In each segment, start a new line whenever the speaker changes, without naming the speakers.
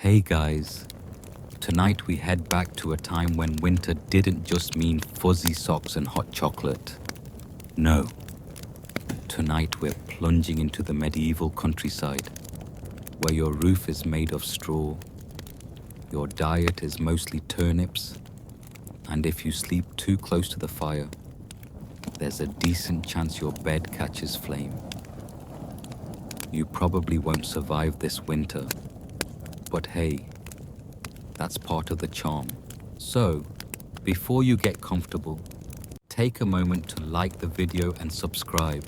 Hey guys, tonight we head back to a time when winter didn't just mean fuzzy socks and hot chocolate. No, tonight we're plunging into the medieval countryside, where your roof is made of straw, your diet is mostly turnips, and if you sleep too close to the fire, there's a decent chance your bed catches flame. You probably won't survive this winter, but hey, that's part of the charm. So, before you get comfortable, take a moment to like the video and subscribe,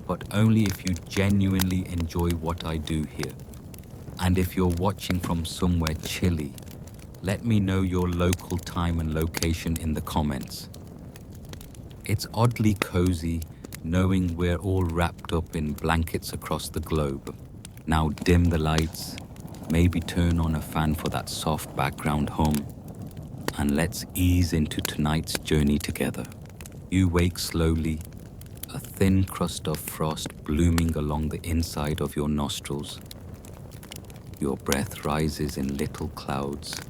but only if you genuinely enjoy what I do here. And if you're watching from somewhere chilly, let me know your local time and location in the comments. It's oddly cozy knowing we're all wrapped up in blankets across the globe. Now dim the lights, maybe turn on a fan for that soft background hum, and let's ease into tonight's journey together. You wake slowly, a thin crust of frost blooming along the inside of your nostrils. Your breath rises in little clouds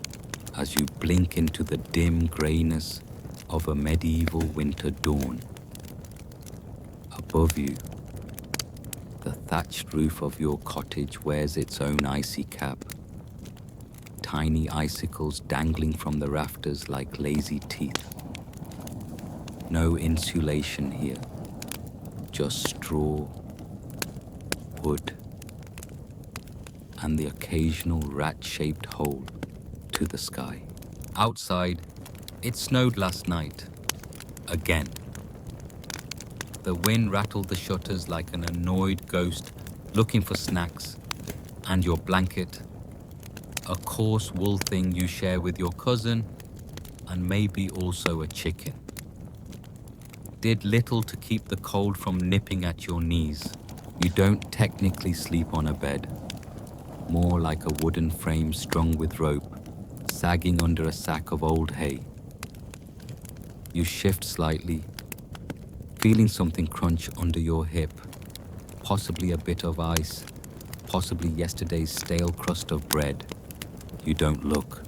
as you blink into the dim grayness of a medieval winter dawn. Above you, the thatched roof of your cottage wears its own icy cap. Tiny icicles dangling from the rafters like lazy teeth. No insulation here, just straw, wood, and the occasional rat-shaped hole to the sky. Outside, it snowed last night. Again. The wind rattled the shutters like an annoyed ghost looking for snacks, and your blanket, a coarse wool thing you share with your cousin, and maybe also a chicken, did little to keep the cold from nipping at your knees. You don't technically sleep on a bed, more like a wooden frame strung with rope, sagging under a sack of old hay. You shift slightly, feeling something crunch under your hip, possibly a bit of ice, possibly yesterday's stale crust of bread. You don't look.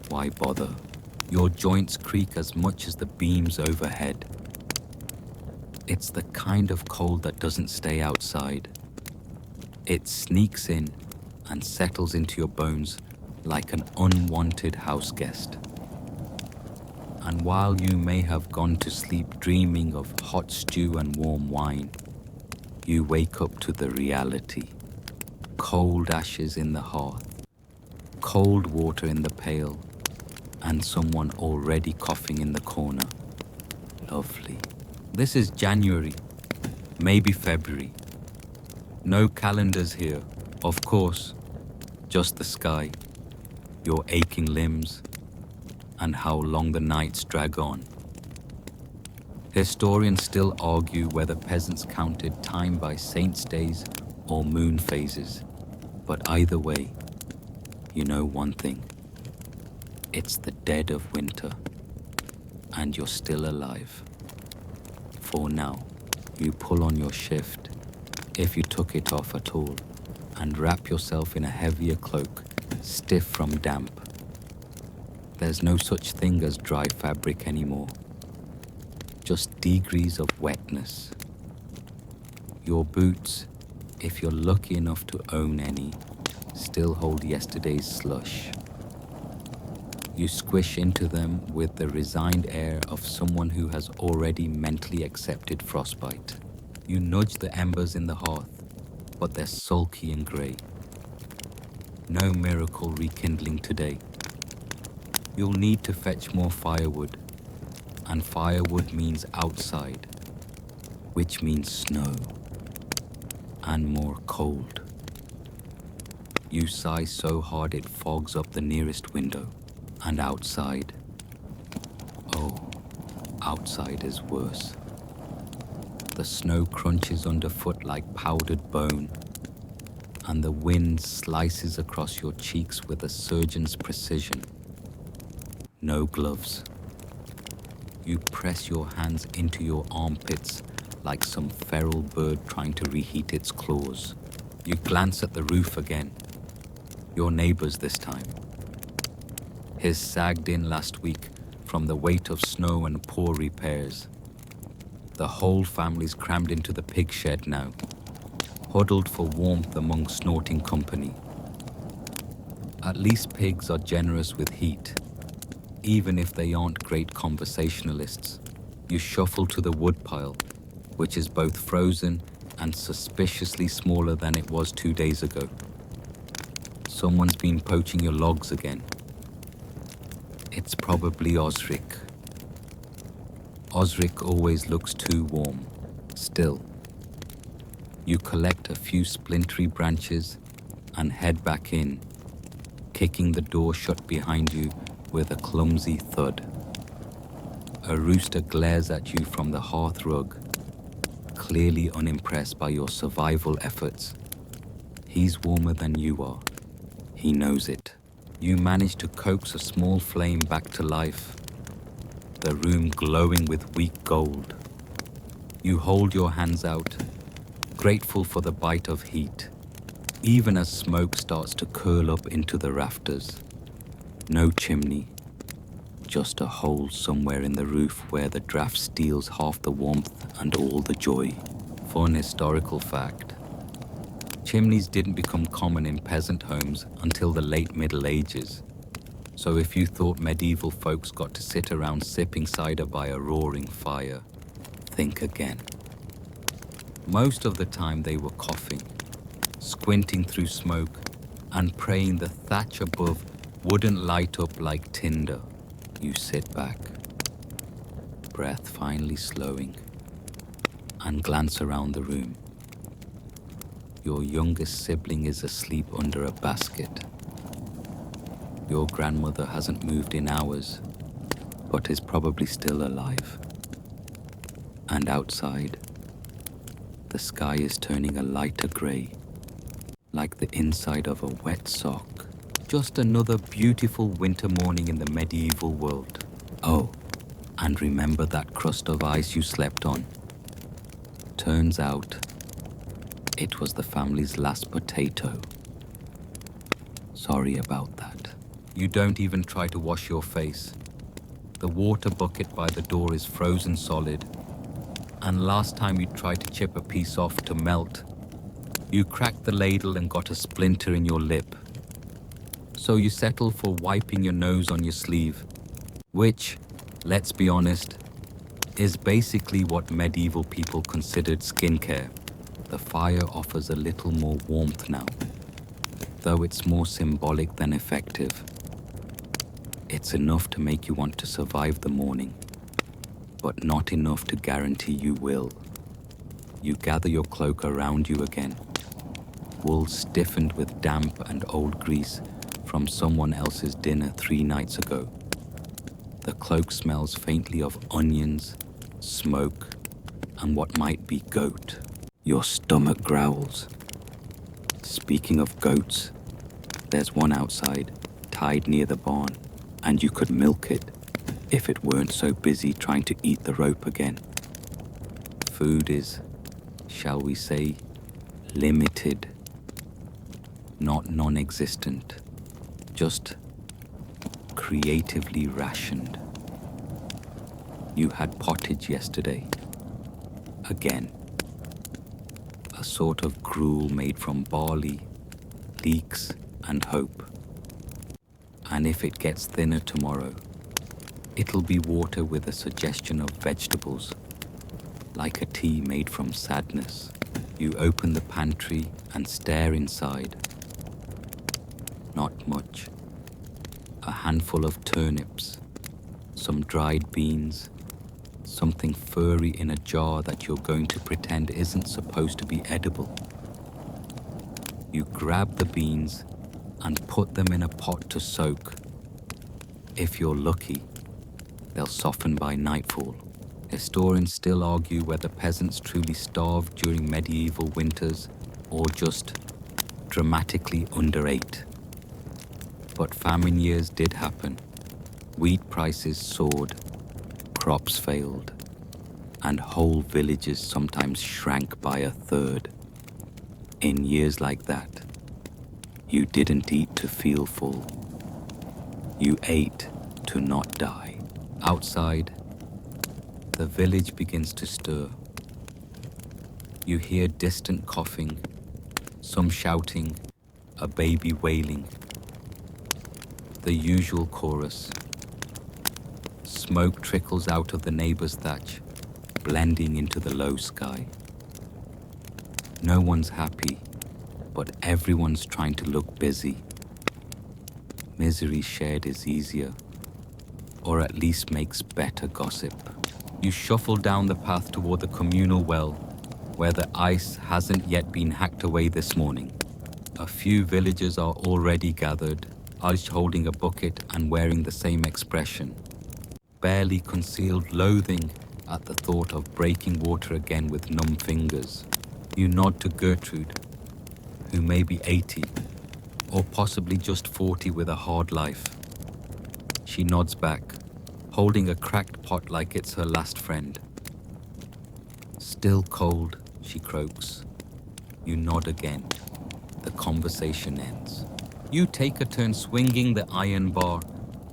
Why bother? Your joints creak as much as the beams overhead. It's the kind of cold that doesn't stay outside. It sneaks in and settles into your bones like an unwanted house guest. And while you may have gone to sleep dreaming of hot stew and warm wine, you wake up to the reality. Cold ashes in the hearth, cold water in the pail, and someone already coughing in the corner. Lovely. This is January, maybe February. No calendars here, of course, just the sky, your aching limbs, and how long the nights drag on. Historians still argue whether peasants counted time by saints' days or moon phases, but either way, you know one thing. It's the dead of winter, and you're still alive. For now, you pull on your shift, if you took it off at all, and wrap yourself in a heavier cloak, stiff from damp. There's no such thing as dry fabric anymore, just degrees of wetness. Your boots, if you're lucky enough to own any, still hold yesterday's slush. You squish into them with the resigned air of someone who has already mentally accepted frostbite. You nudge the embers in the hearth, but they're sulky and grey. No miracle rekindling today. You'll need to fetch more firewood, and firewood means outside, which means snow, and more cold. You sigh so hard it fogs up the nearest window, and outside, oh, outside is worse. The snow crunches underfoot like powdered bone, and the wind slices across your cheeks with a surgeon's precision. No gloves. You press your hands into your armpits like some feral bird trying to reheat its claws. You glance at the roof again. Your neighbor's this time. His sagged in last week from the weight of snow and poor repairs. The whole family's crammed into the pig shed now, huddled for warmth among snorting company. At least pigs are generous with heat. Even if they aren't great conversationalists, you shuffle to the woodpile, which is both frozen and suspiciously smaller than it was 2 days ago. Someone's been poaching your logs again. It's probably Osric. Osric always looks too warm. Still, you collect a few splintery branches and head back in, kicking the door shut behind you with a clumsy thud. A rooster glares at you from the hearth rug, clearly unimpressed by your survival efforts. He's warmer than you are. He knows it. You manage to coax a small flame back to life, the room glowing with weak gold. You hold your hands out, grateful for the bite of heat, even as smoke starts to curl up into the rafters. No chimney, just a hole somewhere in the roof where the draft steals half the warmth and all the joy. Fun historical fact. Chimneys didn't become common in peasant homes until the late Middle Ages. So if you thought medieval folks got to sit around sipping cider by a roaring fire, think again. Most of the time they were coughing, squinting through smoke, and praying the thatch above wouldn't light up like tinder. You sit back, breath finally slowing, and glance around the room. Your youngest sibling is asleep under a basket. Your grandmother hasn't moved in hours, but is probably still alive. And outside, the sky is turning a lighter grey, like the inside of a wet sock. Just another beautiful winter morning in the medieval world. Oh, and remember that crust of ice you slept on? Turns out, it was the family's last potato. Sorry about that. You don't even try to wash your face. The water bucket by the door is frozen solid, and last time you tried to chip a piece off to melt, you cracked the ladle and got a splinter in your lip. So you settle for wiping your nose on your sleeve, which, let's be honest, is basically what medieval people considered skincare. The fire offers a little more warmth now, though it's more symbolic than effective. It's enough to make you want to survive the morning, but not enough to guarantee you will. You gather your cloak around you again, wool stiffened with damp and old grease from someone else's dinner 3 nights ago. The cloak smells faintly of onions, smoke, and what might be goat. Your stomach growls. Speaking of goats, there's one outside, tied near the barn, and you could milk it if it weren't so busy trying to eat the rope again. Food is, shall we say, limited, not non-existent, just creatively rationed. You had pottage yesterday. Again. A sort of gruel made from barley, leeks, and hope. And if it gets thinner tomorrow, it'll be water with a suggestion of vegetables, like a tea made from sadness. You open the pantry and stare inside. Not much. A handful of turnips, some dried beans, something furry in a jar that you're going to pretend isn't supposed to be edible. You grab the beans and put them in a pot to soak. If you're lucky, they'll soften by nightfall. Historians still argue whether peasants truly starved during medieval winters or just dramatically underate. But famine years did happen. Wheat prices soared, crops failed, and whole villages sometimes shrank by a third. In years like that, you didn't eat to feel full. You ate to not die. Outside, the village begins to stir. You hear distant coughing, some shouting, a baby wailing. The usual chorus. Smoke trickles out of the neighbor's thatch, blending into the low sky. No one's happy, but everyone's trying to look busy. Misery shared is easier, or at least makes better gossip. You shuffle down the path toward the communal well, where the ice hasn't yet been hacked away this morning. A few villagers are already gathered, each holding a bucket and wearing the same expression. Barely concealed loathing at the thought of breaking water again with numb fingers. You nod to Gertrude, who may be 80, or possibly just 40 with a hard life. She nods back, holding a cracked pot like it's her last friend. Still cold, she croaks. You nod again. The conversation ends. You take a turn swinging the iron bar,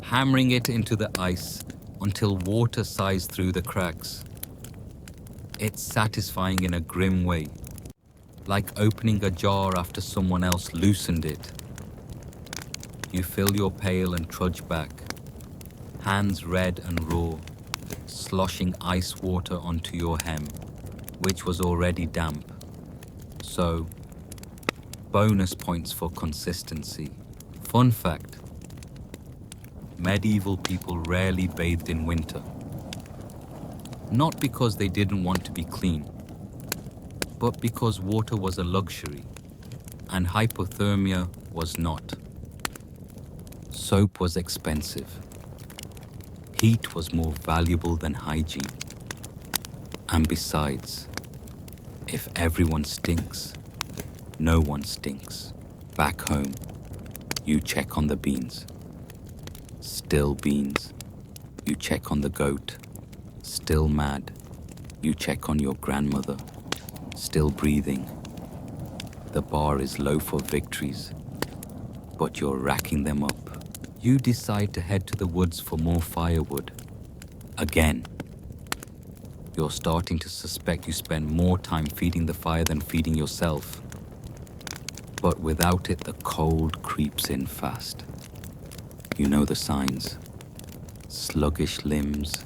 hammering it into the ice until water sighs through the cracks. It's satisfying in a grim way, like opening a jar after someone else loosened it. You fill your pail and trudge back, hands red and raw, sloshing ice water onto your hem, which was already damp. So, bonus points for consistency. Fun fact: medieval people rarely bathed in winter. Not because they didn't want to be clean, but because water was a luxury and hypothermia was not. Soap was expensive. Heat was more valuable than hygiene. And besides, if everyone stinks, no one stinks. Back home, you check on the beans. Still beans. You check on the goat. Still mad. You check on your grandmother. Still breathing. The bar is low for victories, but you're racking them up. You decide to head to the woods for more firewood. Again. You're starting to suspect you spend more time feeding the fire than feeding yourself. But without it, the cold creeps in fast. You know the signs. Sluggish limbs,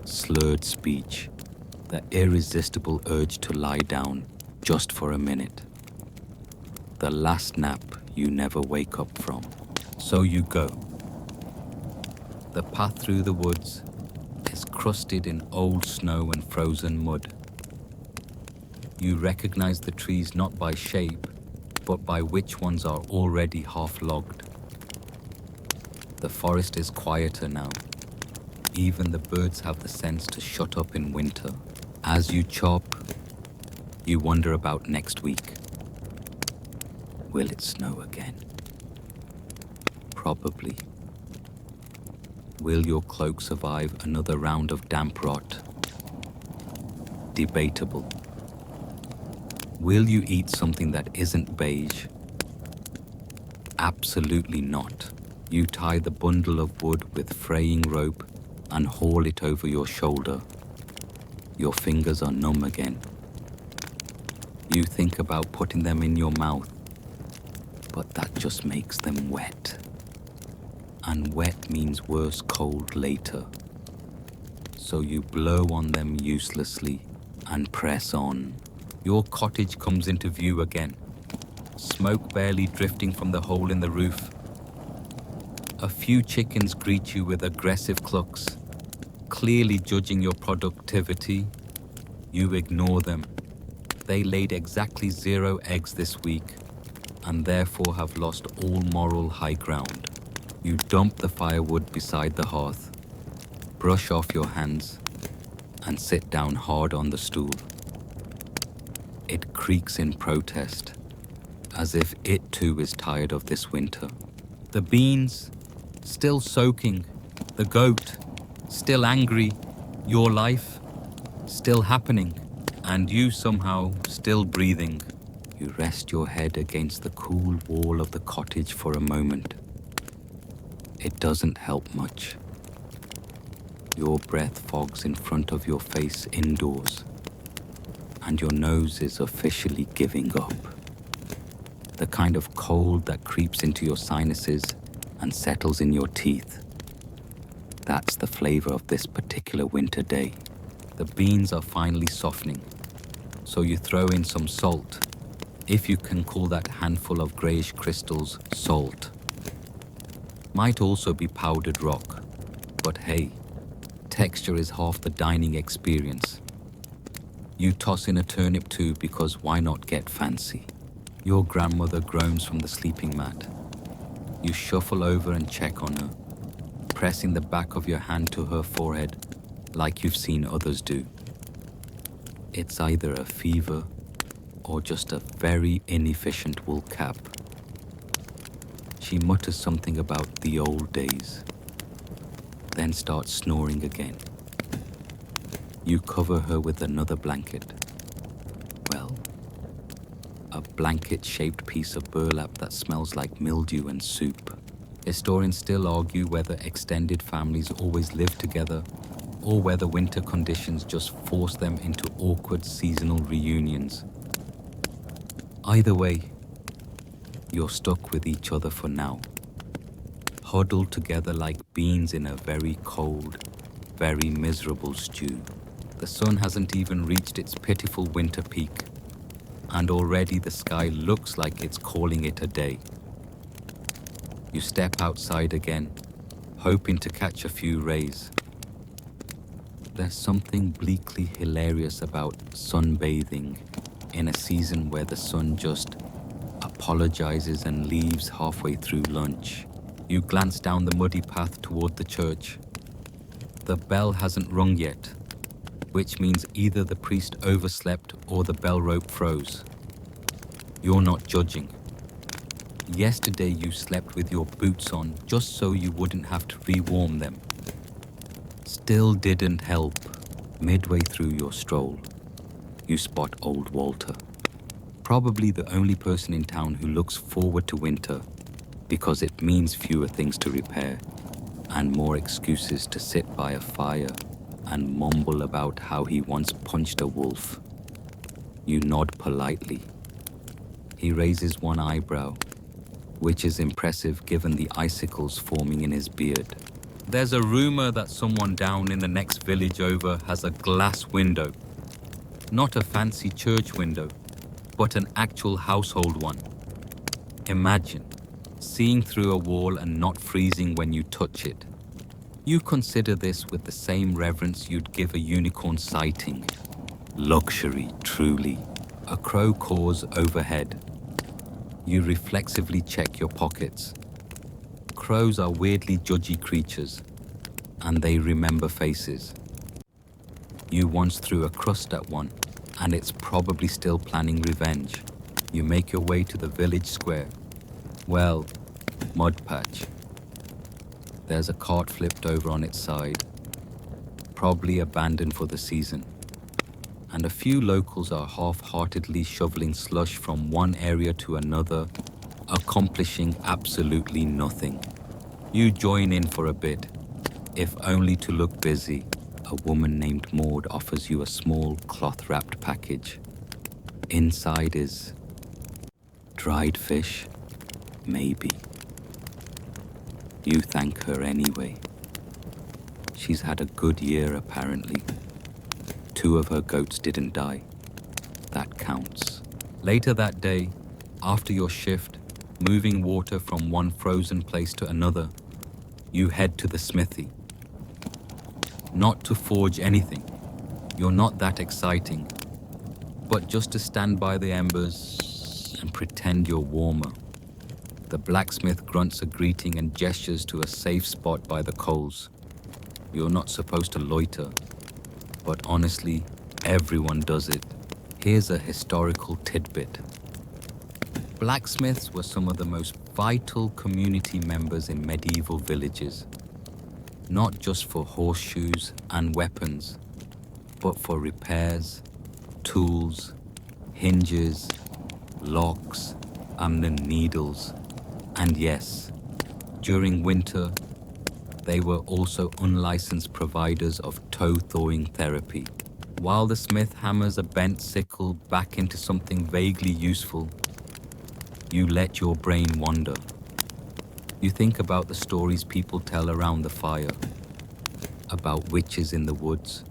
slurred speech, the irresistible urge to lie down just for a minute. The last nap you never wake up from. So you go. The path through the woods is crusted in old snow and frozen mud. You recognize the trees not by shape, but by which ones are already half-logged. The forest is quieter now. Even the birds have the sense to shut up in winter. As you chop, you wonder about next week. Will it snow again? Probably. Will your cloak survive another round of damp rot? Debatable. Will you eat something that isn't beige? Absolutely not. You tie the bundle of wood with fraying rope and haul it over your shoulder. Your fingers are numb again. You think about putting them in your mouth, but that just makes them wet. And wet means worse cold later. So you blow on them uselessly and press on. Your cottage comes into view again, smoke barely drifting from the hole in the roof. A few chickens greet you with aggressive clucks, clearly judging your productivity. You ignore them. They laid exactly 0 eggs this week, and therefore have lost all moral high ground. You dump the firewood beside the hearth, brush off your hands, and sit down hard on the stool. It creaks in protest, as if it too is tired of this winter. The beans, still soaking, the goat, still angry, your life, still happening, and you somehow still breathing. You rest your head against the cool wall of the cottage for a moment. It doesn't help much. Your breath fogs in front of your face indoors, and your nose is officially giving up. The kind of cold that creeps into your sinuses and settles in your teeth. That's the flavor of this particular winter day. The beans are finally softening, so you throw in some salt, if you can call that handful of greyish crystals salt. Might also be powdered rock, but hey, texture is half the dining experience. You toss in a turnip too, because why not get fancy? Your grandmother groans from the sleeping mat. You shuffle over and check on her, pressing the back of your hand to her forehead like you've seen others do. It's either a fever or just a very inefficient wool cap. She mutters something about the old days, then starts snoring again. You cover her with another blanket. Well, a blanket-shaped piece of burlap that smells like mildew and soup. Historians still argue whether extended families always live together or whether winter conditions just force them into awkward seasonal reunions. Either way, you're stuck with each other for now, huddled together like beans in a very cold, very miserable stew. The sun hasn't even reached its pitiful winter peak, and already the sky looks like it's calling it a day. You step outside again, hoping to catch a few rays. There's something bleakly hilarious about sunbathing in a season where the sun just apologizes and leaves halfway through lunch. You glance down the muddy path toward the church. The bell hasn't rung yet, which means either the priest overslept or the bell rope froze. You're not judging. Yesterday you slept with your boots on just so you wouldn't have to rewarm them. Still didn't help. Midway through your stroll, you spot old Walter. Probably the only person in town who looks forward to winter because it means fewer things to repair and more excuses to sit by a fire and mumble about how he once punched a wolf. You nod politely. He raises one eyebrow, which is impressive given the icicles forming in his beard. There's a rumor that someone down in the next village over has a glass window. Not a fancy church window, but an actual household one. Imagine seeing through a wall and not freezing when you touch it. You consider this with the same reverence you'd give a unicorn sighting. Luxury, truly. A crow caws overhead. You reflexively check your pockets. Crows are weirdly judgy creatures, and they remember faces. You once threw a crust at one, and it's probably still planning revenge. You make your way to the village square. Well, mud patch. There's a cart flipped over on its side, probably abandoned for the season. And a few locals are half-heartedly shoveling slush from one area to another, accomplishing absolutely nothing. You join in for a bit, if only to look busy. A woman named Maud offers you a small cloth-wrapped package. Inside is dried fish, maybe. You thank her anyway. She's had a good year apparently. 2 of her goats didn't die. That counts. Later that day, after your shift, moving water from one frozen place to another, you head to the smithy. Not to forge anything. You're not that exciting. But just to stand by the embers and pretend you're warmer. The blacksmith grunts a greeting and gestures to a safe spot by the coals. You're not supposed to loiter. But honestly, everyone does it. Here's a historical tidbit. Blacksmiths were some of the most vital community members in medieval villages. Not just for horseshoes and weapons, but for repairs, tools, hinges, locks, and the needles. And yes, during winter, they were also unlicensed providers of toe-thawing therapy. While the smith hammers a bent sickle back into something vaguely useful, you let your brain wander. You think about the stories people tell around the fire, about witches in the woods,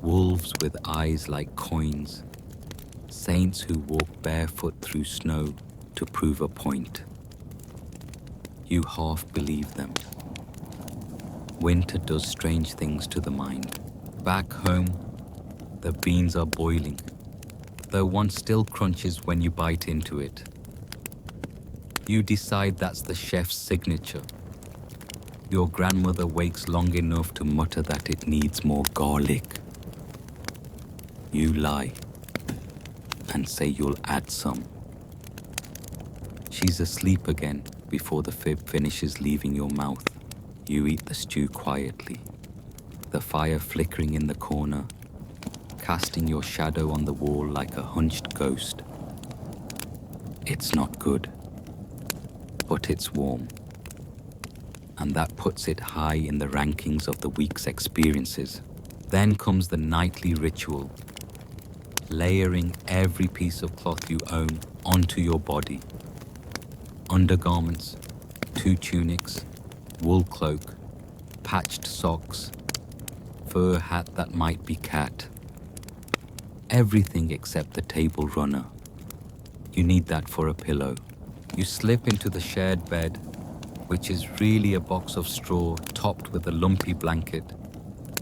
wolves with eyes like coins, saints who walk barefoot through snow to prove a point. You half believe them. Winter does strange things to the mind. Back home, the beans are boiling, though one still crunches when you bite into it. You decide that's the chef's signature. Your grandmother wakes long enough to mutter that it needs more garlic. You lie and say you'll add some. She's asleep again before the fib finishes leaving your mouth. You eat the stew quietly, the fire flickering in the corner, casting your shadow on the wall like a hunched ghost. It's not good, but it's warm, and that puts it high in the rankings of the week's experiences. Then comes the nightly ritual, layering every piece of cloth you own onto your body. Undergarments, 2 tunics, wool cloak, patched socks, fur hat that might be cat. Everything except the table runner. You need that for a pillow. You slip into the shared bed, which is really a box of straw topped with a lumpy blanket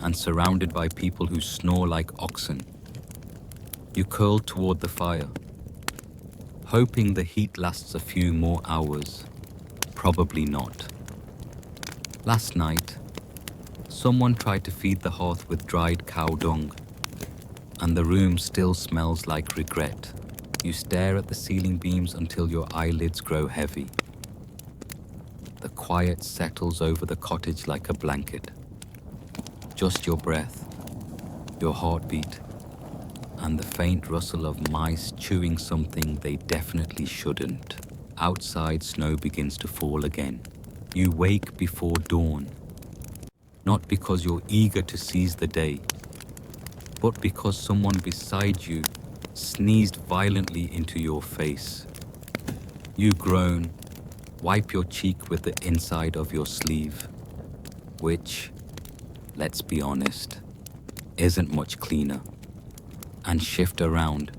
and surrounded by people who snore like oxen. You curl toward the fire, hoping the heat lasts a few more hours. Probably not. Last night, someone tried to feed the hearth with dried cow dung, and the room still smells like regret. You stare at the ceiling beams until your eyelids grow heavy. The quiet settles over the cottage like a blanket. Just your breath, your heartbeat, and the faint rustle of mice chewing something they definitely shouldn't. Outside, snow begins to fall again. You wake before dawn, not because you're eager to seize the day, but because someone beside you sneezed violently into your face. You groan, wipe your cheek with the inside of your sleeve, which, let's be honest, isn't much cleaner, and shift around,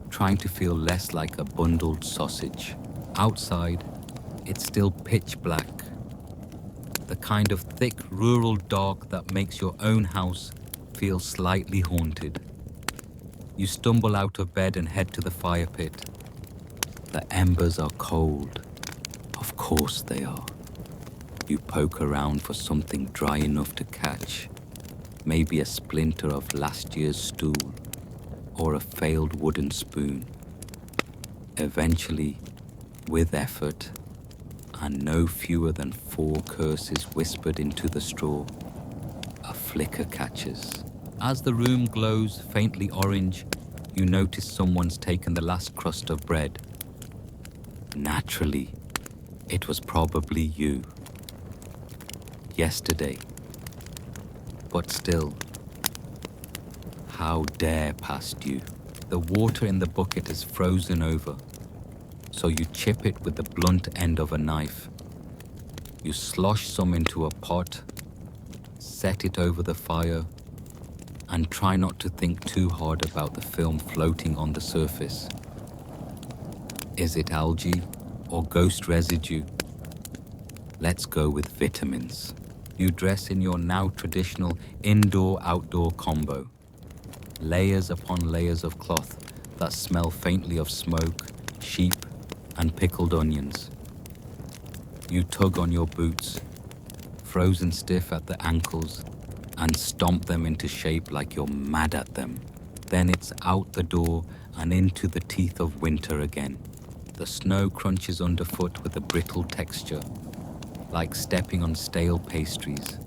trying to feel less like a bundled sausage. Outside, it's still pitch black, the kind of thick rural dark that makes your own house feel slightly haunted. You stumble out of bed and head to the fire pit. The embers are cold. Of course they are. You poke around for something dry enough to catch, maybe a splinter of last year's stool or a failed wooden spoon. Eventually, with effort, and no fewer than 4 curses whispered into the straw, a flicker catches. As the room glows faintly orange, you notice someone's taken the last crust of bread. Naturally, it was probably you. Yesterday. But still, how dare past you? The water in the bucket is frozen over, so you chip it with the blunt end of a knife. You slosh some into a pot, set it over the fire, and try not to think too hard about the film floating on the surface. Is it algae or ghost residue? Let's go with vitamins. You dress in your now traditional indoor-outdoor combo. Layers upon layers of cloth that smell faintly of smoke, sheep, and pickled onions. You tug on your boots, frozen stiff at the ankles, and stomp them into shape like you're mad at them. Then it's out the door and into the teeth of winter again. The snow crunches underfoot with a brittle texture, like stepping on stale pastries.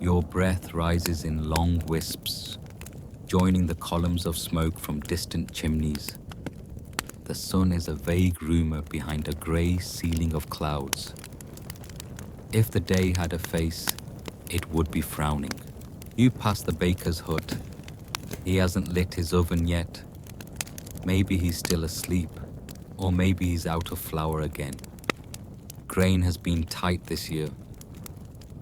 Your breath rises in long wisps, joining the columns of smoke from distant chimneys. The sun is a vague rumor behind a grey ceiling of clouds. If the day had a face, it would be frowning. You pass the baker's hut. He hasn't lit his oven yet. Maybe he's still asleep, or maybe he's out of flour again. Grain has been tight this year.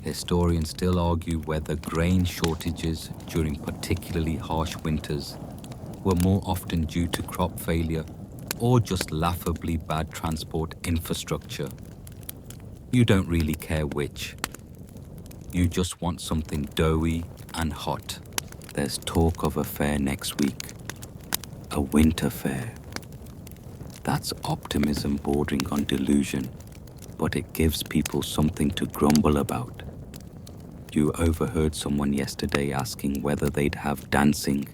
Historians still argue whether grain shortages during particularly harsh winters were more often due to crop failure or just laughably bad transport infrastructure. You don't really care which. You just want something doughy and hot. There's talk of a fair next week. A winter fair. That's optimism bordering on delusion, but it gives people something to grumble about. You overheard someone yesterday asking whether they'd have dancing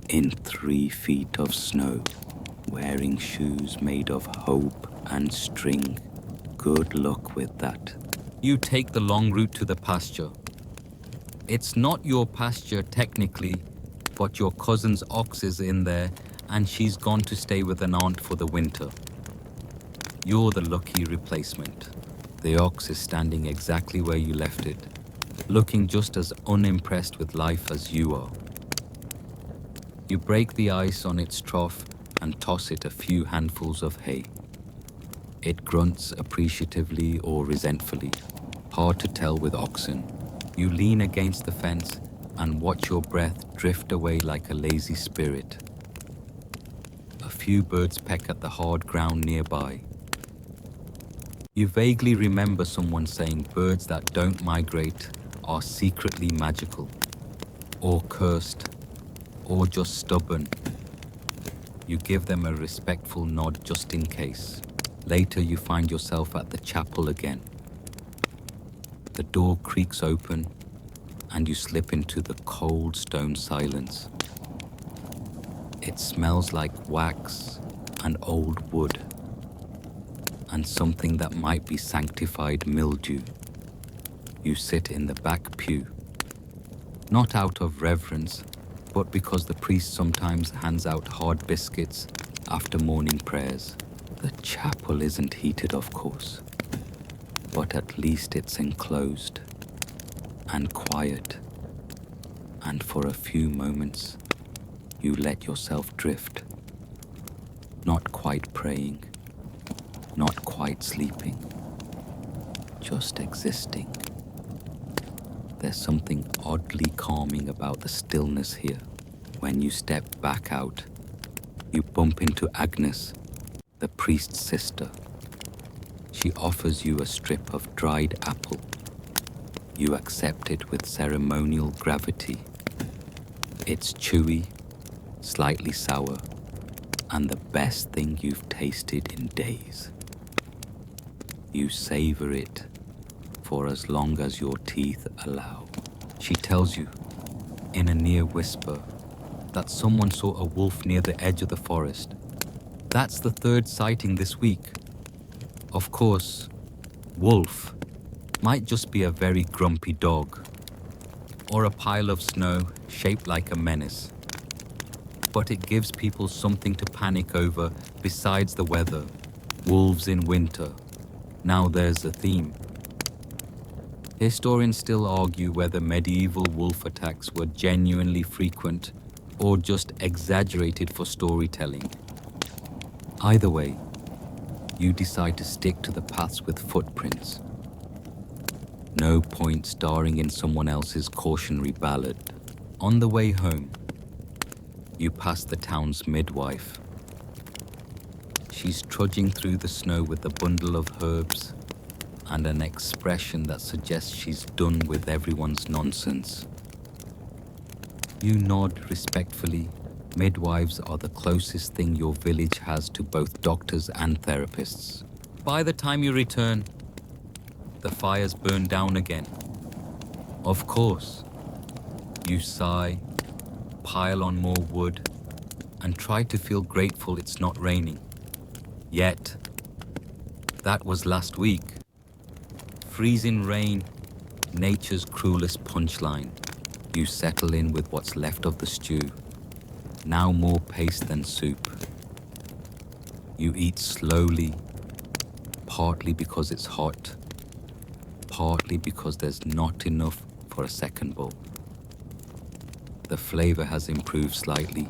in 3 feet of snow, wearing shoes made of hope and string. Good luck with that. You take the long route to the pasture. It's not your pasture technically, but your cousin's ox is in there and she's gone to stay with an aunt for the winter. You're the lucky replacement. The ox is standing exactly where you left it, looking just as unimpressed with life as you are. You break the ice on its trough and toss it a few handfuls of hay. It grunts appreciatively or resentfully, hard to tell with oxen. You lean against the fence and watch your breath drift away like a lazy spirit. A few birds peck at the hard ground nearby. You vaguely remember someone saying birds that don't migrate are secretly magical, or cursed, or just stubborn. You give them a respectful nod just in case. Later you find yourself at the chapel again. The door creaks open and you slip into the cold stone silence. It smells like wax and old wood, and something that might be sanctified mildew. You sit in the back pew, not out of reverence, but because the priest sometimes hands out hard biscuits after morning prayers. The chapel isn't heated, of course, but at least it's enclosed and quiet, and for a few moments you let yourself drift, not quite praying, not quite sleeping, just existing. There's something oddly calming about the stillness here. When you step back out, you bump into Agnes, the priest's sister. She offers you a strip of dried apple. You accept it with ceremonial gravity. It's chewy, slightly sour, and the best thing you've tasted in days. You savor it for as long as your teeth allow. She tells you, in a near whisper, that someone saw a wolf near the edge of the forest. That's the 3rd sighting this week. Of course, wolf might just be a very grumpy dog, or a pile of snow shaped like a menace. But it gives people something to panic over besides the weather. Wolves in winter. Now there's a theme. Historians still argue whether medieval wolf attacks were genuinely frequent or just exaggerated for storytelling. Either way, you decide to stick to the paths with footprints. No point starring in someone else's cautionary ballad. On the way home, you pass the town's midwife. She's trudging through the snow with a bundle of herbs and an expression that suggests she's done with everyone's nonsense. You nod respectfully. Midwives are the closest thing your village has to both doctors and therapists. By the time you return, the fire's burned down again. Of course, you sigh, pile on more wood, and try to feel grateful it's not raining. Yet, that was last week. Freezing rain, nature's cruelest punchline. You settle in with what's left of the stew, now more paste than soup. You eat slowly, partly because it's hot, partly because there's not enough for a second bowl. The flavor has improved slightly,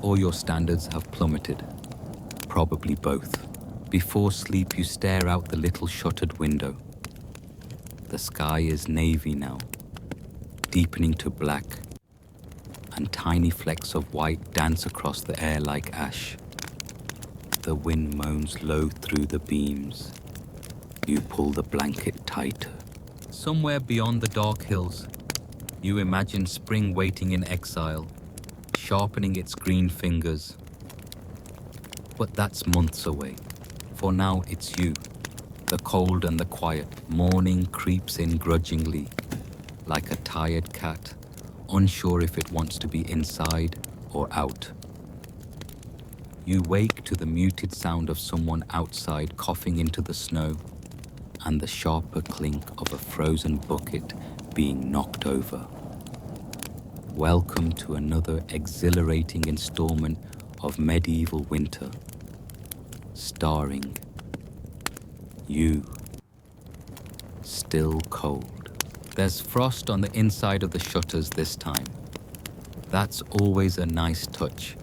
or your standards have plummeted, probably both. Before sleep, you stare out the little shuttered window. The sky is navy now, deepening to black, and tiny flecks of white dance across the air like ash. The wind moans low through the beams. You pull the blanket tighter. Somewhere beyond the dark hills, you imagine spring waiting in exile, sharpening its green fingers. But that's months away. For now, it's you, the cold and the quiet. Morning creeps in grudgingly, like a tired cat, unsure if it wants to be inside or out. You wake to the muted sound of someone outside coughing into the snow and the sharper clink of a frozen bucket being knocked over. Welcome to another exhilarating installment of Medieval Winter, starring you. Still cold. There's frost on the inside of the shutters this time. That's always a nice touch,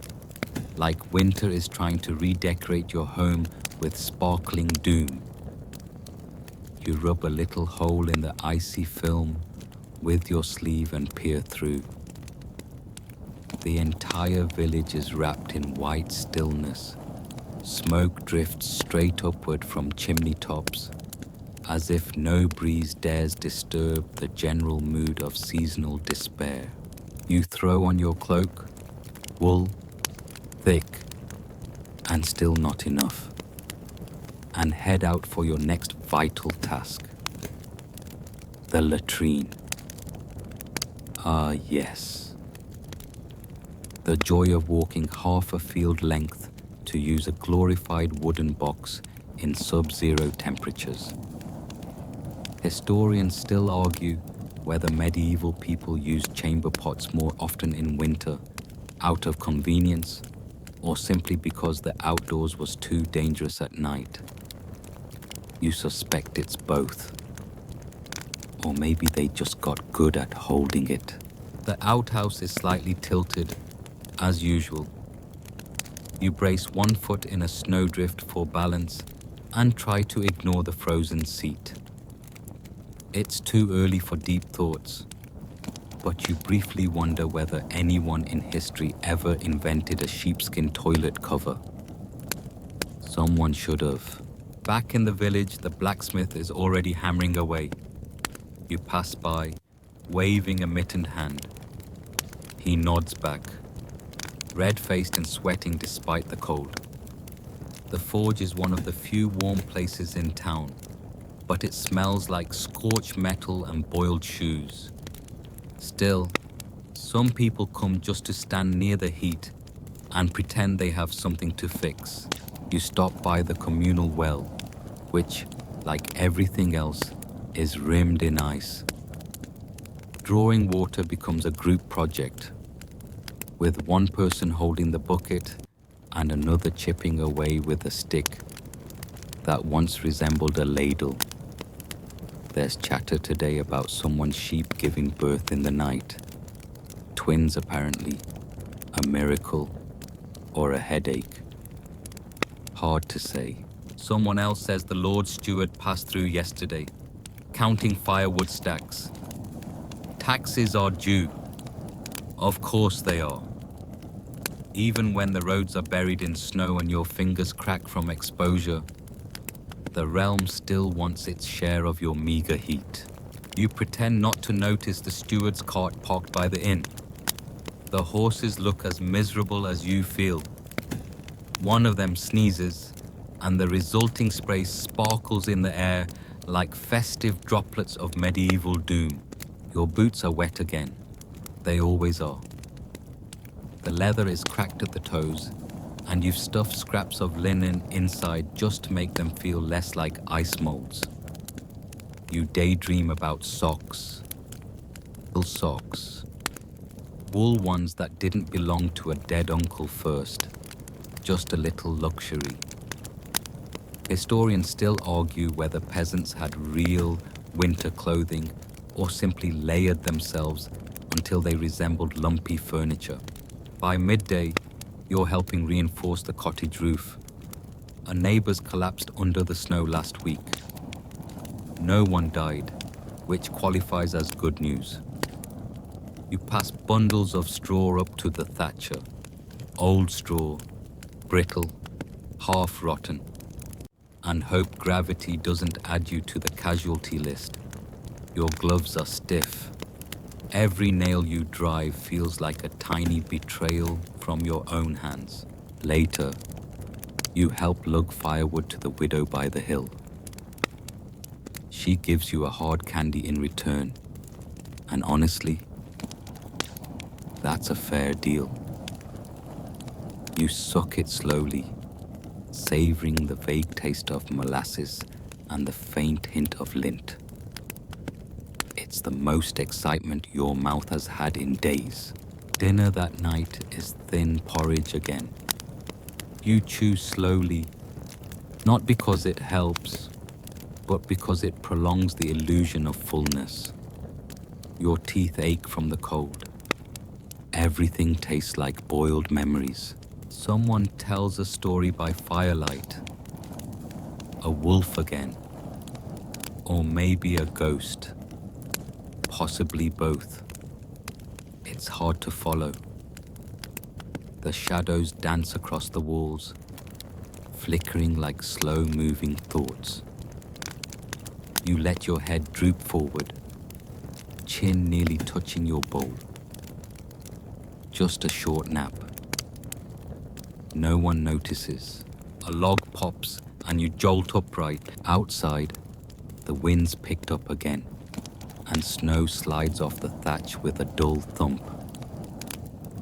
like winter is trying to redecorate your home with sparkling doom. You rub a little hole in the icy film with your sleeve and peer through. The entire village is wrapped in white stillness. Smoke drifts straight upward from chimney tops, as if no breeze dares disturb the general mood of seasonal despair. You throw on your cloak, wool, thick, and still not enough, and head out for your next vital task, the latrine. Ah, yes. The joy of walking half a field length to use a glorified wooden box in sub-zero temperatures. Historians still argue whether medieval people used chamber pots more often in winter out of convenience or simply because the outdoors was too dangerous at night. You suspect it's both. Or maybe they just got good at holding it. The outhouse is slightly tilted, as usual. You brace one foot in a snowdrift for balance and try to ignore the frozen seat. It's too early for deep thoughts, but you briefly wonder whether anyone in history ever invented a sheepskin toilet cover. Someone should have. Back in the village, the blacksmith is already hammering away. You pass by, waving a mittened hand. He nods back, red-faced and sweating despite the cold. The forge is one of the few warm places in town, but it smells like scorched metal and boiled shoes. Still, some people come just to stand near the heat and pretend they have something to fix. You stop by the communal well, which, like everything else, is rimmed in ice. Drawing water becomes a group project, with one person holding the bucket and another chipping away with a stick that once resembled a ladle. There's chatter today about someone's sheep giving birth in the night. Twins, apparently. A miracle or a headache. Hard to say. Someone else says the Lord Steward passed through yesterday, counting firewood stacks. Taxes are due. Of course they are. Even when the roads are buried in snow and your fingers crack from exposure, the realm still wants its share of your meager heat. You pretend not to notice the steward's cart parked by the inn. The horses look as miserable as you feel. One of them sneezes, and the resulting spray sparkles in the air like festive droplets of medieval doom. Your boots are wet again. They always are. The leather is cracked at the toes, and you've stuffed scraps of linen inside just to make them feel less like ice molds. You daydream about socks. Wool socks. Wool ones that didn't belong to a dead uncle first. just a little luxury. Historians still argue whether peasants had real winter clothing or simply layered themselves until they resembled lumpy furniture. By midday, you're helping reinforce the cottage roof. A neighbor's collapsed under the snow last week. No one died, which qualifies as good news. You pass bundles of straw up to the thatcher. Old straw, brittle, half rotten, and hope gravity doesn't add you to the casualty list. Your gloves are stiff. Every nail you drive feels like a tiny betrayal from your own hands. Later, you help lug firewood to the widow by the hill. She gives you a hard candy in return, and honestly, that's a fair deal. You suck it slowly, savoring the vague taste of molasses and the faint hint of lint. It's the most excitement your mouth has had in days. Dinner that night is thin porridge again. You chew slowly, not because it helps, but because it prolongs the illusion of fullness. Your teeth ache from the cold. Everything tastes like boiled memories. Someone tells a story by firelight. A wolf again. Or maybe a ghost. Possibly both. It's hard to follow. The shadows dance across the walls, flickering like slow-moving thoughts. You let your head droop forward, chin nearly touching your bowl. Just a short nap. No one notices. A log pops and you jolt upright. Outside, the wind's picked up again, and snow slides off the thatch with a dull thump.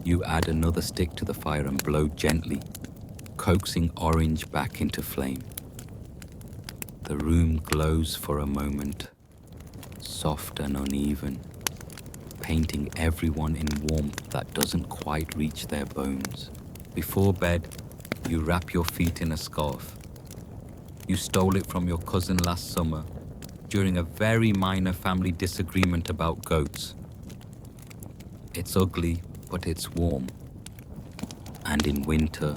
You add another stick to the fire and blow gently, coaxing orange back into flame. The room glows for a moment, soft and uneven, painting everyone in warmth that doesn't quite reach their bones. Before bed, you wrap your feet in a scarf. You stole it from your cousin last summer during a very minor family disagreement about goats. It's ugly, but it's warm. And in winter,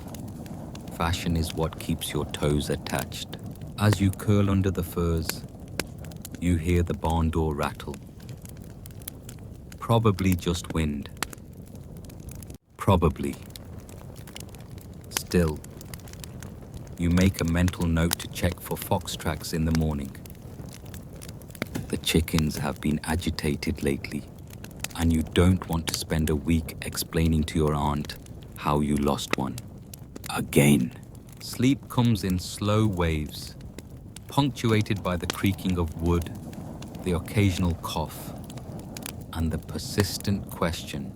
fashion is what keeps your toes attached. As you curl under the furs, you hear the barn door rattle. Probably just wind. Probably. Still, you make a mental note to check for fox tracks in the morning. The chickens have been agitated lately, and you don't want to spend a week explaining to your aunt how you lost one. Again. Sleep comes in slow waves, punctuated by the creaking of wood, the occasional cough, and the persistent question,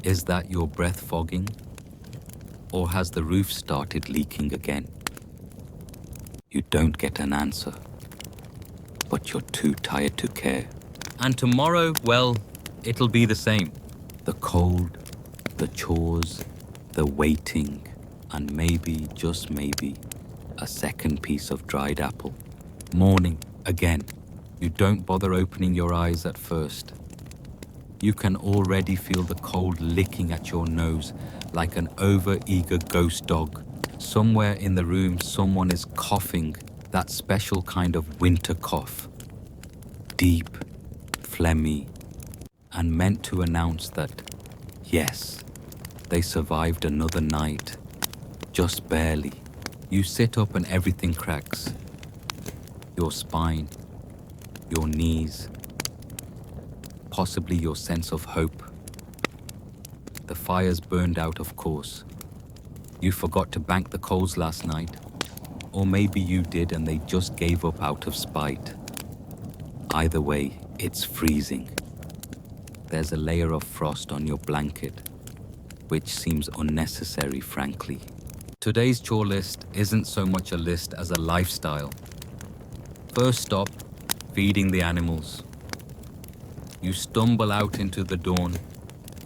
is that your breath fogging? Or has the roof started leaking again? You don't get an answer, but you're too tired to care. And tomorrow, well, it'll be the same. The cold, the chores, the waiting, and maybe, just maybe, a second piece of dried apple. Morning, again. You don't bother opening your eyes at first. You can already feel the cold licking at your nose like an over-eager ghost dog. Somewhere in the room, someone is coughing, that special kind of winter cough. Deep, phlegmy, and meant to announce that, yes, they survived another night. Just barely. You sit up and everything cracks. Your spine, your knees, possibly your sense of hope. The fire's burned out, of course. You forgot to bank the coals last night. Or maybe you did and they just gave up out of spite. Either way, it's freezing. There's a layer of frost on your blanket, which seems unnecessary, frankly. Today's chore list isn't so much a list as a lifestyle. First stop, feeding the animals. You stumble out into the dawn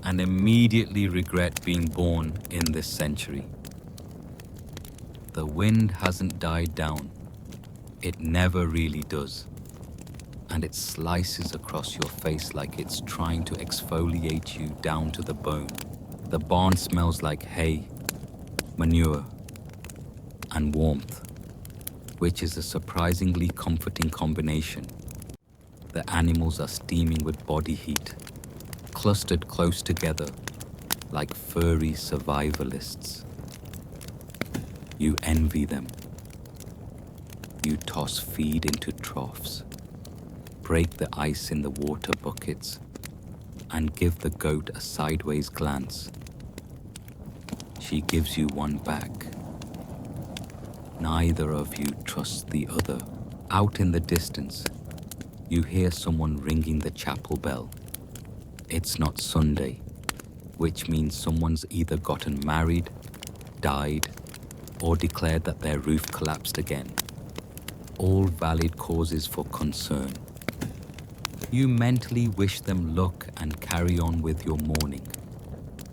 and immediately regret being born in this century. The wind hasn't died down. It never really does. And it slices across your face like it's trying to exfoliate you down to the bone. The barn smells like hay, manure, and warmth, which is a surprisingly comforting combination. The animals are steaming with body heat, clustered close together like furry survivalists. You envy them. You toss feed into troughs, break the ice in the water buckets, and give the goat a sideways glance. She gives you one back. Neither of you trusts the other. Out in the distance, you hear someone ringing the chapel bell. It's not Sunday, which means someone's either gotten married, died, or declared that their roof collapsed again. All valid causes for concern. You mentally wish them luck and carry on with your mourning,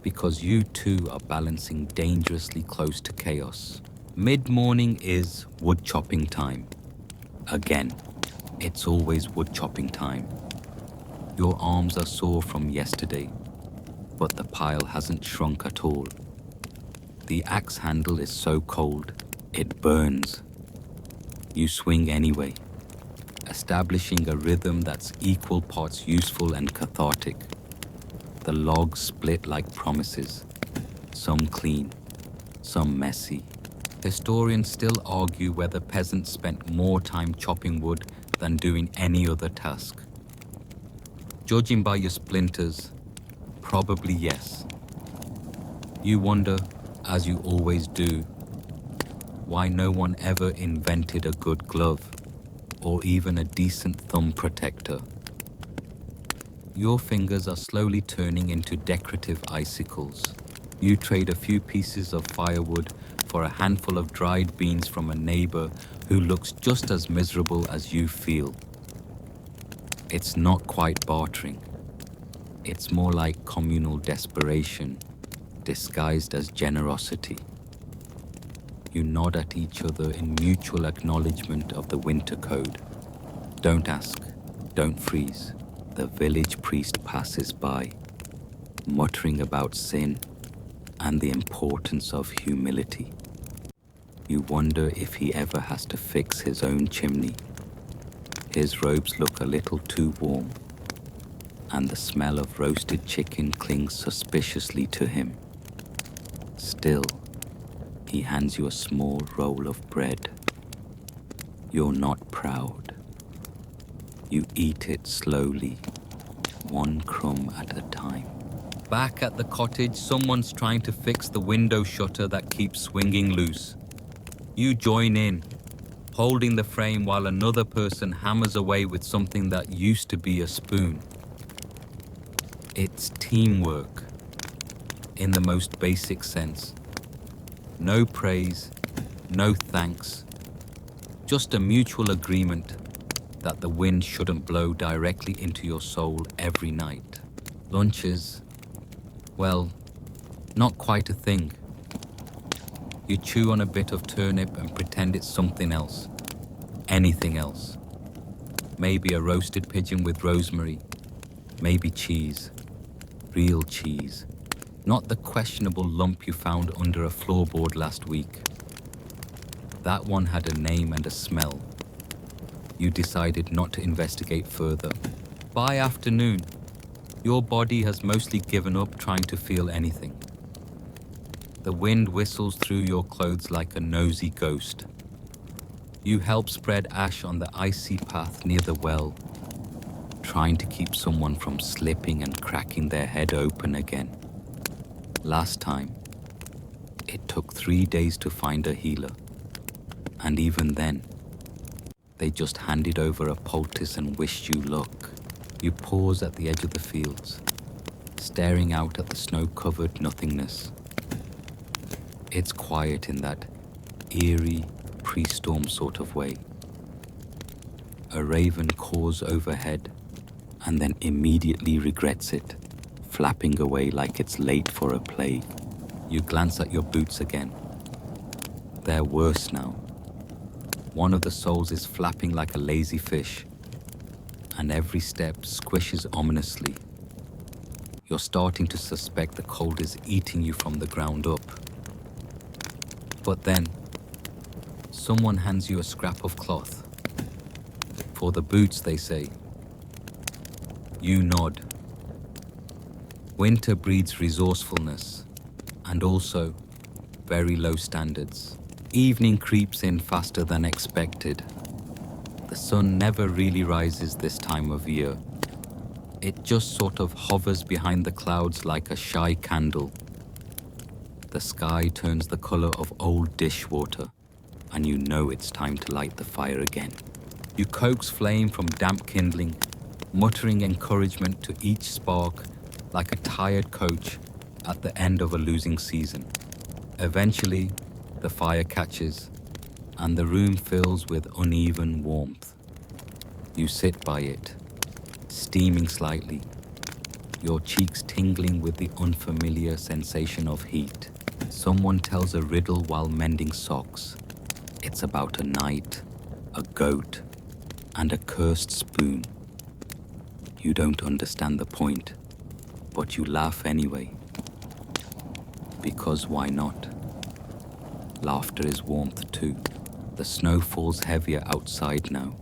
because you too are balancing dangerously close to chaos. Mid-morning is wood chopping time. Again, it's always wood chopping time. Your arms are sore from yesterday, but the pile hasn't shrunk at all. The axe handle is so cold, it burns. You swing anyway, establishing a rhythm that's equal parts useful and cathartic. The logs split like promises, some clean, some messy. Historians still argue whether peasants spent more time chopping wood than doing any other task. Judging by your splinters, probably yes. You wonder, as you always do, why no one ever invented a good glove or even a decent thumb protector. Your fingers are slowly turning into decorative icicles. You trade a few pieces of firewood for a handful of dried beans from a neighbor who looks just as miserable as you feel. It's not quite bartering. It's more like communal desperation, disguised as generosity. You nod at each other in mutual acknowledgement of the winter code. Don't ask, don't freeze. The village priest passes by, muttering about sin and the importance of humility. You wonder if he ever has to fix his own chimney. His robes look a little too warm, and the smell of roasted chicken clings suspiciously to him. Still, he hands you a small roll of bread. You're not proud. You eat it slowly, one crumb at a time. Back at the cottage, someone's trying to fix the window shutter that keeps swinging loose. You join in, holding the frame while another person hammers away with something that used to be a spoon. It's teamwork, in the most basic sense. No praise, no thanks, just a mutual agreement that the wind shouldn't blow directly into your soul every night. Lunches, well, not quite a thing. You chew on a bit of turnip and pretend it's something else, anything else. Maybe a roasted pigeon with rosemary, maybe cheese, real cheese, not the questionable lump you found under a floorboard last week. That one had a name and a smell. You decided not to investigate further. By afternoon, your body has mostly given up trying to feel anything. The wind whistles through your clothes like a nosy ghost. You help spread ash on the icy path near the well, trying to keep someone from slipping and cracking their head open again. Last time, it took 3 days to find a healer. And even then, they just handed over a poultice and wished you luck. You pause at the edge of the fields, staring out at the snow-covered nothingness. It's quiet in that eerie, pre-storm sort of way. A raven caws overhead and then immediately regrets it, flapping away like it's late for a play. You glance at your boots again. They're worse now. One of the souls is flapping like a lazy fish, and every step squishes ominously. You're starting to suspect the cold is eating you from the ground up. But then, someone hands you a scrap of cloth. For the boots, they say. You nod. Winter breeds resourcefulness, and also very low standards. Evening creeps in faster than expected. The sun never really rises this time of year. It just sort of hovers behind the clouds like a shy candle. The sky turns the color of old dishwater, and you know it's time to light the fire again. You coax flame from damp kindling, muttering encouragement to each spark like a tired coach at the end of a losing season. Eventually, the fire catches, and the room fills with uneven warmth. You sit by it, steaming slightly, your cheeks tingling with the unfamiliar sensation of heat. Someone tells a riddle while mending socks. It's about a knight, a goat, and a cursed spoon. You don't understand the point, but you laugh anyway. Because why not? Laughter is warmth too. The snow falls heavier outside now.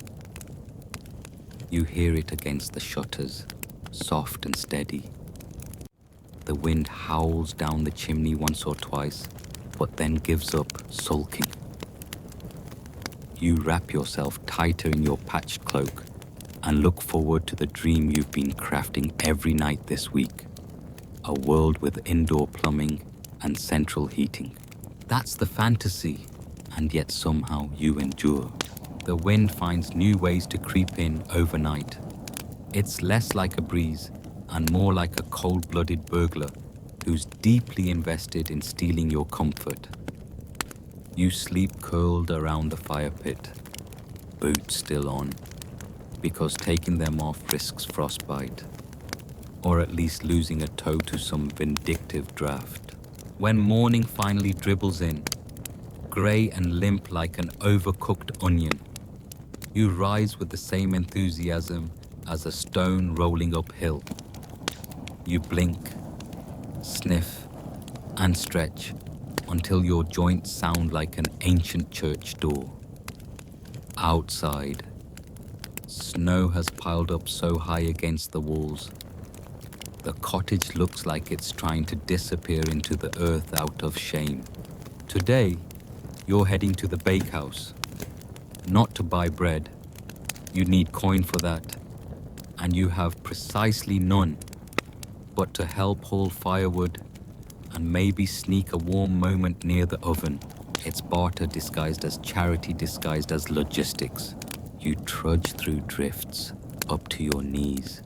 You hear it against the shutters, soft and steady. The wind howls down the chimney once or twice, but then gives up, sulking. You wrap yourself tighter in your patched cloak and look forward to the dream you've been crafting every night this week. A world with indoor plumbing and central heating. That's the fantasy, and yet somehow you endure. The wind finds new ways to creep in overnight. It's less like a breeze and more like a cold-blooded burglar who's deeply invested in stealing your comfort. You sleep curled around the fire pit, boots still on, because taking them off risks frostbite, or at least losing a toe to some vindictive draft. When morning finally dribbles in, grey and limp like an overcooked onion, you rise with the same enthusiasm as a stone rolling uphill. You blink, sniff, and stretch until your joints sound like an ancient church door. Outside, snow has piled up so high against the walls. The cottage looks like it's trying to disappear into the earth out of shame. Today, you're heading to the bakehouse. Not to buy bread. You need coin for that. And you have precisely none. But to help haul firewood and maybe sneak a warm moment near the oven. It's barter disguised as charity, disguised as logistics. You trudge through drifts up to your knees.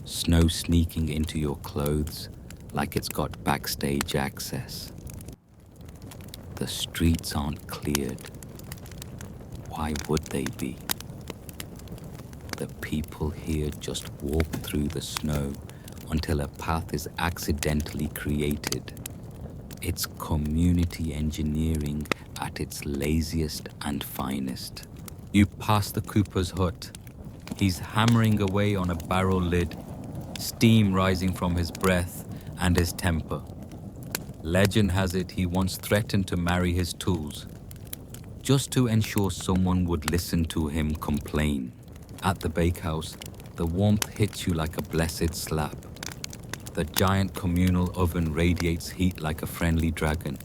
Snow sneaking into your clothes like it's got backstage access. The streets aren't cleared. Why would they be? The people here just walk through the snow until a path is accidentally created. It's community engineering at its laziest and finest. You pass the cooper's hut. He's hammering away on a barrel lid, steam rising from his breath and his temper. Legend has it he once threatened to marry his tools, just to ensure someone would listen to him complain. At the bakehouse, the warmth hits you like a blessed slap. The giant communal oven radiates heat like a friendly dragon,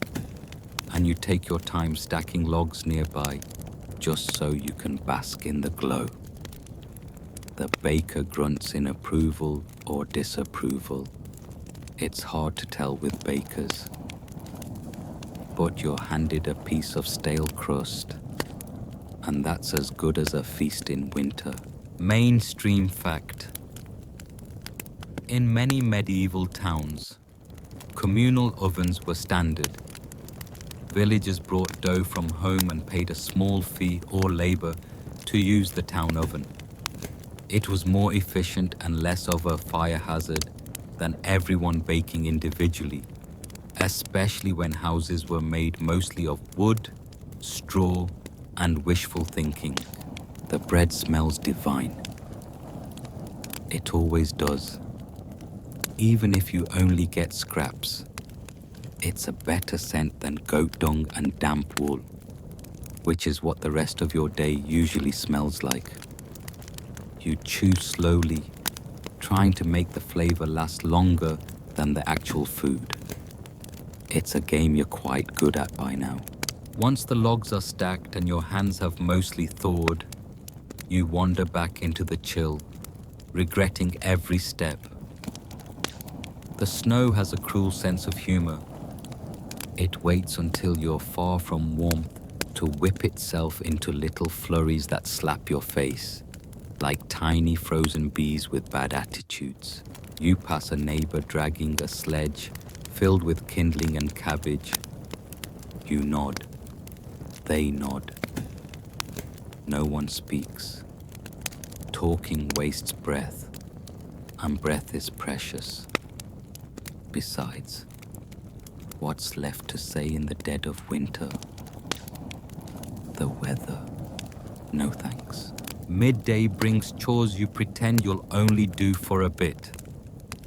and you take your time stacking logs nearby, just so you can bask in the glow. The baker grunts in approval or disapproval. It's hard to tell with bakers. But you're handed a piece of stale crust, and that's as good as a feast in winter. Mainstream fact. In many medieval towns, communal ovens were standard. Villagers brought dough from home and paid a small fee or labor to use the town oven. It was more efficient and less of a fire hazard than everyone baking individually, especially when houses were made mostly of wood straw, and wishful thinking. The bread smells divine. It always does. Even if you only get scraps, it's a better scent than goat dung and damp wool, which is what the rest of your day usually smells like. You chew slowly, trying to make the flavor last longer than the actual food. It's a game you're quite good at by now. Once the logs are stacked and your hands have mostly thawed, you wander back into the chill, regretting every step. The snow has a cruel sense of humor. It waits until you're far from warmth to whip itself into little flurries that slap your face, like tiny frozen bees with bad attitudes. You pass a neighbor dragging a sledge filled with kindling and cabbage. You nod. They nod. No one speaks. Talking wastes breath, and breath is precious. Besides, what's left to say in the dead of winter? The weather. No thanks. Midday brings chores you pretend you'll only do for a bit.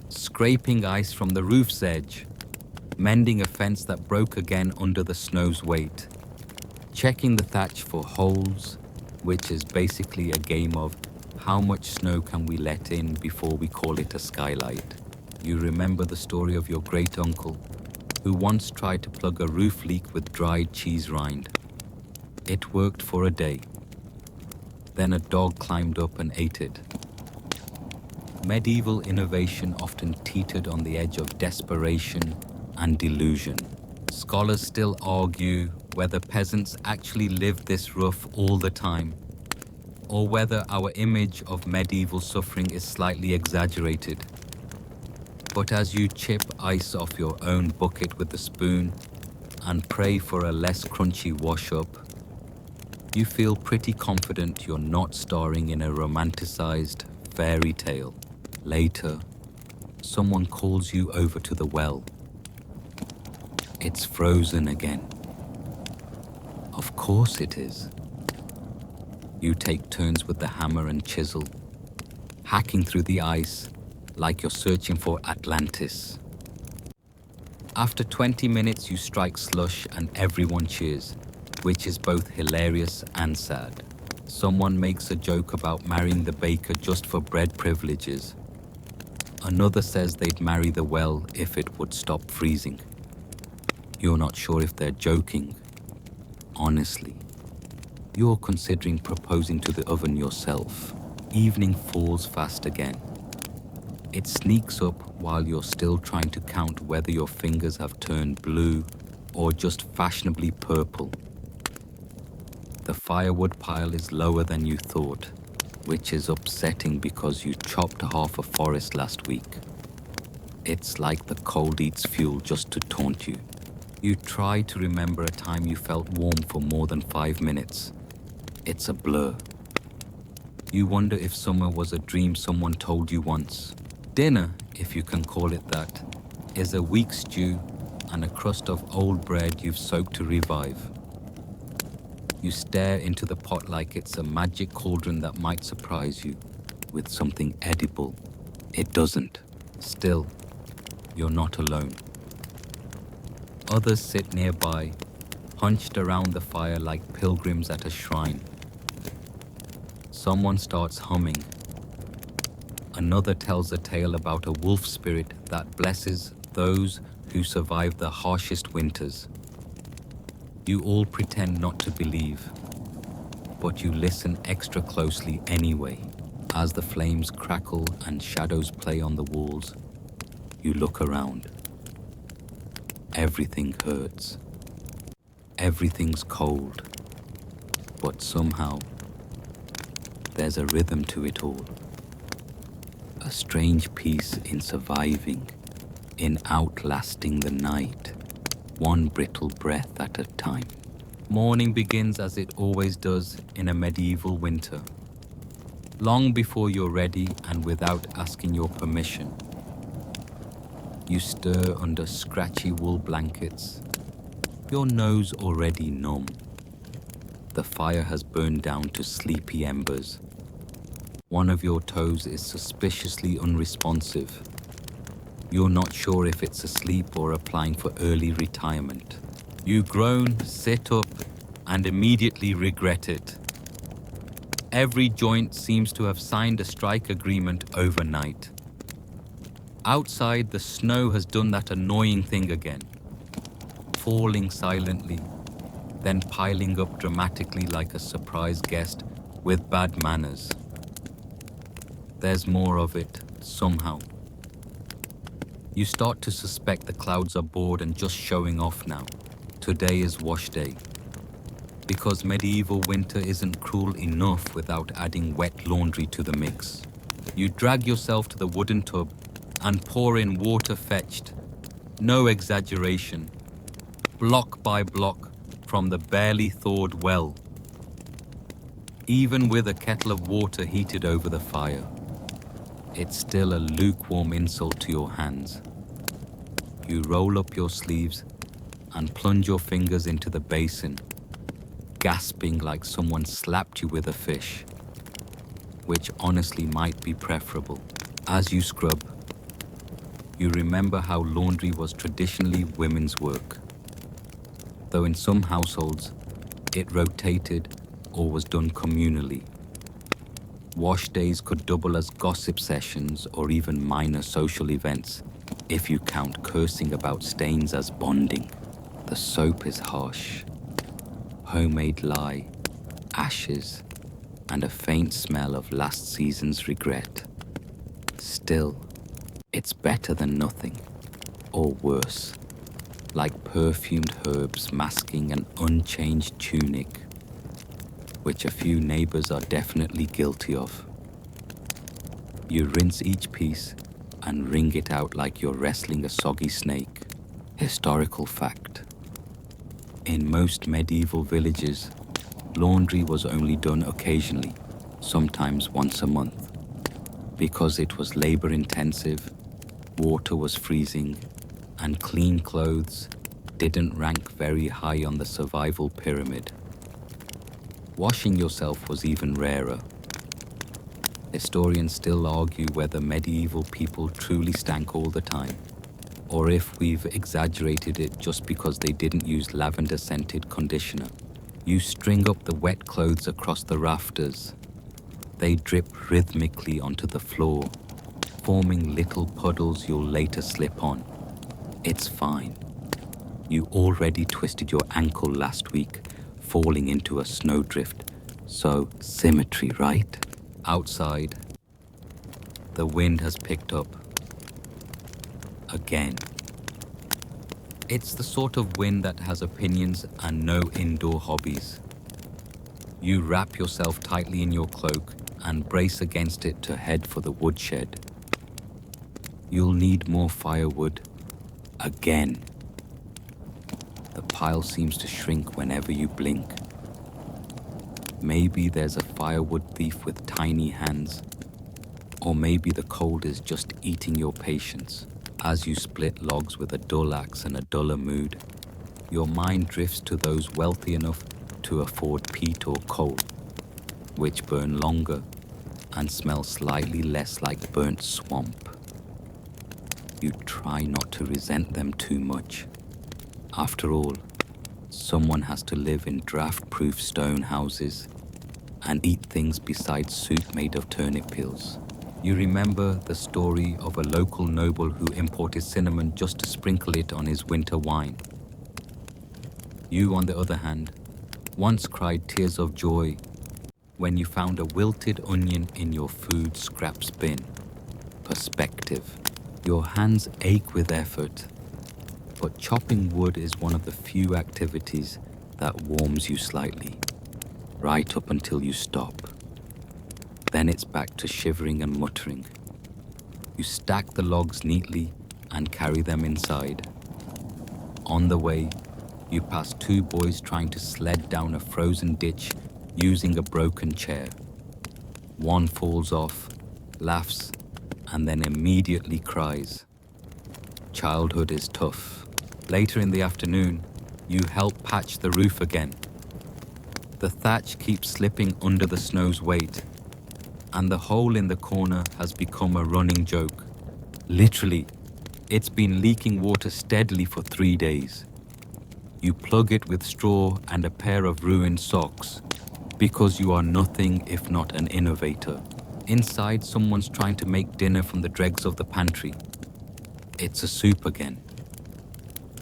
Scraping ice from the roof's edge, mending a fence that broke again under the snow's weight, checking the thatch for holes, which is basically a game of how much snow can we let in before we call it a skylight. You remember the story of your great uncle who once tried to plug a roof leak with dried cheese rind. It worked for a day. Then a dog climbed up and ate it. Medieval innovation often teetered on the edge of desperation and delusion. Scholars still argue whether peasants actually lived this rough all the time, or whether our image of medieval suffering is slightly exaggerated. But as you chip ice off your own bucket with a spoon and pray for a less crunchy wash-up, you feel pretty confident you're not starring in a romanticized fairy tale. Later, someone calls you over to the well. It's frozen again. Of course it is. You take turns with the hammer and chisel, hacking through the ice like you're searching for Atlantis. After 20 minutes, you strike slush and everyone cheers, which is both hilarious and sad. Someone makes a joke about marrying the baker just for bread privileges. Another says they'd marry the well if it would stop freezing. You're not sure if they're joking. Honestly, you're considering proposing to the oven yourself. Evening falls fast again. It sneaks up while you're still trying to count whether your fingers have turned blue or just fashionably purple. The firewood pile is lower than you thought, which is upsetting because you chopped half a forest last week. It's like the cold eats fuel just to taunt you. You try to remember a time you felt warm for more than 5 minutes. It's a blur. You wonder if summer was a dream someone told you once. Dinner, if you can call it that, is a weak stew and a crust of old bread you've soaked to revive. You stare into the pot like it's a magic cauldron that might surprise you with something edible. It doesn't. Still, you're not alone. Others sit nearby, hunched around the fire like pilgrims at a shrine. Someone starts humming. Another tells a tale about a wolf spirit that blesses those who survive the harshest winters. You all pretend not to believe, but you listen extra closely anyway. As the flames crackle and shadows play on the walls, you look around. Everything hurts. Everything's cold. But somehow, there's a rhythm to it all. A strange peace in surviving, in outlasting the night, one brittle breath at a time. Morning begins as it always does in a medieval winter. Long before you're ready and without asking your permission. You stir under scratchy wool blankets, your nose already numb. The fire has burned down to sleepy embers. One of your toes is suspiciously unresponsive. You're not sure if it's asleep or applying for early retirement. You groan, sit up, and immediately regret it. Every joint seems to have signed a strike agreement overnight. Outside, the snow has done that annoying thing again, falling silently, then piling up dramatically like a surprise guest with bad manners. There's more of it, somehow. You start to suspect the clouds are bored and just showing off now. Today is wash day. Because medieval winter isn't cruel enough without adding wet laundry to the mix. You drag yourself to the wooden tub and pour in water fetched, no exaggeration, block by block from the barely thawed well. Even with a kettle of water heated over the fire, it's still a lukewarm insult to your hands. You roll up your sleeves and plunge your fingers into the basin, gasping like someone slapped you with a fish, which honestly might be preferable. As you scrub, you remember how laundry was traditionally women's work, though in some households it rotated or was done communally. Wash days could double as gossip sessions or even minor social events if you count cursing about stains as bonding. The soap is harsh. Homemade lye, ashes, and a faint smell of last season's regret. Still, it's better than nothing, or worse, like perfumed herbs masking an unchanged tunic, which a few neighbors are definitely guilty of. You rinse each piece and wring it out like you're wrestling a soggy snake. Historical fact. In most medieval villages, laundry was only done occasionally, sometimes once a month. Because it was labor-intensive, water was freezing, and clean clothes didn't rank very high on the survival pyramid. Washing yourself was even rarer. Historians still argue whether medieval people truly stank all the time, or if we've exaggerated it just because they didn't use lavender-scented conditioner. You string up the wet clothes across the rafters. They drip rhythmically onto the floor, forming little puddles you'll later slip on. It's fine. You already twisted your ankle last week, falling into a snowdrift. So, symmetry, right? Outside, the wind has picked up. Again. It's the sort of wind that has opinions and no indoor hobbies. You wrap yourself tightly in your cloak and brace against it to head for the woodshed. You'll need more firewood. Again. The pile seems to shrink whenever you blink. Maybe there's a firewood thief with tiny hands, or maybe the cold is just eating your patience. As you split logs with a dull axe and a duller mood, your mind drifts to those wealthy enough to afford peat or coal, which burn longer and smell slightly less like burnt swamp. You try not to resent them too much. After all, someone has to live in draft-proof stone houses and eat things besides soup made of turnip peels. You remember the story of a local noble who imported cinnamon just to sprinkle it on his winter wine. You, on the other hand, once cried tears of joy when you found a wilted onion in your food scraps bin. Perspective. Your hands ache with effort, but chopping wood is one of the few activities that warms you slightly, right up until you stop. Then it's back to shivering and muttering. You stack the logs neatly and carry them inside. On the way, you pass two boys trying to sled down a frozen ditch using a broken chair. One falls off, laughs, and then immediately cries. Childhood is tough. Later in the afternoon, you help patch the roof again. The thatch keeps slipping under the snow's weight, and the hole in the corner has become a running joke. Literally, it's been leaking water steadily for 3 days. You plug it with straw and a pair of ruined socks, because you are nothing if not an innovator. Inside, someone's trying to make dinner from the dregs of the pantry. It's a soup again.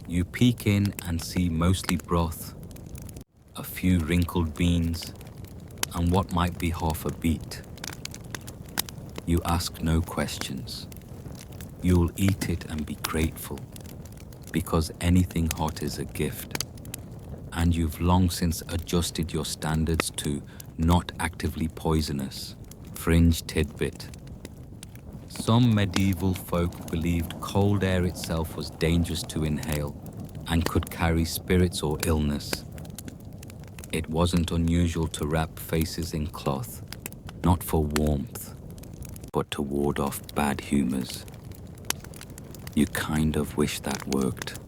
You peek in and see mostly broth, a few wrinkled beans, and what might be half a beet. You ask no questions. You'll eat it and be grateful, because anything hot is a gift, and you've long since adjusted your standards to not actively poisonous. Fringe tidbit. Some medieval folk believed cold air itself was dangerous to inhale and could carry spirits or illness. It wasn't unusual to wrap faces in cloth, not for warmth, but to ward off bad humors. You kind of wish that worked.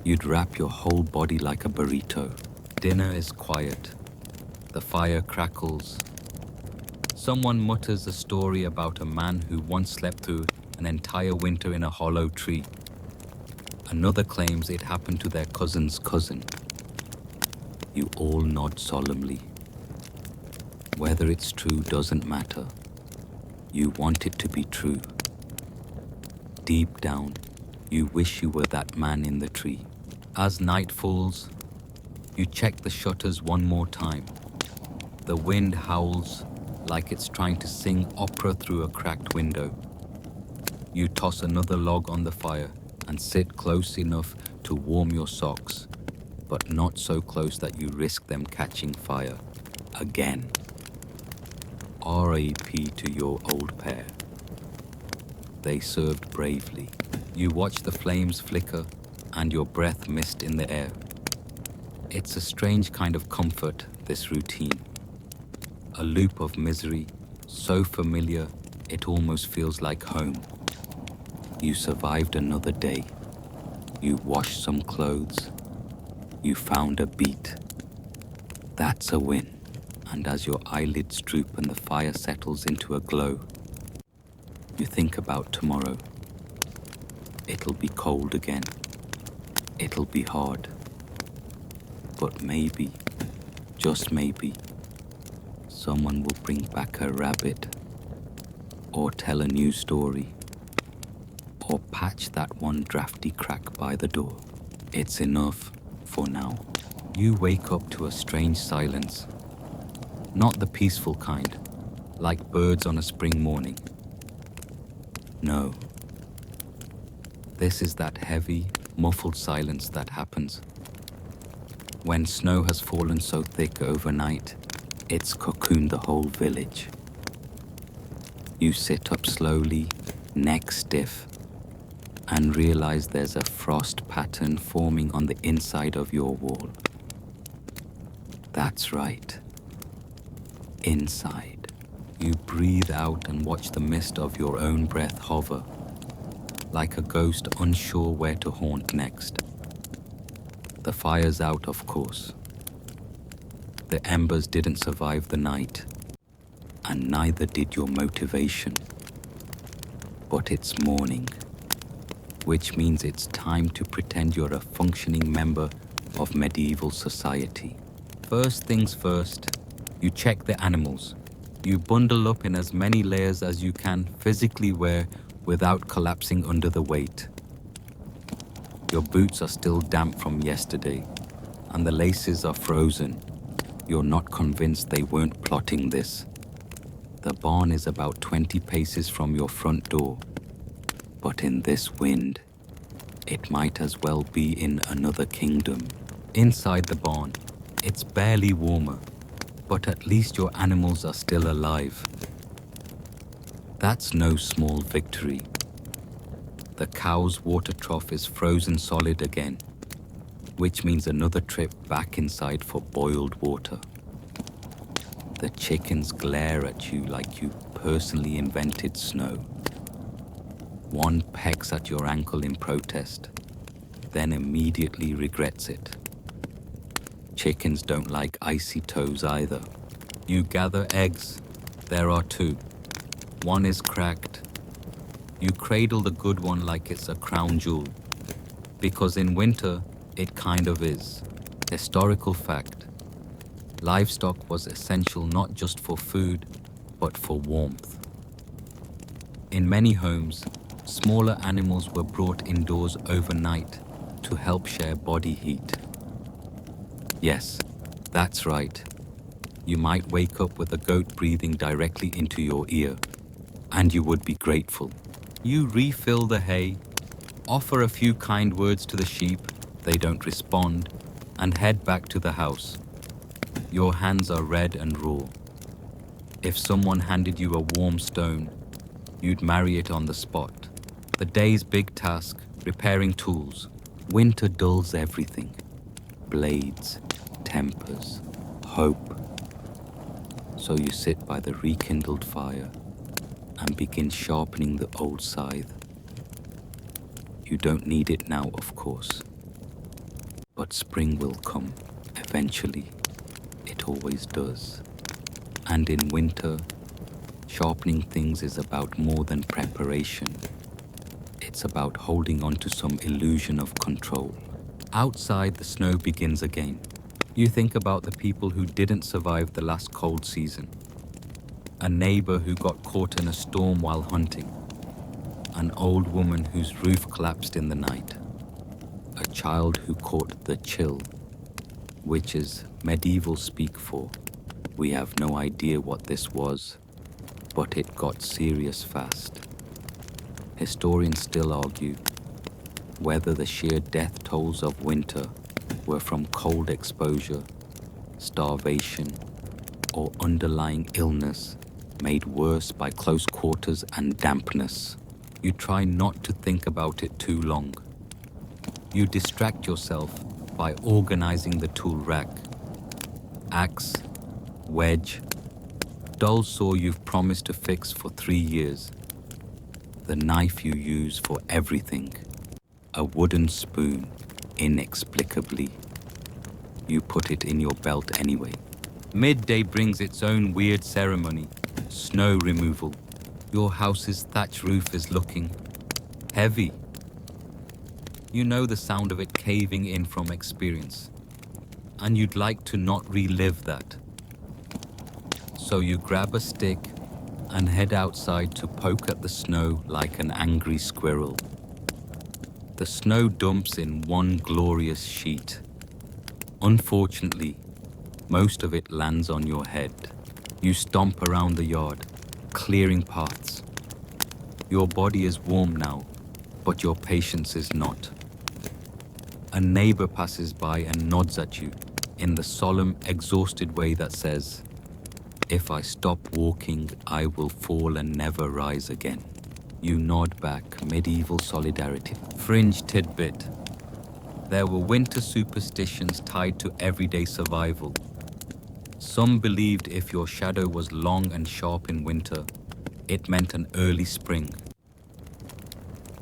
You'd wrap your whole body like a burrito. Dinner is quiet. The fire crackles. Someone mutters a story about a man who once slept through an entire winter in a hollow tree. Another claims it happened to their cousin's cousin. You all nod solemnly. Whether it's true doesn't matter. You want it to be true. Deep down, you wish you were that man in the tree. As night falls, you check the shutters one more time. The wind howls like it's trying to sing opera through a cracked window. You toss another log on the fire and sit close enough to warm your socks, but not so close that you risk them catching fire. Again. R.I.P. to your old pair. They served bravely. You watch the flames flicker and your breath mist in the air. It's a strange kind of comfort, this routine. A loop of misery, so familiar it almost feels like home. You survived another day. You washed some clothes. You found a beet. That's a win. And as your eyelids droop and the fire settles into a glow, you think about tomorrow. It'll be cold again. It'll be hard. But maybe, just maybe, someone will bring back a rabbit, or tell a new story, or patch that one drafty crack by the door. It's enough for now. You wake up to a strange silence. Not the peaceful kind, like birds on a spring morning. No. This is that heavy, muffled silence that happens when snow has fallen so thick overnight, it's cocooned the whole village. You sit up slowly, neck stiff, and realize there's a frost pattern forming on the inside of your wall. That's right. Inside. You breathe out and watch the mist of your own breath hover, like a ghost unsure where to haunt next. The fire's out, of course. The embers didn't survive the night, and neither did your motivation. But it's morning, which means it's time to pretend you're a functioning member of medieval society. First things first, you check the animals. You bundle up in as many layers as you can physically wear without collapsing under the weight. Your boots are still damp from yesterday, and the laces are frozen. You're not convinced they weren't plotting this. The barn is about 20 paces from your front door, but in this wind, it might as well be in another kingdom. Inside the barn, it's barely warmer, but at least your animals are still alive. That's no small victory. The cow's water trough is frozen solid again, which means another trip back inside for boiled water. The chickens glare at you like you personally invented snow. One pecks at your ankle in protest, then immediately regrets it. Chickens don't like icy toes either. You gather eggs. There are two. One is cracked. You cradle the good one like it's a crown jewel. Because in winter, it kind of is. Historical fact. Livestock was essential not just for food, but for warmth. In many homes, smaller animals were brought indoors overnight to help share body heat. Yes, that's right. You might wake up with a goat breathing directly into your ear, and you would be grateful. You refill the hay, offer a few kind words to the sheep, they don't respond, and head back to the house. Your hands are red and raw. If someone handed you a warm stone, you'd marry it on the spot. The day's big task, repairing tools. Winter dulls everything. Blades, tempers, hope. So you sit by the rekindled fire and begin sharpening the old scythe. You don't need it now, of course. But spring will come, eventually. It always does. And in winter, sharpening things is about more than preparation. It's about holding on to some illusion of control. Outside, the snow begins again. You think about the people who didn't survive the last cold season. A neighbor who got caught in a storm while hunting. An old woman whose roof collapsed in the night. A child who caught the chill, which is medieval speak for. We have no idea what this was, but it got serious fast. Historians still argue whether the sheer death tolls of winter were from cold exposure, starvation, or underlying illness made worse by close quarters and dampness. You try not to think about it too long. You distract yourself by organizing the tool rack. Axe, wedge, dull saw you've promised to fix for 3 years. The knife you use for everything. A wooden spoon, inexplicably. You put it in your belt anyway. Midday brings its own weird ceremony. Snow removal. Your house's thatch roof is looking heavy. You know the sound of it caving in from experience, and you'd like to not relive that. So you grab a stick and head outside to poke at the snow like an angry squirrel. The snow dumps in one glorious sheet. Unfortunately, most of it lands on your head. You stomp around the yard, clearing paths. Your body is warm now, but your patience is not. A neighbor passes by and nods at you in the solemn, exhausted way that says, "If I stop walking, I will fall and never rise again." You nod back, medieval solidarity. Fringe tidbit. There were winter superstitions tied to everyday survival. Some believed if your shadow was long and sharp in winter, it meant an early spring.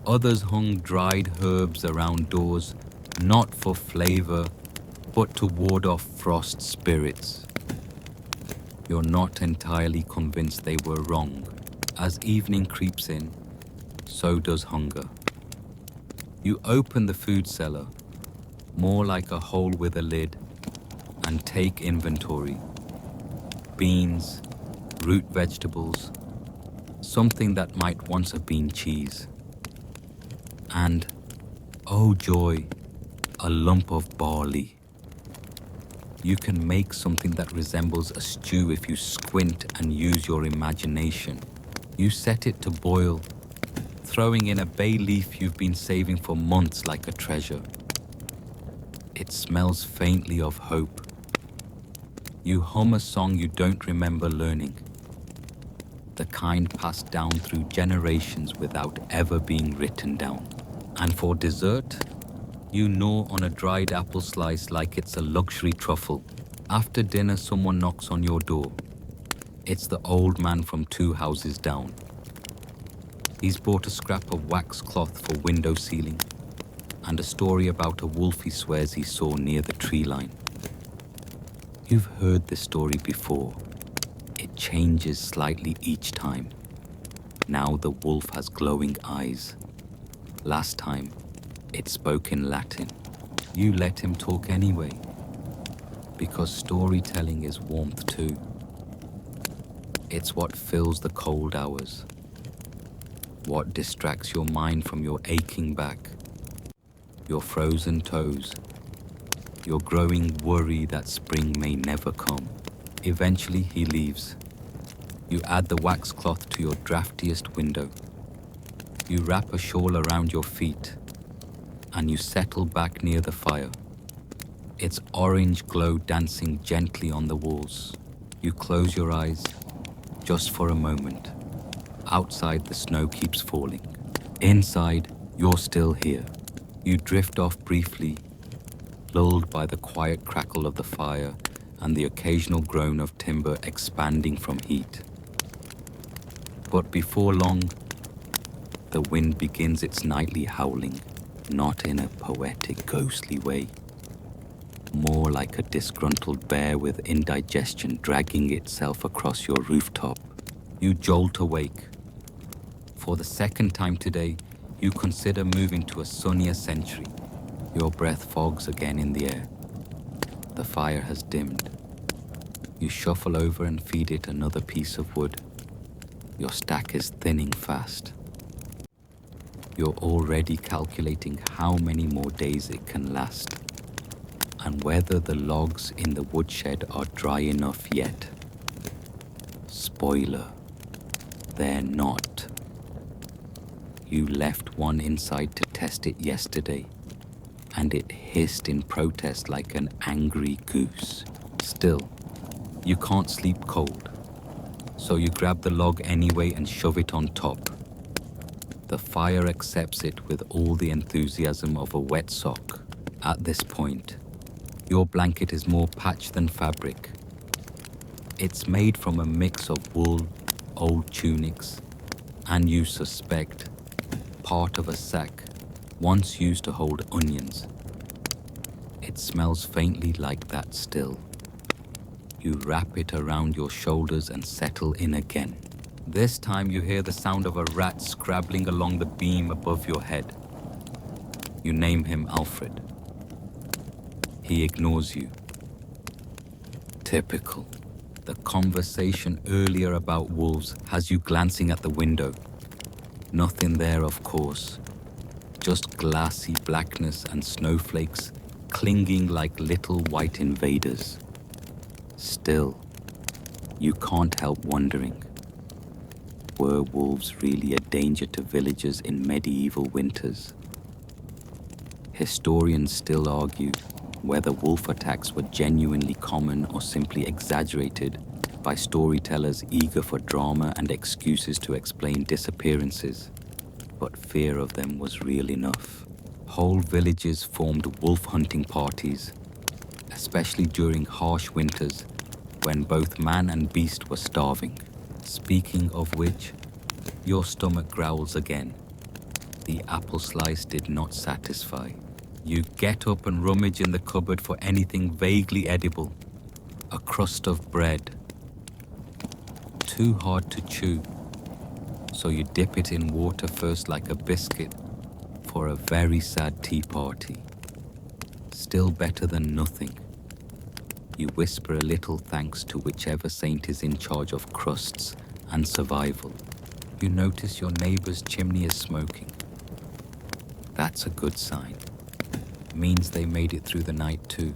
Others hung dried herbs around doors, not for flavor, but to ward off frost spirits. You're not entirely convinced they were wrong. As evening creeps in, so does hunger. You open the food cellar, more like a hole with a lid, and take inventory. Beans, root vegetables, something that might once have been cheese. And, oh joy, a lump of barley. You can make something that resembles a stew if you squint and use your imagination. You set it to boil, throwing in a bay leaf you've been saving for months like a treasure. It smells faintly of hope. You hum a song you don't remember learning, the kind passed down through generations without ever being written down. And for dessert, you gnaw on a dried apple slice like it's a luxury truffle. After dinner, someone knocks on your door. It's the old man from 2 houses down. He's bought a scrap of wax cloth for window sealing and a story about a wolf he swears he saw near the tree line. You've heard this story before. It changes slightly each time. Now the wolf has glowing eyes. Last time, it spoke in Latin. You let him talk anyway, because storytelling is warmth too. It's what fills the cold hours, what distracts your mind from your aching back, your frozen toes, your growing worry that spring may never come. Eventually he leaves. You add the wax cloth to your draftiest window. You wrap a shawl around your feet, and you settle back near the fire, its orange glow dancing gently on the walls. You close your eyes, just for a moment. Outside, the snow keeps falling. Inside, you're still here. You drift off briefly, lulled by the quiet crackle of the fire and the occasional groan of timber expanding from heat. But before long, the wind begins its nightly howling, not in a poetic, ghostly way, more like a disgruntled bear with indigestion dragging itself across your rooftop. You jolt awake. For the second time today, you consider moving to a sunnier century. Your breath fogs again in the air. The fire has dimmed. You shuffle over and feed it another piece of wood. Your stack is thinning fast. You're already calculating how many more days it can last, and whether the logs in the woodshed are dry enough yet. Spoiler, they're not. You left one inside to test it yesterday, and it hissed in protest like an angry goose. Still, you can't sleep cold, so you grab the log anyway and shove it on top. The fire accepts it with all the enthusiasm of a wet sock. At this point, your blanket is more patch than fabric. It's made from a mix of wool, old tunics, and you suspect part of a sack once used to hold onions. It smells faintly like that still. You wrap it around your shoulders and settle in again. This time you hear the sound of a rat scrabbling along the beam above your head. You name him Alfred. He ignores you. Typical. The conversation earlier about wolves has you glancing at the window. Nothing there, of course. Just glassy blackness and snowflakes clinging like little white invaders. Still, you can't help wondering, were wolves really a danger to villagers in medieval winters? Historians still argue whether wolf attacks were genuinely common or simply exaggerated by storytellers eager for drama and excuses to explain disappearances. But fear of them was real enough. Whole villages formed wolf hunting parties, especially during harsh winters when both man and beast were starving. Speaking of which, your stomach growls again. The apple slice did not satisfy. You get up and rummage in the cupboard for anything vaguely edible. A crust of bread. Too hard to chew, so you dip it in water first like a biscuit for a very sad tea party. Still better than nothing. You whisper a little thanks to whichever saint is in charge of crusts and survival. You notice your neighbor's chimney is smoking. That's a good sign. Means they made it through the night too.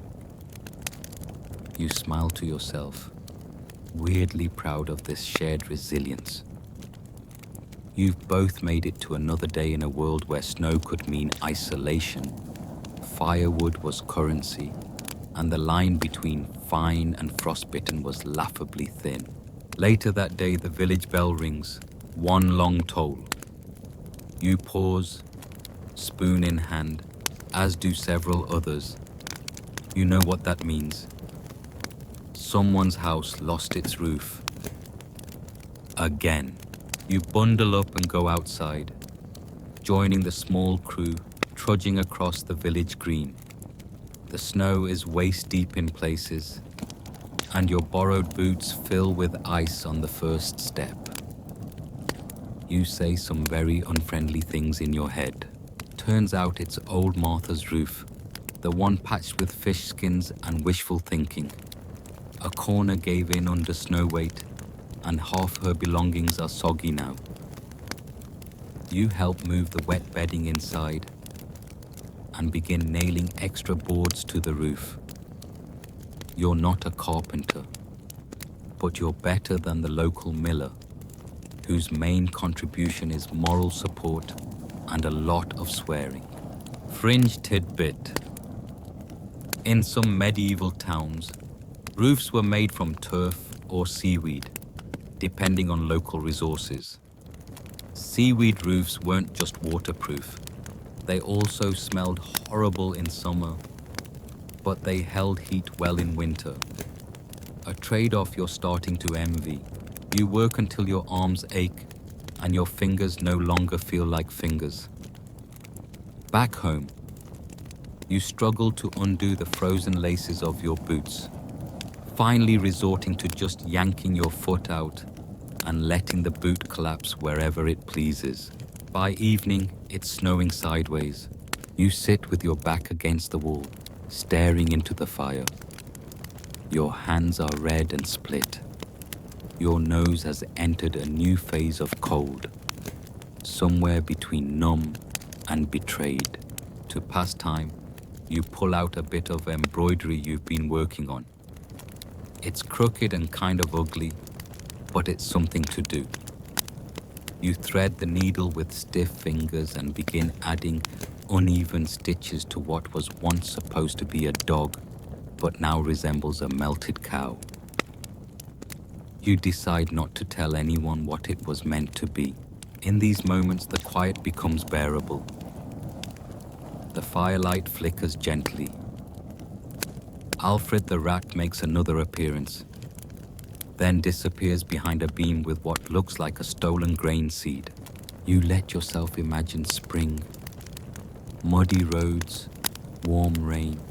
You smile to yourself, weirdly proud of this shared resilience. You've both made it to another day in a world where snow could mean isolation, firewood was currency, and the line between fine and frostbitten was laughably thin. Later that day, the village bell rings, one long toll. You pause, spoon in hand, as do several others. You know what that means. Someone's house lost its roof. Again. You bundle up and go outside, joining the small crew trudging across the village green. The snow is waist deep in places, and your borrowed boots fill with ice on the first step. You say some very unfriendly things in your head. Turns out it's old Martha's roof, the one patched with fish skins and wishful thinking. A corner gave in under snow weight, and half her belongings are soggy now. You help move the wet bedding inside and begin nailing extra boards to the roof. You're not a carpenter, but you're better than the local miller, whose main contribution is moral support and a lot of swearing. Fringe tidbit. In some medieval towns, roofs were made from turf or seaweed, depending on local resources. Seaweed roofs weren't just waterproof. They also smelled horrible in summer, but they held heat well in winter. A trade-off you're starting to envy. You work until your arms ache and your fingers no longer feel like fingers. Back home, you struggle to undo the frozen laces of your boots, finally resorting to just yanking your foot out and letting the boot collapse wherever it pleases. By evening, it's snowing sideways. You sit with your back against the wall, staring into the fire. Your hands are red and split. Your nose has entered a new phase of cold, somewhere between numb and betrayed. To pass time, you pull out a bit of embroidery you've been working on. It's crooked and kind of ugly, but it's something to do. You thread the needle with stiff fingers and begin adding uneven stitches to what was once supposed to be a dog, but now resembles a melted cow. You decide not to tell anyone what it was meant to be. In these moments, the quiet becomes bearable. The firelight flickers gently. Alfred the rat makes another appearance, then disappears behind a beam with what looks like a stolen grain seed. You let yourself imagine spring, muddy roads, warm rain,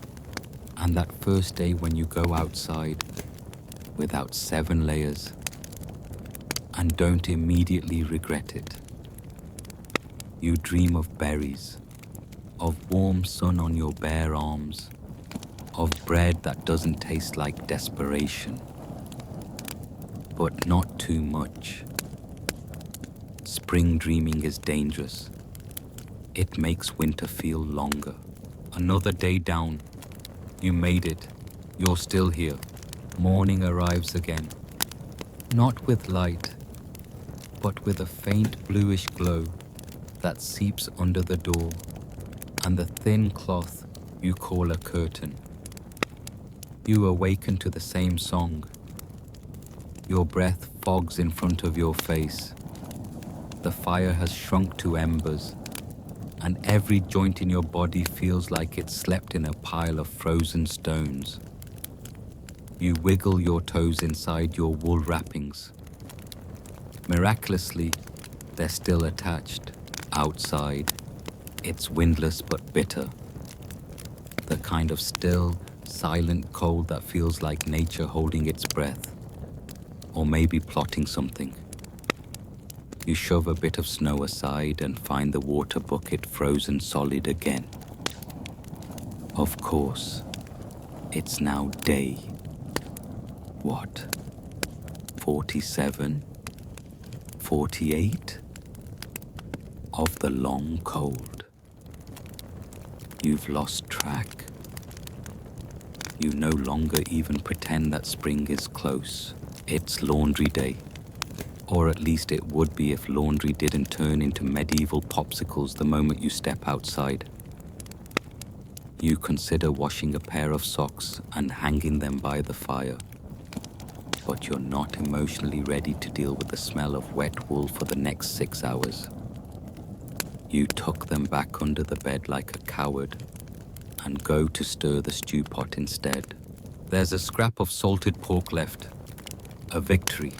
and that first day when you go outside without 7 layers and don't immediately regret it. You dream of berries, of warm sun on your bare arms, of bread that doesn't taste like desperation, but not too much. Spring dreaming is dangerous. It makes winter feel longer. Another day down. You made it. You're still here. Morning arrives again. Not with light, but with a faint bluish glow that seeps under the door and the thin cloth you call a curtain. You awaken to the same song. Your breath fogs in front of your face. The fire has shrunk to embers, and every joint in your body feels like it slept in a pile of frozen stones. You wiggle your toes inside your wool wrappings. Miraculously, they're still attached. Outside, it's windless but bitter. The kind of still, silent cold that feels like nature holding its breath, or maybe plotting something. You shove a bit of snow aside and find the water bucket frozen solid again. Of course, it's now day. What? 47? 48? Of the long cold. You've lost track. You no longer even pretend that spring is close. It's laundry day. Or at least it would be if laundry didn't turn into medieval popsicles the moment you step outside. You consider washing a pair of socks and hanging them by the fire. But you're not emotionally ready to deal with the smell of wet wool for the next 6 hours. You tuck them back under the bed like a coward and go to stir the stew pot instead. There's a scrap of salted pork left. A victory.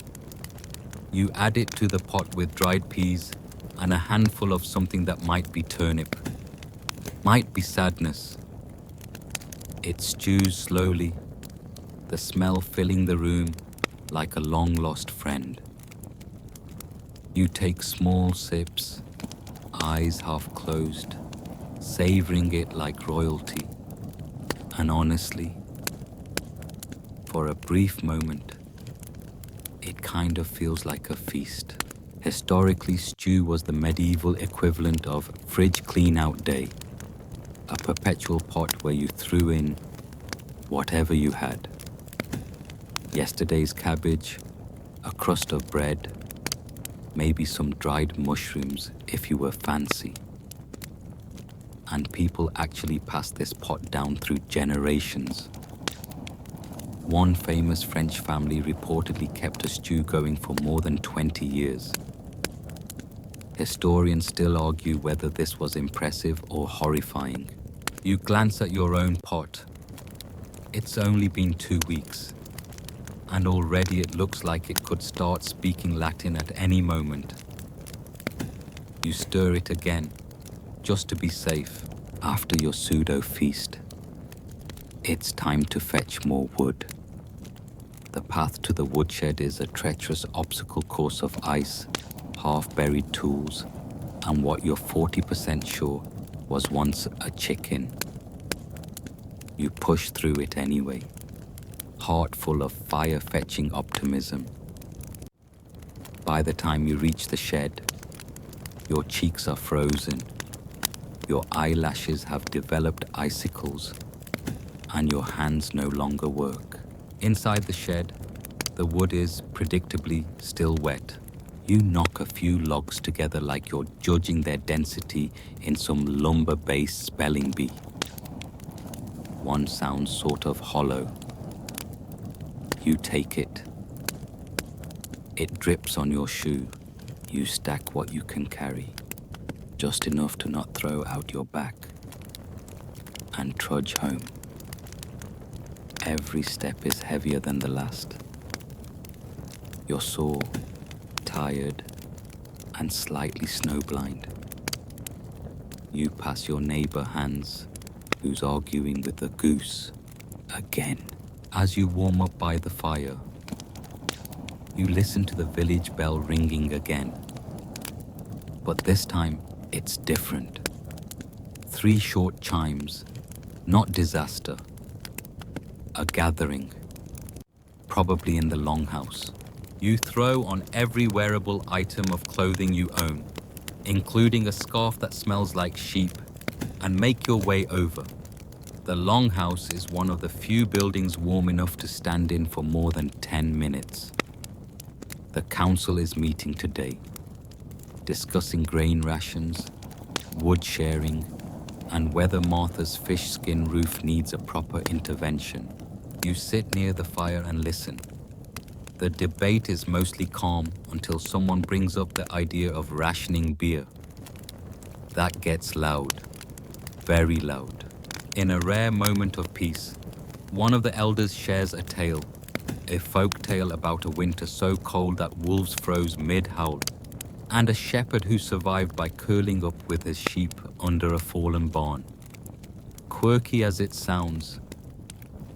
You add it to the pot with dried peas and a handful of something that might be turnip, might be sadness. It stews slowly, the smell filling the room like a long-lost friend. You take small sips, eyes half closed, savoring it like royalty. And honestly, for a brief moment, it kind of feels like a feast. Historically, stew was the medieval equivalent of fridge clean-out day, a perpetual pot where you threw in whatever you had. Yesterday's cabbage, a crust of bread, maybe some dried mushrooms if you were fancy. And people actually passed this pot down through generations. One famous French family reportedly kept a stew going for more than 20 years. Historians still argue whether this was impressive or horrifying. You glance at your own pot. It's only been 2 weeks, and already it looks like it could start speaking Latin at any moment. You stir it again, just to be safe, after your pseudo-feast. It's time to fetch more wood. The path to the woodshed is a treacherous obstacle course of ice, half-buried tools, and what you're 40% sure was once a chicken. You push through it anyway, heart full of fire-fetching optimism. By the time you reach the shed, your cheeks are frozen, your eyelashes have developed icicles, and your hands no longer work. Inside the shed, the wood is, predictably, still wet. You knock a few logs together like you're judging their density in some lumber-based spelling bee. One sounds sort of hollow. You take it. It drips on your shoe. You stack what you can carry, just enough to not throw out your back, and trudge home. Every step is heavier than the last. You're sore, tired, and slightly snowblind. You pass your neighbor Hans, who's arguing with the goose again. As you warm up by the fire, you listen to the village bell ringing again. But this time, it's different. 3 short chimes, not disaster. A gathering, probably in the longhouse. You throw on every wearable item of clothing you own, including a scarf that smells like sheep, and make your way over. The longhouse is one of the few buildings warm enough to stand in for more than 10 minutes. The council is meeting today, discussing grain rations, wood sharing, and whether Martha's fish skin roof needs a proper intervention. You sit near the fire and listen. The debate is mostly calm until someone brings up the idea of rationing beer. That gets loud, very loud. In a rare moment of peace, one of the elders shares a tale, a folk tale about a winter so cold that wolves froze mid-howl, and a shepherd who survived by curling up with his sheep under a fallen barn. Quirky as it sounds,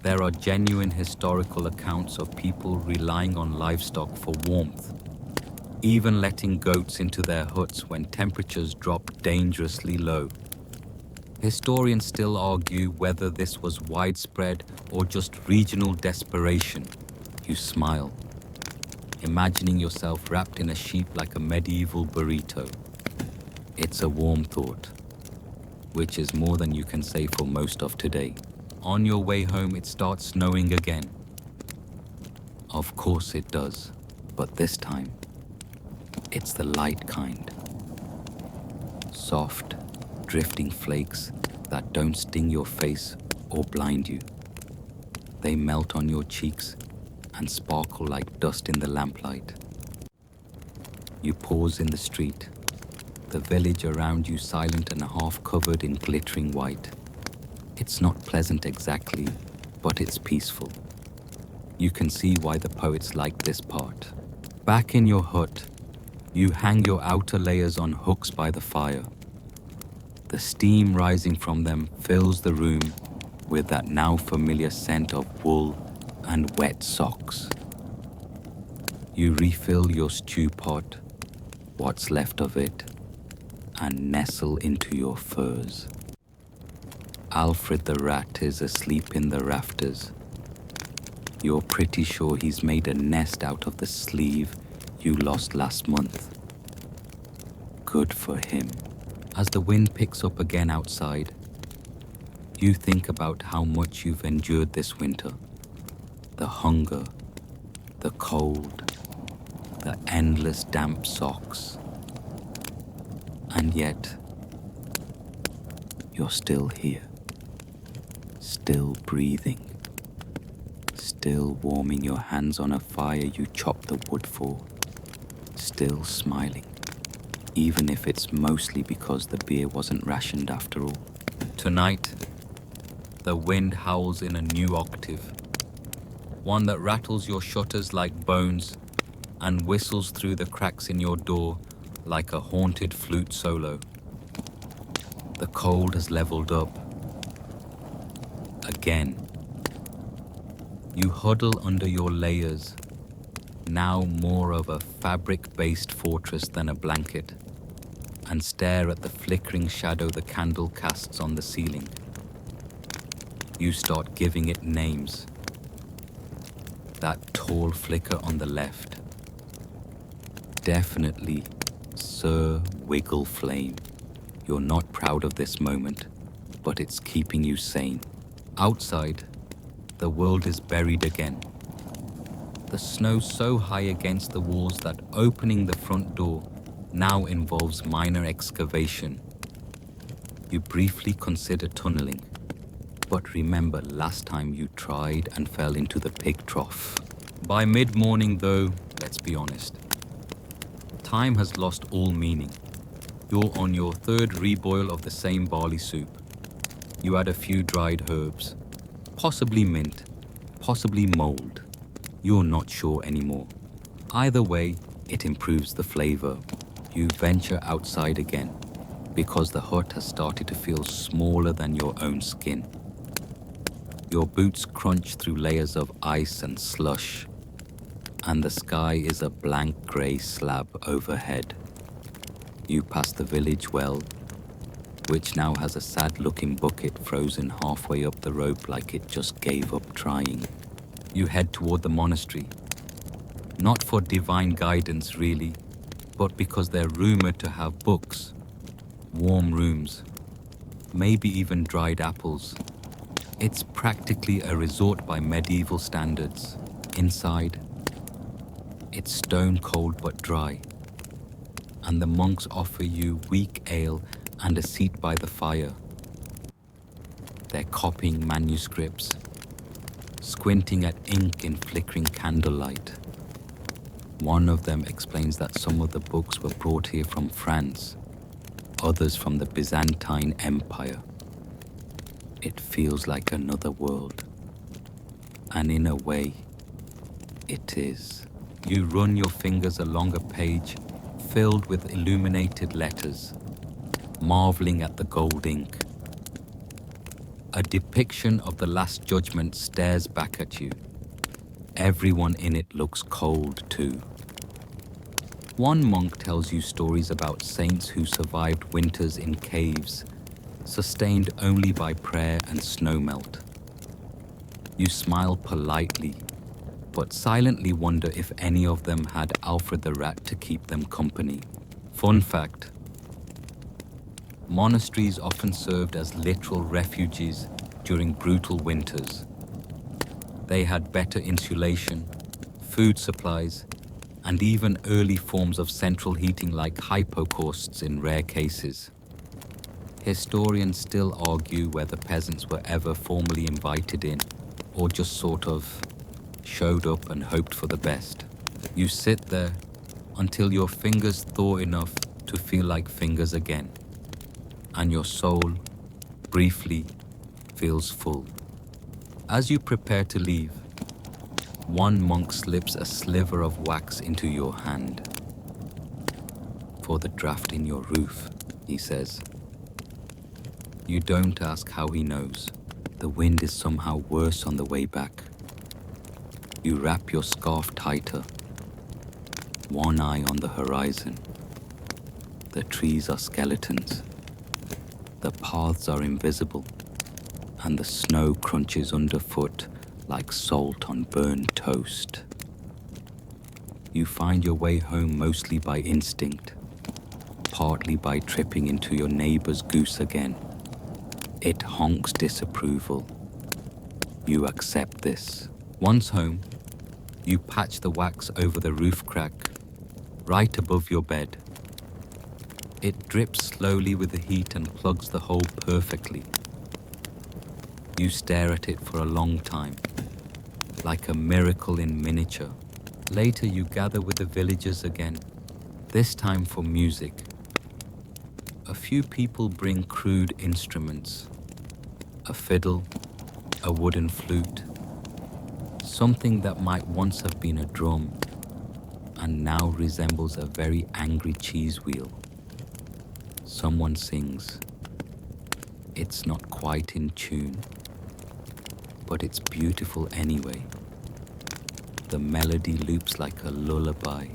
there are genuine historical accounts of people relying on livestock for warmth, even letting goats into their huts when temperatures drop dangerously low. Historians still argue whether this was widespread or just regional desperation. You smile, imagining yourself wrapped in a sheet like a medieval burrito. It's a warm thought, which is more than you can say for most of today. On your way home, it starts snowing again. Of course it does, but this time, it's the light kind. Soft, drifting flakes that don't sting your face or blind you. They melt on your cheeks and sparkle like dust in the lamplight. You pause in the street, the village around you silent and half covered in glittering white. It's not pleasant exactly, but it's peaceful. You can see why the poets like this part. Back in your hut, you hang your outer layers on hooks by the fire. The steam rising from them fills the room with that now familiar scent of wool and wet socks. You refill your stew pot, what's left of it, and nestle into your furs. Alfred the rat is asleep in the rafters. You're pretty sure he's made a nest out of the sleeve you lost last month. Good for him. As the wind picks up again outside, you think about how much you've endured this winter. The hunger, the cold, the endless damp socks. And yet, you're still here. Still breathing. Still warming your hands on a fire you chopped the wood for. Still smiling. Even if it's mostly because the beer wasn't rationed after all. Tonight, the wind howls in a new octave. One that rattles your shutters like bones and whistles through the cracks in your door like a haunted flute solo. The cold has leveled up. Again. You huddle under your layers, now more of a fabric-based fortress than a blanket, and stare at the flickering shadow the candle casts on the ceiling. You start giving it names. That tall flicker on the left. Definitely Sir Wiggle Flame. You're not proud of this moment, but it's keeping you sane. Outside, the world is buried again. The snow so high against the walls that opening the front door now involves minor excavation. You briefly consider tunneling, but remember last time you tried and fell into the pig trough. By mid-morning though, let's be honest, time has lost all meaning. You're on your third reboil of the same barley soup. You add a few dried herbs, possibly mint, possibly mold. You're not sure anymore. Either way, it improves the flavor. You venture outside again, because the hut has started to feel smaller than your own skin. Your boots crunch through layers of ice and slush, and the sky is a blank grey slab overhead. You pass the village well, which now has a sad-looking bucket frozen halfway up the rope like it just gave up trying. You head toward the monastery, not for divine guidance really, but because they're rumored to have books, warm rooms, maybe even dried apples. It's practically a resort by medieval standards. Inside, it's stone cold but dry, and the monks offer you weak ale and a seat by the fire. They're copying manuscripts, squinting at ink in flickering candlelight. One of them explains that some of the books were brought here from France, others from the Byzantine Empire. It feels like another world, and in a way, it is. You run your fingers along a page filled with illuminated letters, marveling at the gold ink. A depiction of the Last Judgment stares back at you. Everyone in it looks cold too. One monk tells you stories about saints who survived winters in caves, sustained only by prayer and snowmelt. You smile politely, but silently wonder if any of them had Alfred the rat to keep them company. Fun fact: monasteries often served as literal refuges during brutal winters. They had better insulation, food supplies, and even early forms of central heating like hypocausts in rare cases. Historians still argue whether peasants were ever formally invited in, or just sort of showed up and hoped for the best. You sit there until your fingers thaw enough to feel like fingers again, and your soul, briefly, feels full. As you prepare to leave, one monk slips a sliver of wax into your hand. "For the draft in your roof," he says. You don't ask how he knows. The wind is somehow worse on the way back. You wrap your scarf tighter, one eye on the horizon. The trees are skeletons. The paths are invisible, and the snow crunches underfoot like salt on burned toast. You find your way home mostly by instinct, partly by tripping into your neighbor's goose again. It honks disapproval. You accept this. Once home, you patch the wax over the roof crack, right above your bed. It drips slowly with the heat and plugs the hole perfectly. You stare at it for a long time, like a miracle in miniature. Later you gather with the villagers again, this time for music. A few people bring crude instruments, a fiddle, a wooden flute, something that might once have been a drum and now resembles a very angry cheese wheel. Someone sings. It's not quite in tune, but it's beautiful anyway. The melody loops like a lullaby,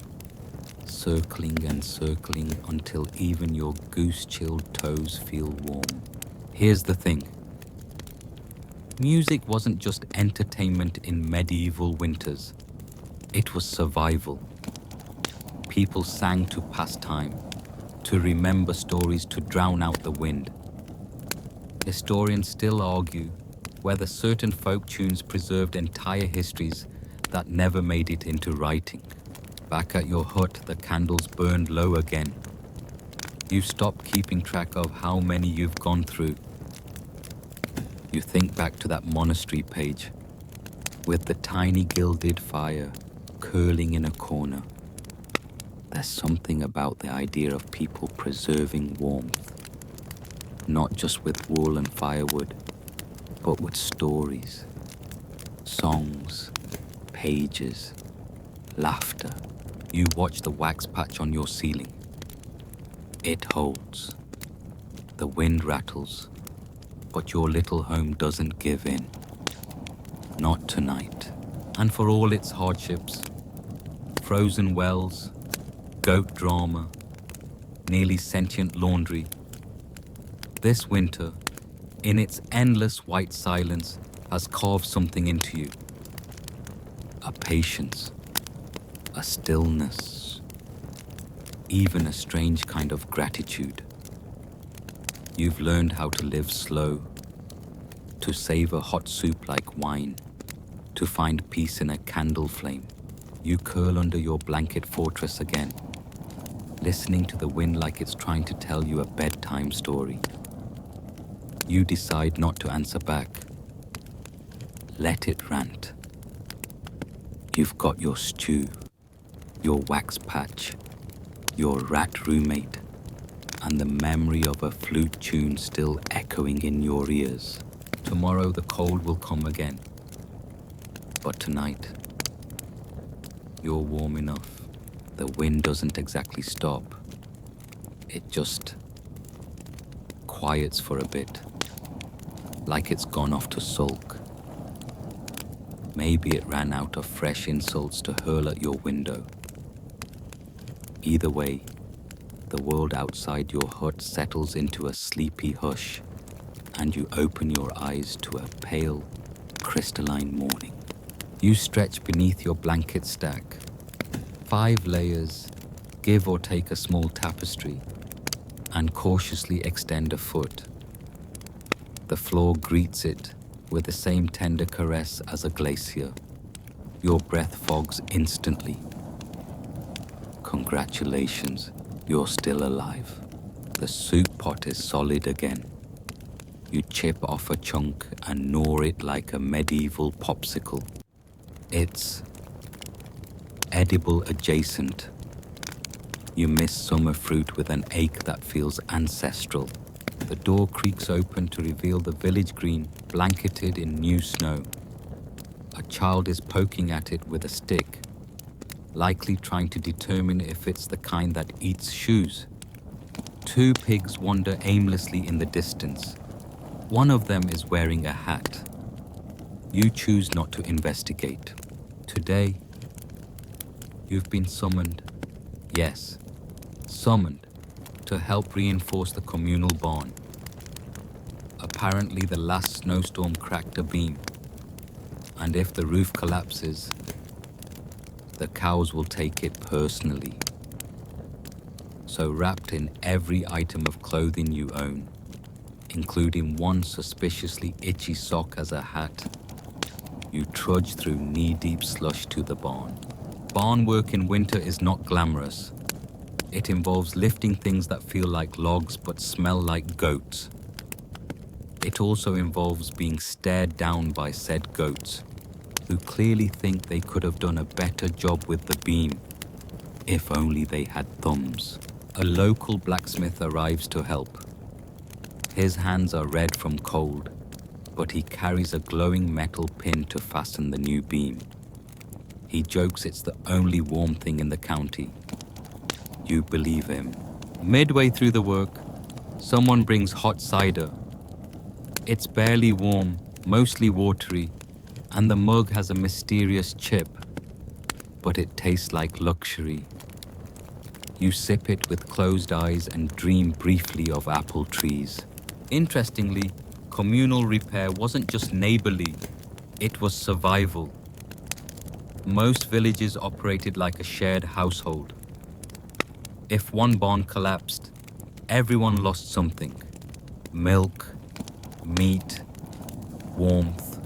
circling and circling until even your goose-chilled toes feel warm. Here's the thing. Music wasn't just entertainment in medieval winters. It was survival. People sang to pass time, to remember stories, to drown out the wind. Historians still argue whether certain folk tunes preserved entire histories that never made it into writing. Back at your hut, the candles burned low again. You stop keeping track of how many you've gone through. You think back to that monastery page, with the tiny gilded fire curling in a corner. There's something about the idea of people preserving warmth, not just with wool and firewood, but with stories, songs, pages, laughter. You watch the wax patch on your ceiling. It holds. The wind rattles, but your little home doesn't give in. Not tonight. And for all its hardships, frozen wells, goat drama, nearly sentient laundry, this winter, in its endless white silence, has carved something into you. A patience, a stillness, even a strange kind of gratitude. You've learned how to live slow, to savor hot soup like wine, to find peace in a candle flame. You curl under your blanket fortress again, listening to the wind like it's trying to tell you a bedtime story. You decide not to answer back. Let it rant. You've got your stew, your wax patch, your rat roommate, and the memory of a flute tune still echoing in your ears. Tomorrow the cold will come again. But tonight, you're warm enough. The wind doesn't exactly stop. It just quiets for a bit, like it's gone off to sulk. Maybe it ran out of fresh insults to hurl at your window. Either way, the world outside your hut settles into a sleepy hush, and you open your eyes to a pale, crystalline morning. You stretch beneath your blanket stack. 5 layers, give or take a small tapestry, and cautiously extend a foot. The floor greets it with the same tender caress as a glacier. Your breath fogs instantly. Congratulations, you're still alive. The soup pot is solid again. You chip off a chunk and gnaw it like a medieval popsicle. It's edible adjacent. You miss summer fruit with an ache that feels ancestral. The door creaks open to reveal the village green, blanketed in new snow. A child is poking at it with a stick, likely trying to determine if it's the kind that eats shoes. 2 pigs wander aimlessly in the distance. One of them is wearing a hat. You choose not to investigate. Today, you've been summoned, yes, summoned, to help reinforce the communal barn. Apparently the last snowstorm cracked a beam, and if the roof collapses, the cows will take it personally. So wrapped in every item of clothing you own, including one suspiciously itchy sock as a hat, you trudge through knee-deep slush to the barn. Barn work in winter is not glamorous. It involves lifting things that feel like logs but smell like goats. It also involves being stared down by said goats, who clearly think they could have done a better job with the beam, if only they had thumbs. A local blacksmith arrives to help. His hands are red from cold, but he carries a glowing metal pin to fasten the new beam. He jokes it's the only warm thing in the county. You believe him. Midway through the work, someone brings hot cider. It's barely warm, mostly watery, and the mug has a mysterious chip, but it tastes like luxury. You sip it with closed eyes and dream briefly of apple trees. Interestingly, communal repair wasn't just neighborly, it was survival. Most villages operated like a shared household. If one barn collapsed, everyone lost something. Milk, meat, warmth,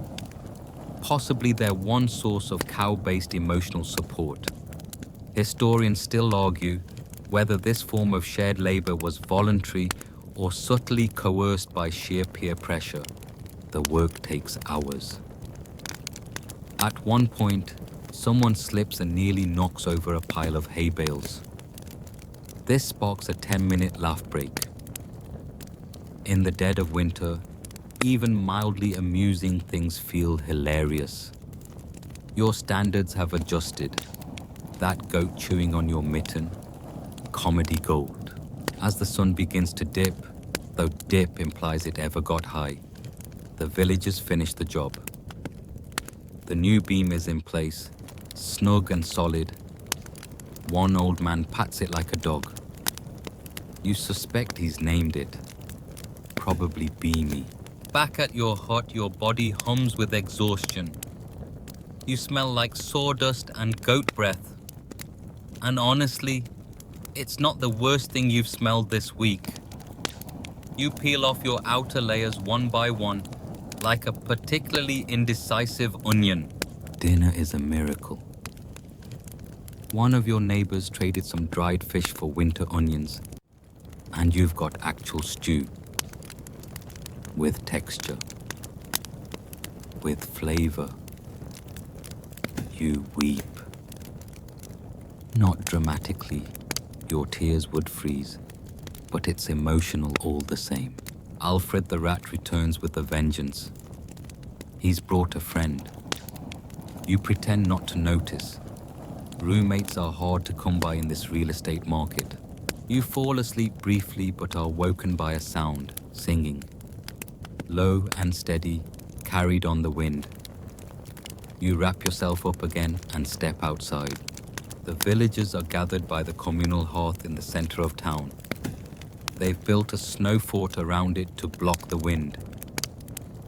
possibly their one source of cow-based emotional support. Historians still argue whether this form of shared labor was voluntary or subtly coerced by sheer peer pressure. The work takes hours. At one point, someone slips and nearly knocks over a pile of hay bales. This sparks a 10-minute laugh break. In the dead of winter, even mildly amusing things feel hilarious. Your standards have adjusted. That goat chewing on your mitten, comedy gold. As the sun begins to dip, though dip implies it ever got high, the villagers finish the job. The new beam is in place, snug and solid. One old man pats it like a dog. You suspect he's named it. Probably Beamy. Back at your hut, your body hums with exhaustion. You smell like sawdust and goat breath. And honestly, it's not the worst thing you've smelled this week. You peel off your outer layers one by one, like a particularly indecisive onion. Dinner is a miracle. One of your neighbors traded some dried fish for winter onions, and you've got actual stew. With texture. With flavor. You weep. Not dramatically, your tears would freeze, but it's emotional all the same. Alfred the rat returns with a vengeance. He's brought a friend. You pretend not to notice. Roommates are hard to come by in this real estate market. You fall asleep briefly but are woken by a sound, singing. Low and steady, carried on the wind. You wrap yourself up again and step outside. The villagers are gathered by the communal hearth in the center of town. They've built a snow fort around it to block the wind.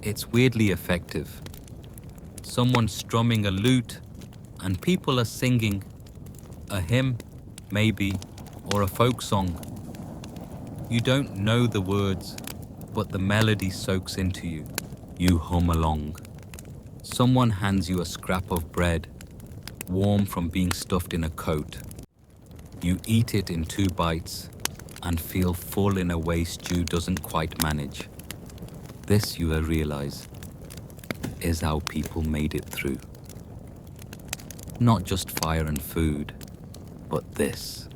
It's weirdly effective. Someone's strumming a lute, and people are singing a hymn, maybe, or a folk song. You don't know the words, but the melody soaks into you. You hum along. Someone hands you a scrap of bread, warm from being stuffed in a coat. You eat it in 2 bites and feel full in a way stew doesn't quite manage. This, you realize, is how people made it through. Not just fire and food, but this.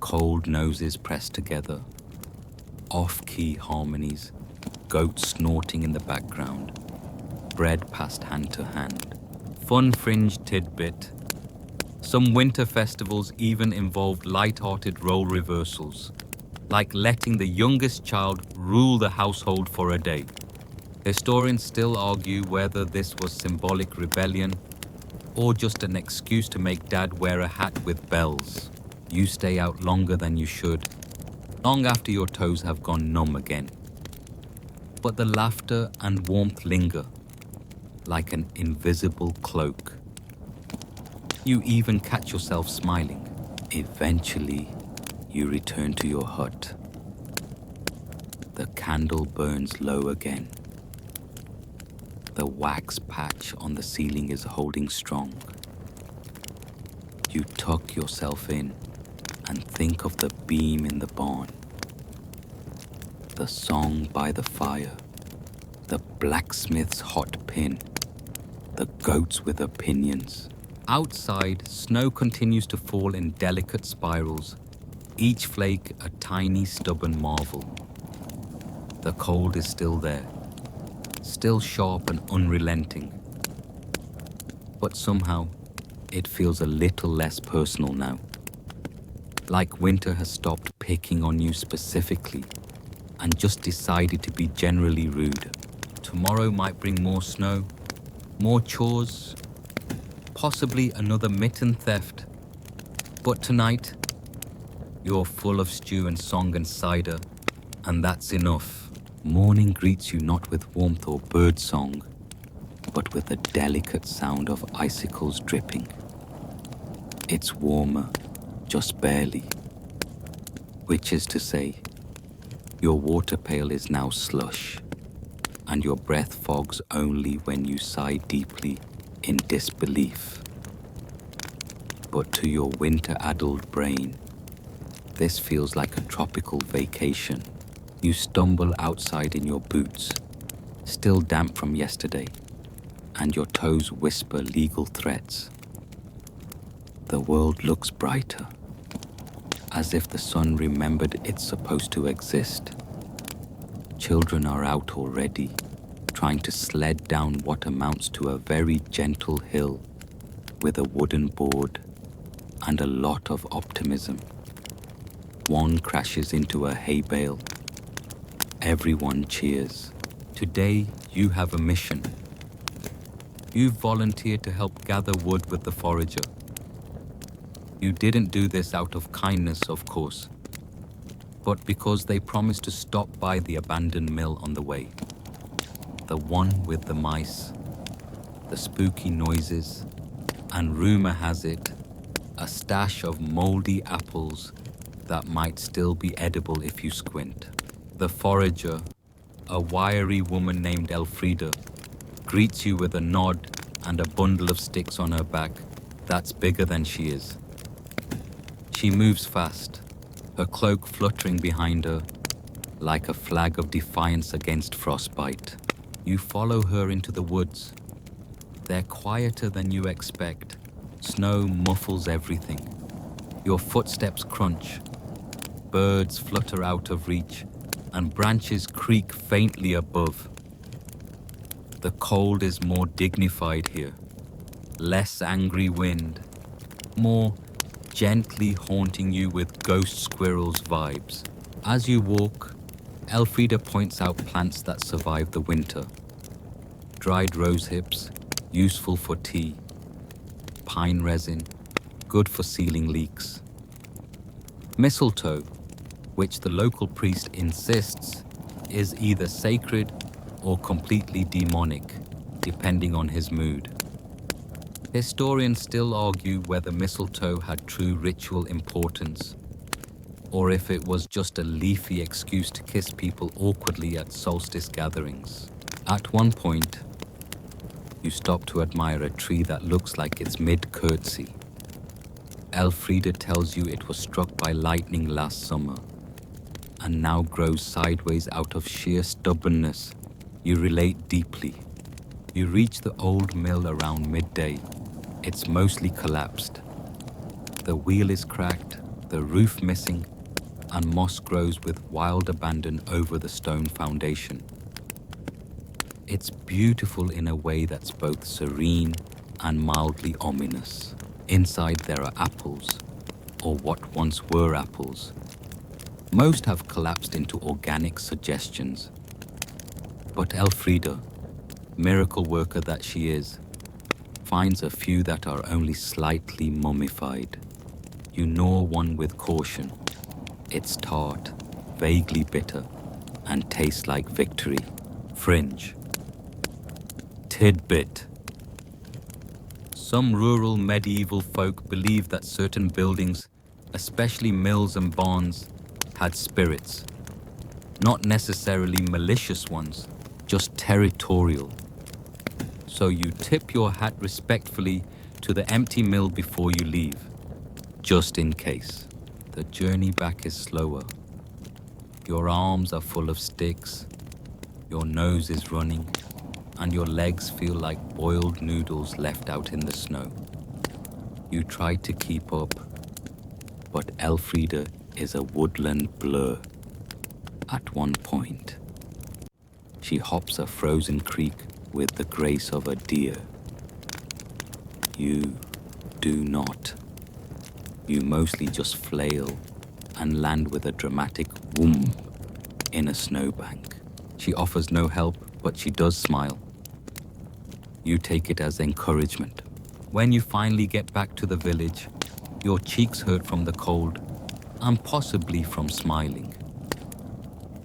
Cold noses pressed together, off-key harmonies, goats snorting in the background, bread passed hand to hand. Fun fringe tidbit. Some winter festivals even involved light-hearted role reversals, like letting the youngest child rule the household for a day. Historians still argue whether this was symbolic rebellion or just an excuse to make Dad wear a hat with bells. You stay out longer than you should, long after your toes have gone numb again. But the laughter and warmth linger like an invisible cloak. You even catch yourself smiling. Eventually, you return to your hut. The candle burns low again. The wax patch on the ceiling is holding strong. You tuck yourself in and think of the beam in the barn, the song by the fire, the blacksmith's hot pin, the goats with opinions. Outside, snow continues to fall in delicate spirals, each flake a tiny stubborn marvel. The cold is still there, still sharp and unrelenting. But somehow, it feels a little less personal now. Like winter has stopped picking on you specifically and just decided to be generally rude. Tomorrow might bring more snow, more chores, possibly another mitten theft. But tonight, you're full of stew and song and cider, and that's enough. Morning greets you not with warmth or bird song, but with the delicate sound of icicles dripping. It's warmer, just barely, which is to say, your water pail is now slush, and your breath fogs only when you sigh deeply in disbelief. But to your winter-addled brain, this feels like a tropical vacation. You stumble outside in your boots, still damp from yesterday, and your toes whisper legal threats. The world looks brighter, as if the sun remembered it's supposed to exist. Children are out already, trying to sled down what amounts to a very gentle hill with a wooden board and a lot of optimism. One crashes into a hay bale. Everyone cheers. Today, you have a mission. You've volunteered to help gather wood with the forager. You didn't do this out of kindness, of course, but because they promised to stop by the abandoned mill on the way. The one with the mice, the spooky noises, and rumor has it, a stash of moldy apples that might still be edible if you squint. The forager, a wiry woman named Elfrida, greets you with a nod and a bundle of sticks on her back that's bigger than she is. She moves fast, her cloak fluttering behind her like a flag of defiance against frostbite. You follow her into the woods. They're quieter than you expect. Snow muffles everything. Your footsteps crunch. Birds flutter out of reach, and branches creak faintly above. The cold is more dignified here. Less angry wind. More gently haunting you with ghost squirrels vibes. As you walk, Elfrida points out plants that survive the winter. Dried rose hips, useful for tea. Pine resin, good for sealing leaks. Mistletoe, which the local priest insists is either sacred or completely demonic, depending on his mood. Historians still argue whether mistletoe had true ritual importance, or if it was just a leafy excuse to kiss people awkwardly at solstice gatherings. At one point, you stop to admire a tree that looks like it's mid-curtsy. Elfrida tells you it was struck by lightning last summer, and now grows sideways out of sheer stubbornness. You relate deeply. You reach the old mill around midday. It's mostly collapsed. The wheel is cracked, the roof missing, and moss grows with wild abandon over the stone foundation. It's beautiful in a way that's both serene and mildly ominous. Inside there are apples, or what once were apples. Most have collapsed into organic suggestions. But Elfrida, miracle worker that she is, finds a few that are only slightly mummified. You gnaw one with caution. It's tart, vaguely bitter, and tastes like victory. Fringe. Tidbit. Some rural medieval folk believed that certain buildings, especially mills and barns, had spirits. Not necessarily malicious ones, just territorial. So you tip your hat respectfully to the empty mill before you leave, just in case. The journey back is slower. Your arms are full of sticks, your nose is running, and your legs feel like boiled noodles left out in the snow. You try to keep up, but Elfrida is a woodland blur. At one point, she hops a frozen creek with the grace of a deer. You do not. You mostly just flail and land with a dramatic whoom in a snowbank. She offers no help, but she does smile. You take it as encouragement. When you finally get back to the village, your cheeks hurt from the cold and possibly from smiling.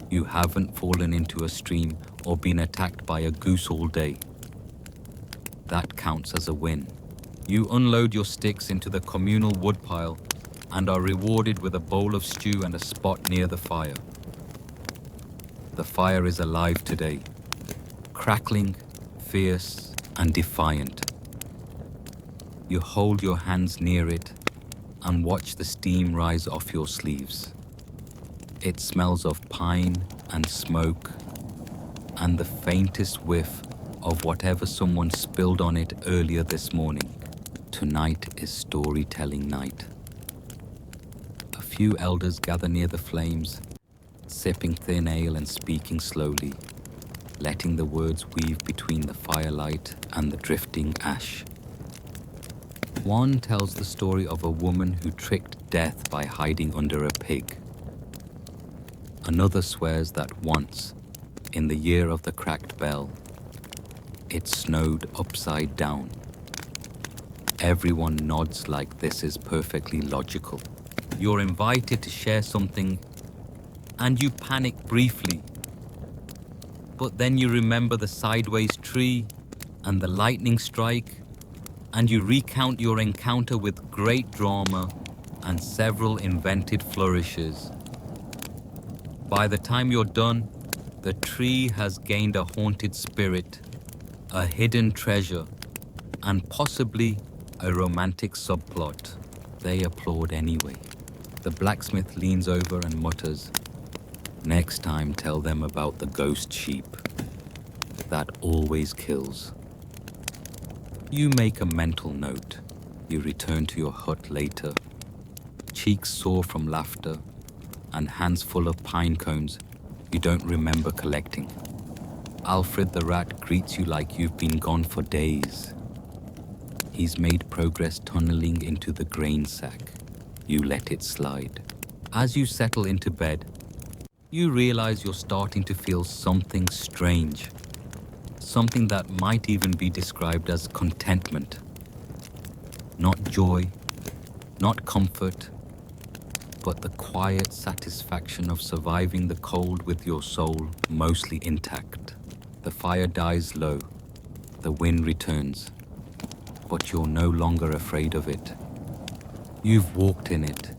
You haven't fallen into a stream or been attacked by a goose all day. That counts as a win. You unload your sticks into the communal woodpile and are rewarded with a bowl of stew and a spot near the fire. The fire is alive today, crackling, fierce, and defiant. You hold your hands near it and watch the steam rise off your sleeves. It smells of pine and smoke and the faintest whiff of whatever someone spilled on it earlier this morning. Tonight is storytelling night. A few elders gather near the flames, sipping thin ale and speaking slowly, letting the words weave between the firelight and the drifting ash. One tells the story of a woman who tricked death by hiding under a pig. Another swears that once, in the year of the cracked bell, it snowed upside down. Everyone nods like this is perfectly logical. You're invited to share something, and you panic briefly. But then you remember the sideways tree and the lightning strike, and you recount your encounter with great drama and several invented flourishes. By the time you're done, the tree has gained a haunted spirit, a hidden treasure, and possibly a romantic subplot. They applaud anyway. The blacksmith leans over and mutters, "Next time tell them about the ghost sheep. That always kills." You make a mental note. You return to your hut later, cheeks sore from laughter and hands full of pine cones you don't remember collecting. Alfred the rat greets you like you've been gone for days. He's made progress tunneling into the grain sack. You let it slide. As you settle into bed, you realize you're starting to feel something strange. Something that might even be described as contentment. Not joy, not comfort, but the quiet satisfaction of surviving the cold with your soul mostly intact. The fire dies low, the wind returns, but you're no longer afraid of it. You've walked in it,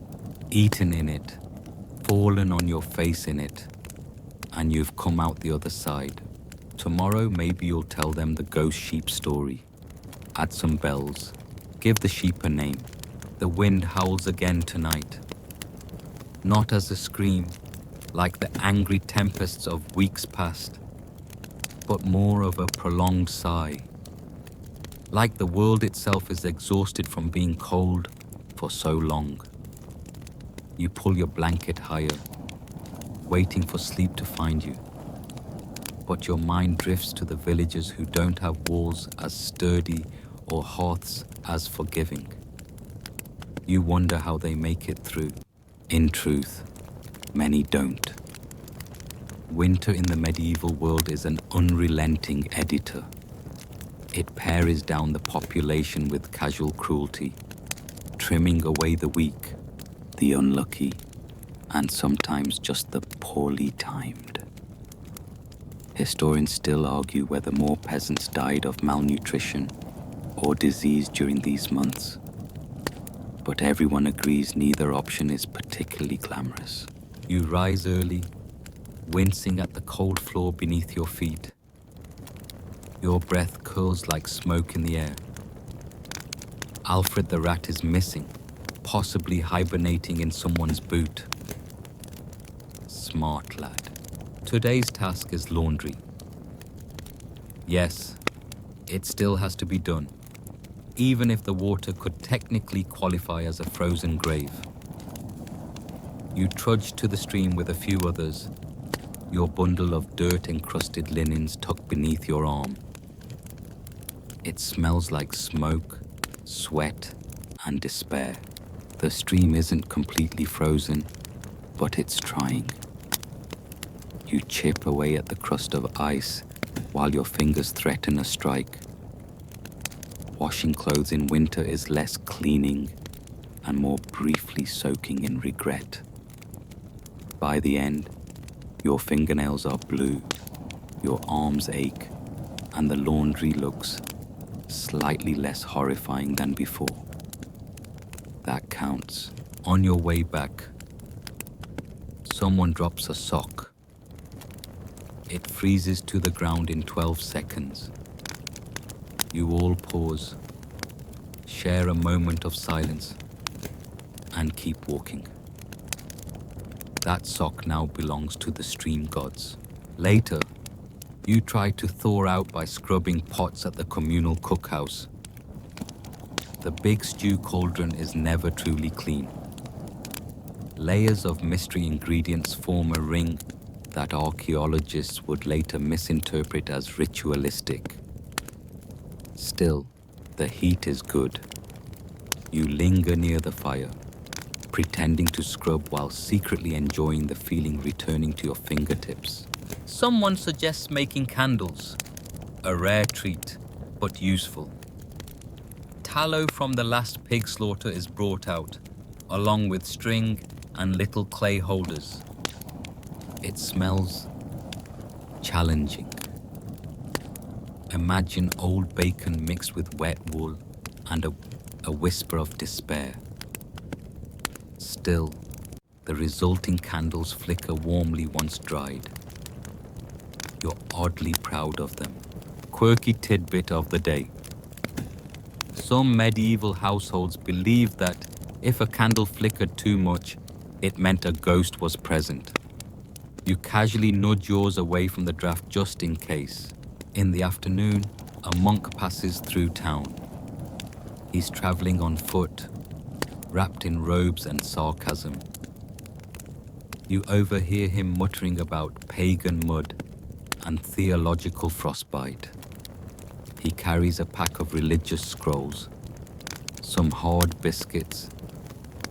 eaten in it, fallen on your face in it, and you've come out the other side. Tomorrow maybe you'll tell them the ghost sheep story. Add some bells, give the sheep a name. The wind howls again tonight. Not as a scream, like the angry tempests of weeks past, but more of a prolonged sigh. Like the world itself is exhausted from being cold for so long. You pull your blanket higher, waiting for sleep to find you. But your mind drifts to the villagers who don't have walls as sturdy or hearths as forgiving. You wonder how they make it through. In truth, many don't. Winter in the medieval world is an unrelenting editor. It pares down the population with casual cruelty, trimming away the weak, the unlucky, and sometimes just the poorly timed. Historians still argue whether more peasants died of malnutrition or disease during these months, but everyone agrees neither option is particularly glamorous. You rise early, wincing at the cold floor beneath your feet. Your breath curls like smoke in the air. Alfred the rat is missing, possibly hibernating in someone's boot. Smart lad. Today's task is laundry. Yes, it still has to be done, even if the water could technically qualify as a frozen grave. You trudge to the stream with a few others, your bundle of dirt-encrusted linens tucked beneath your arm. It smells like smoke, sweat, and despair. The stream isn't completely frozen, but it's trying. You chip away at the crust of ice while your fingers threaten a strike. Washing clothes in winter is less cleaning and more briefly soaking in regret. By the end, your fingernails are blue, your arms ache, and the laundry looks slightly less horrifying than before. That counts. On your way back, someone drops a sock. It freezes to the ground in 12 seconds. You all pause, share a moment of silence, and keep walking. That sock now belongs to the stream gods. Later, you try to thaw out by scrubbing pots at the communal cookhouse. The big stew cauldron is never truly clean. Layers of mystery ingredients form a ring that archaeologists would later misinterpret as ritualistic. Still, the heat is good. You linger near the fire, pretending to scrub while secretly enjoying the feeling returning to your fingertips. Someone suggests making candles, a rare treat, but useful. Tallow from the last pig slaughter is brought out, along with string and little clay holders. It smells challenging. Imagine old bacon mixed with wet wool and a whisper of despair. Still, the resulting candles flicker warmly once dried. You're oddly proud of them. Quirky tidbit of the day. Some medieval households believed that if a candle flickered too much, it meant a ghost was present. You casually nudge yours away from the draft just in case. In the afternoon, a monk passes through town. He's traveling on foot, wrapped in robes and sarcasm. You overhear him muttering about pagan mud and theological frostbite. He carries a pack of religious scrolls, some hard biscuits,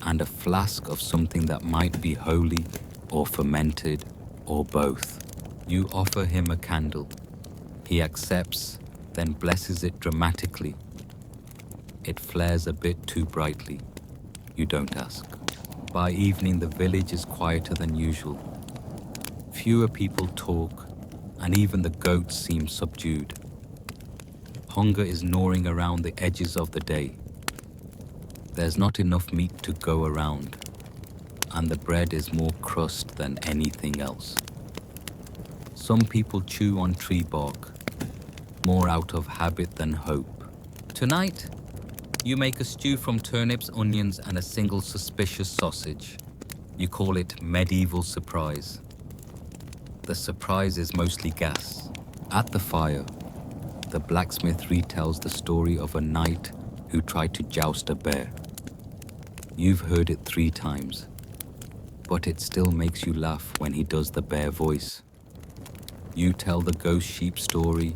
and a flask of something that might be holy or fermented or both. You offer him a candle. He accepts, then blesses it dramatically. It flares a bit too brightly. You don't ask. By evening, the village is quieter than usual. Fewer people talk, and even the goats seem subdued. Hunger is gnawing around the edges of the day. There's not enough meat to go around, and the bread is more crust than anything else. Some people chew on tree bark, more out of habit than hope. Tonight, you make a stew from turnips, onions, and a single suspicious sausage. You call it medieval surprise. The surprise is mostly gas. At the fire, the blacksmith retells the story of a knight who tried to joust a bear. You've heard it 3 times, but it still makes you laugh when he does the bear voice. You tell the ghost sheep story,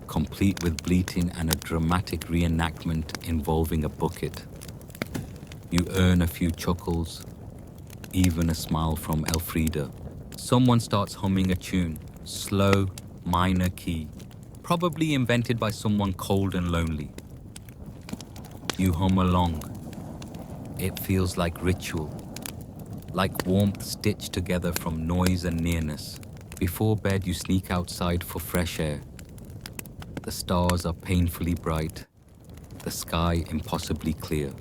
complete with bleating and a dramatic reenactment involving a bucket. You earn a few chuckles, even a smile from Elfrida. Someone starts humming a tune, slow, minor key, probably invented by someone cold and lonely. You hum along. It feels like ritual, like warmth stitched together from noise and nearness. Before bed, you sneak outside for fresh air. The stars are painfully bright, the sky impossibly clear.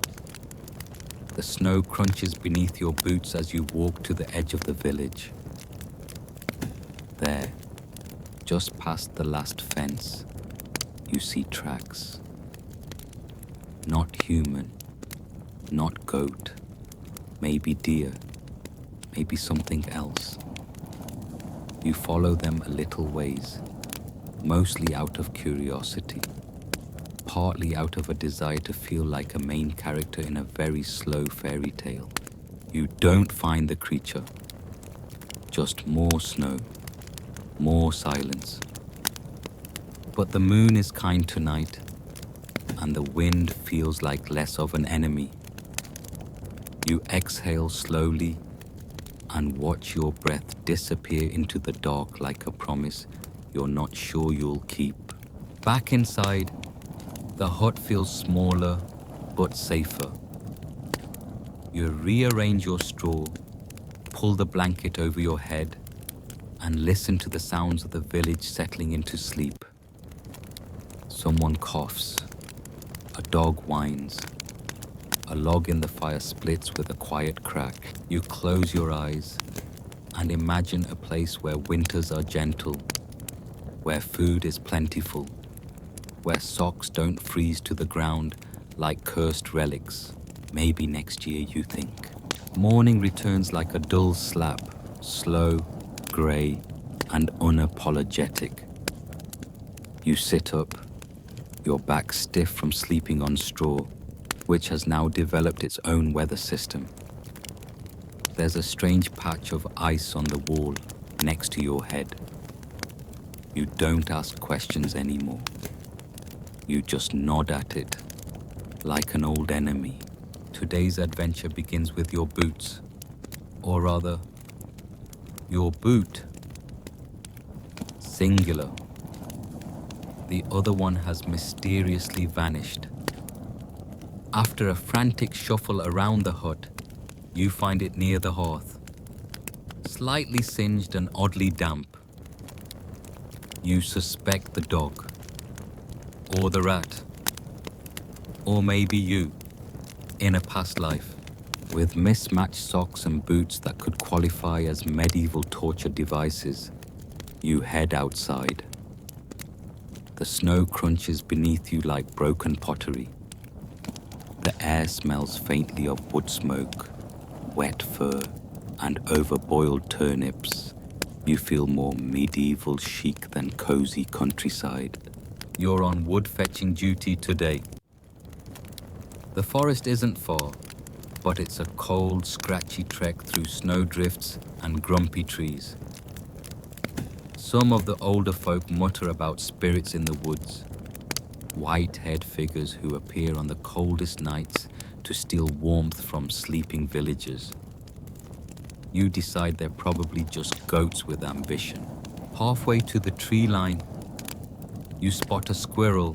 The snow crunches beneath your boots as you walk to the edge of the village. There, just past the last fence, you see tracks. Not human, not goat, maybe deer, maybe something else. You follow them a little ways, mostly out of curiosity, partly out of a desire to feel like a main character in a very slow fairy tale. You don't find the creature, just more snow, more silence. But the moon is kind tonight, and the wind feels like less of an enemy. You exhale slowly and watch your breath disappear into the dark like a promise you're not sure you'll keep. Back inside, the hut feels smaller but safer. You rearrange your straw, pull the blanket over your head, and listen to the sounds of the village settling into sleep. Someone coughs, a dog whines, a log in the fire splits with a quiet crack. You close your eyes and imagine a place where winters are gentle, where food is plentiful, where socks don't freeze to the ground like cursed relics. Maybe next year, you think. Morning returns like a dull slap, slow, grey, and unapologetic. You sit up, your back stiff from sleeping on straw, which has now developed its own weather system. There's a strange patch of ice on the wall next to your head. You don't ask questions anymore. You just nod at it, like an old enemy. Today's adventure begins with your boots, or rather, your boot. Singular. The other one has mysteriously vanished. After a frantic shuffle around the hut, you find it near the hearth, slightly singed and oddly damp. You suspect the dog, or the rat, or maybe you, in a past life, with mismatched socks and boots that could qualify as medieval torture devices. You head outside. The snow crunches beneath you like broken pottery. The air smells faintly of wood smoke, wet fur, and overboiled turnips. You feel more medieval chic than cozy countryside. You're on wood fetching duty today. The forest isn't far, but it's a cold, scratchy trek through snowdrifts and grumpy trees. Some of the older folk mutter about spirits in the woods, white-haired figures who appear on the coldest nights to steal warmth from sleeping villagers. You decide they're probably just goats with ambition. Halfway to the tree line, you spot a squirrel,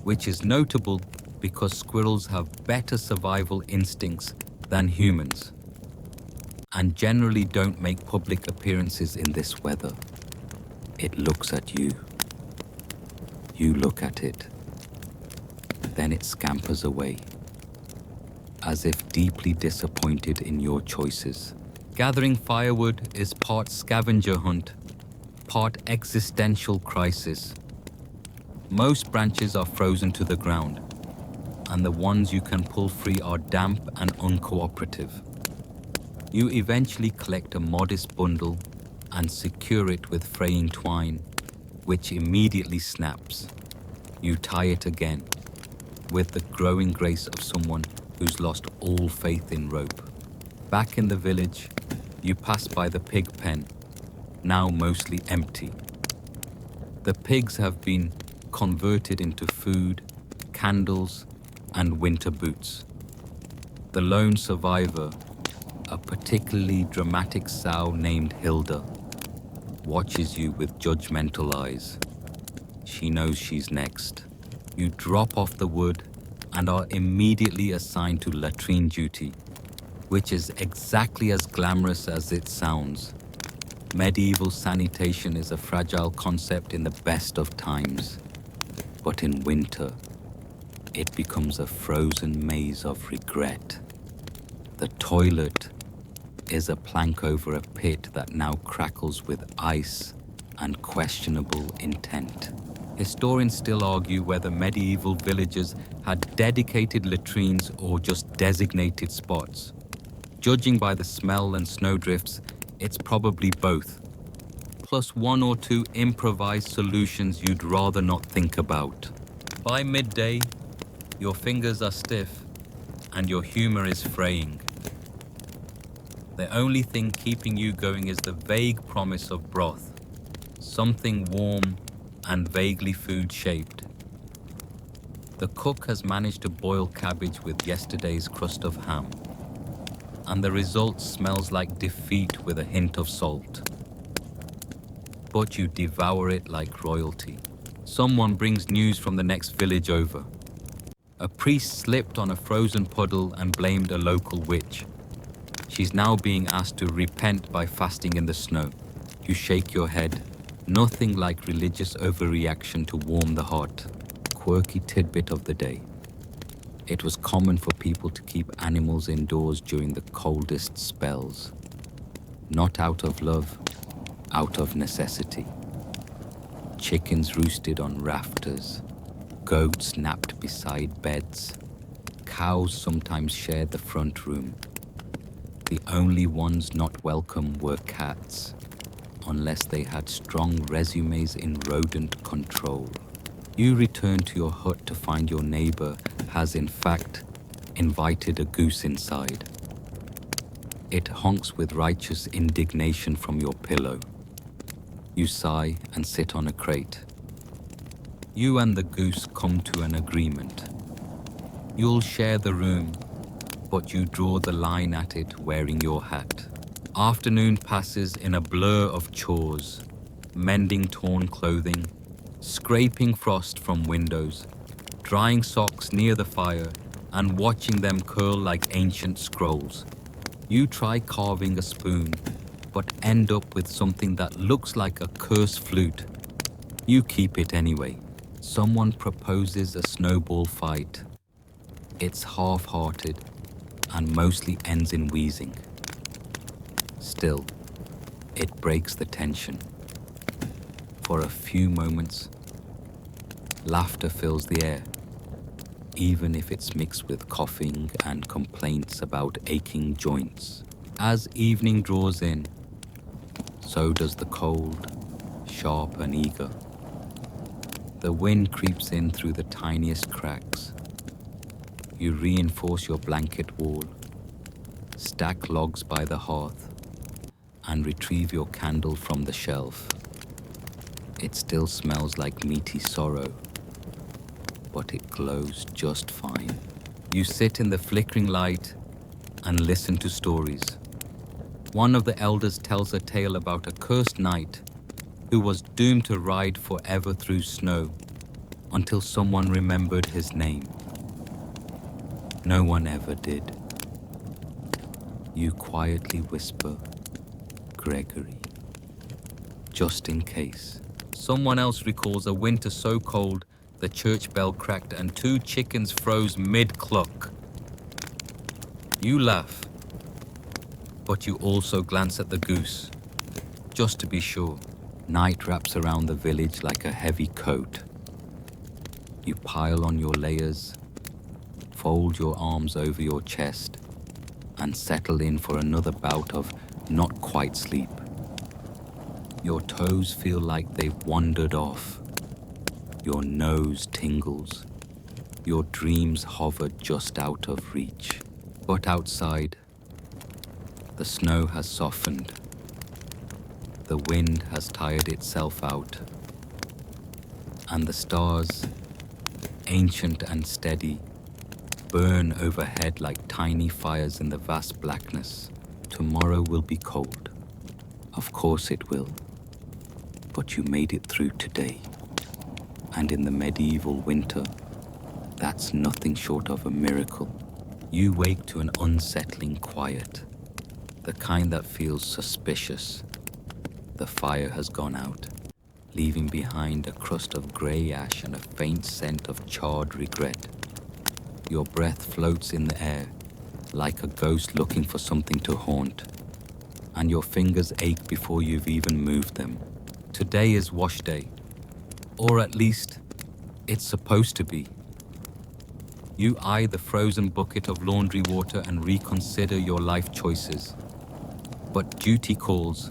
which is notable because squirrels have better survival instincts than humans and generally don't make public appearances in this weather. It looks at you. You look at it. Then it scampers away, as if deeply disappointed in your choices. Gathering firewood is part scavenger hunt, part existential crisis. Most branches are frozen to the ground, and the ones you can pull free are damp and uncooperative. You eventually collect a modest bundle and secure it with fraying twine, which immediately snaps. You tie it again, with the growing grace of someone who's lost all faith in rope. Back in the village, you pass by the pig pen, now mostly empty. The pigs have been converted into food, candles, and winter boots. The lone survivor, a particularly dramatic sow named Hilda, watches you with judgmental eyes. She knows she's next. You drop off the wood and are immediately assigned to latrine duty, which is exactly as glamorous as it sounds. Medieval sanitation is a fragile concept in the best of times, but in winter, it becomes a frozen maze of regret. The toilet is a plank over a pit that now crackles with ice and questionable intent. Historians still argue whether medieval villages had dedicated latrines or just designated spots. Judging by the smell and snowdrifts, it's probably both, plus one or two improvised solutions you'd rather not think about. By midday, your fingers are stiff and your humor is fraying. The only thing keeping you going is the vague promise of broth, something warm and vaguely food-shaped. The cook has managed to boil cabbage with yesterday's crust of ham, and the result smells like defeat with a hint of salt. But you devour it like royalty. Someone brings news from the next village over. A priest slipped on a frozen puddle and blamed a local witch. She's now being asked to repent by fasting in the snow. You shake your head. Nothing like religious overreaction to warm the heart. Quirky tidbit of the day. It was common for people to keep animals indoors during the coldest spells. Not out of love, out of necessity. Chickens roosted on rafters. Goats napped beside beds. Cows sometimes shared the front room. The only ones not welcome were cats, unless they had strong resumes in rodent control. You return to your hut to find your neighbor has in fact invited a goose inside. It honks with righteous indignation from your pillow. You sigh and sit on a crate. You and the goose come to an agreement. You'll share the room, but you draw the line at it wearing your hat. Afternoon passes in a blur of chores, mending torn clothing, scraping frost from windows, drying socks near the fire, and watching them curl like ancient scrolls. You try carving a spoon, but end up with something that looks like a cursed flute. You keep it anyway. Someone proposes a snowball fight. It's half-hearted and mostly ends in wheezing. Still, it breaks the tension. For a few moments, laughter fills the air, even if it's mixed with coughing and complaints about aching joints. As evening draws in, so does the cold, sharp and eager. The wind creeps in through the tiniest cracks. You reinforce your blanket wall, stack logs by the hearth, and retrieve your candle from the shelf. It still smells like meaty sorrow, but it glows just fine. You sit in the flickering light and listen to stories. One of the elders tells a tale about a cursed knight who was doomed to ride forever through snow until someone remembered his name. No one ever did. You quietly whisper, Gregory, just in case. Someone else recalls a winter so cold the church bell cracked and 2 chickens froze mid-cluck. You laugh, but you also glance at the goose, just to be sure. Night wraps around the village like a heavy coat. You pile on your layers, fold your arms over your chest, and settle in for another bout of not quite sleep. Your toes feel like they've wandered off. Your nose tingles. Your dreams hover just out of reach. But outside, the snow has softened. The wind has tired itself out. And the stars, ancient and steady, burn overhead like tiny fires in the vast blackness. Tomorrow will be cold. Of course it will. But you made it through today. And in the medieval winter, that's nothing short of a miracle. You wake to an unsettling quiet, the kind that feels suspicious. The fire has gone out, leaving behind a crust of grey ash and a faint scent of charred regret. Your breath floats in the air, like a ghost looking for something to haunt, and your fingers ache before you've even moved them. Today is wash day, or at least, it's supposed to be. You eye the frozen bucket of laundry water and reconsider your life choices. But duty calls,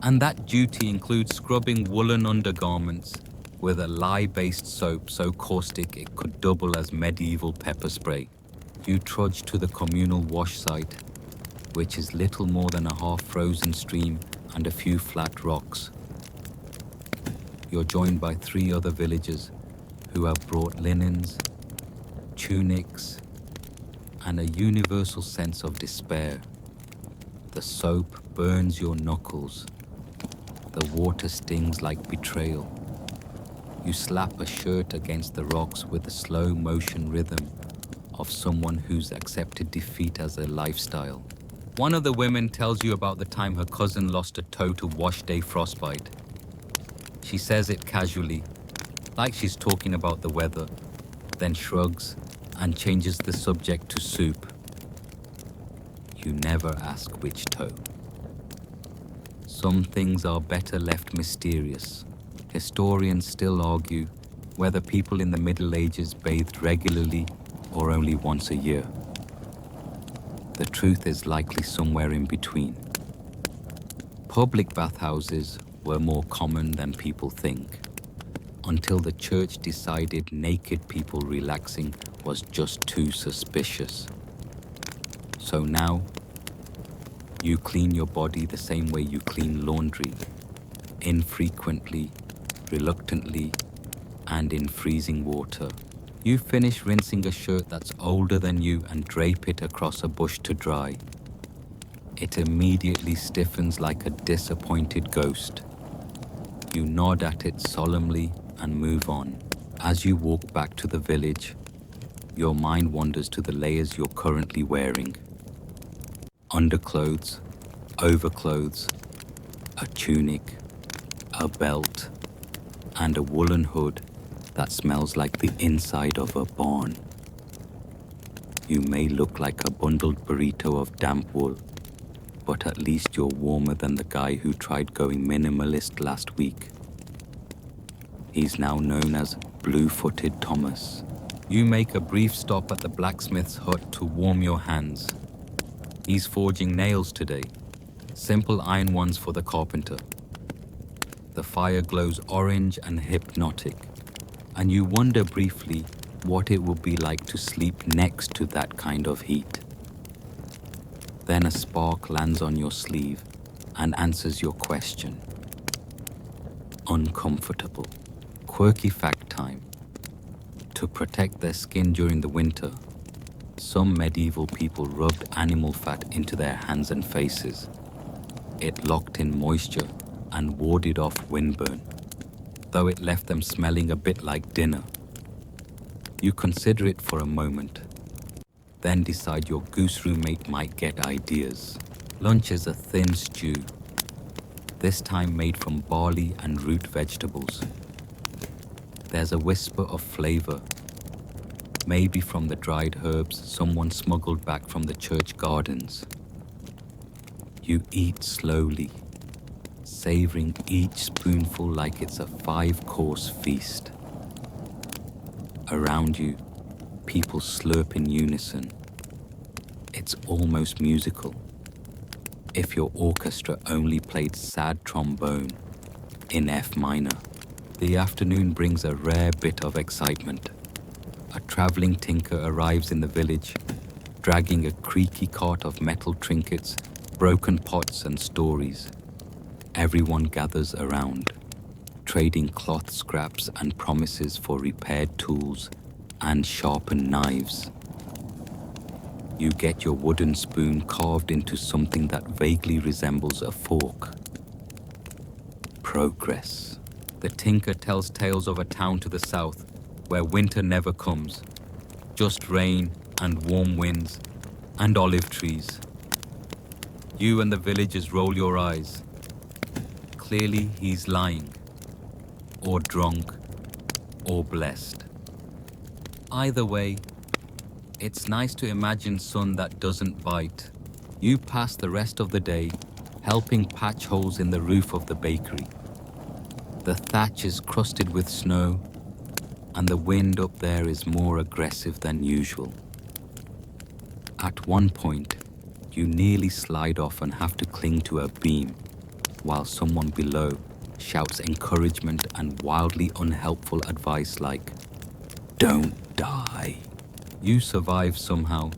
and that duty includes scrubbing woolen undergarments with a lye-based soap so caustic it could double as medieval pepper spray. You trudge to the communal wash site, which is little more than a half-frozen stream and a few flat rocks. You're joined by 3 other villagers who have brought linens, tunics, and a universal sense of despair. The soap burns your knuckles. The water stings like betrayal. You slap a shirt against the rocks with the slow motion rhythm of someone who's accepted defeat as a lifestyle. One of the women tells you about the time her cousin lost a toe to wash day frostbite. She says it casually, like she's talking about the weather, then shrugs and changes the subject to soup. You never ask which toe. Some things are better left mysterious. Historians still argue whether people in the Middle Ages bathed regularly or only once a year. The truth is likely somewhere in between. Public bathhouses were more common than people think, until the church decided naked people relaxing was just too suspicious. So now, you clean your body the same way you clean laundry, infrequently, reluctantly, and in freezing water. You finish rinsing a shirt that's older than you and drape it across a bush to dry. It immediately stiffens like a disappointed ghost. You nod at it solemnly and move on. As you walk back to the village, your mind wanders to the layers you're currently wearing. Underclothes, overclothes, a tunic, a belt, and a woolen hood that smells like the inside of a barn. You may look like a bundled burrito of damp wool, but at least you're warmer than the guy who tried going minimalist last week. He's now known as Blue-Footed Thomas. You make a brief stop at the blacksmith's hut to warm your hands. He's forging nails today, simple iron ones for the carpenter. The fire glows orange and hypnotic, and you wonder briefly what it will be like to sleep next to that kind of heat. Then a spark lands on your sleeve and answers your question. Uncomfortable. Quirky fact time. To protect their skin during the winter, some medieval people rubbed animal fat into their hands and faces. It locked in moisture and warded off windburn, though it left them smelling a bit like dinner. You consider it for a moment, then decide your goose roommate might get ideas. Lunch is a thin stew, this time made from barley and root vegetables. There's a whisper of flavor, maybe from the dried herbs someone smuggled back from the church gardens. You eat slowly, savoring each spoonful like it's a 5-course feast. Around you, people slurp in unison. It's almost musical. If your orchestra only played sad trombone in F minor. The afternoon brings a rare bit of excitement. A traveling tinker arrives in the village, dragging a creaky cart of metal trinkets, broken pots and stories. Everyone gathers around, trading cloth scraps and promises for repaired tools and sharpened knives. You get your wooden spoon carved into something that vaguely resembles a fork. Progress. The tinker tells tales of a town to the south where winter never comes, just rain and warm winds and olive trees. You and the villagers roll your eyes. Clearly he's lying, or drunk, or blessed. Either way, it's nice to imagine sun that doesn't bite. You pass the rest of the day helping patch holes in the roof of the bakery. The thatch is crusted with snow, and the wind up there is more aggressive than usual. At one point, you nearly slide off and have to cling to a beam, while someone below shouts encouragement and wildly unhelpful advice like, "Don't die." You survive somehow,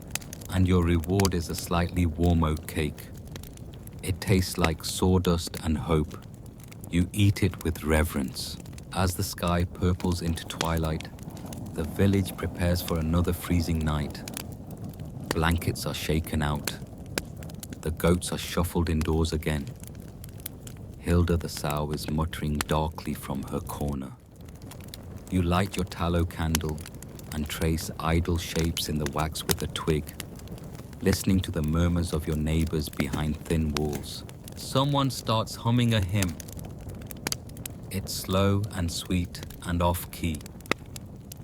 and your reward is a slightly warm oat cake. It tastes like sawdust and hope. You eat it with reverence. As the sky purples into twilight, the village prepares for another freezing night. Blankets are shaken out. The goats are shuffled indoors again. Hilda the sow is muttering darkly from her corner. You light your tallow candle and trace idle shapes in the wax with a twig, listening to the murmurs of your neighbors behind thin walls. Someone starts humming a hymn. It's slow and sweet and off-key,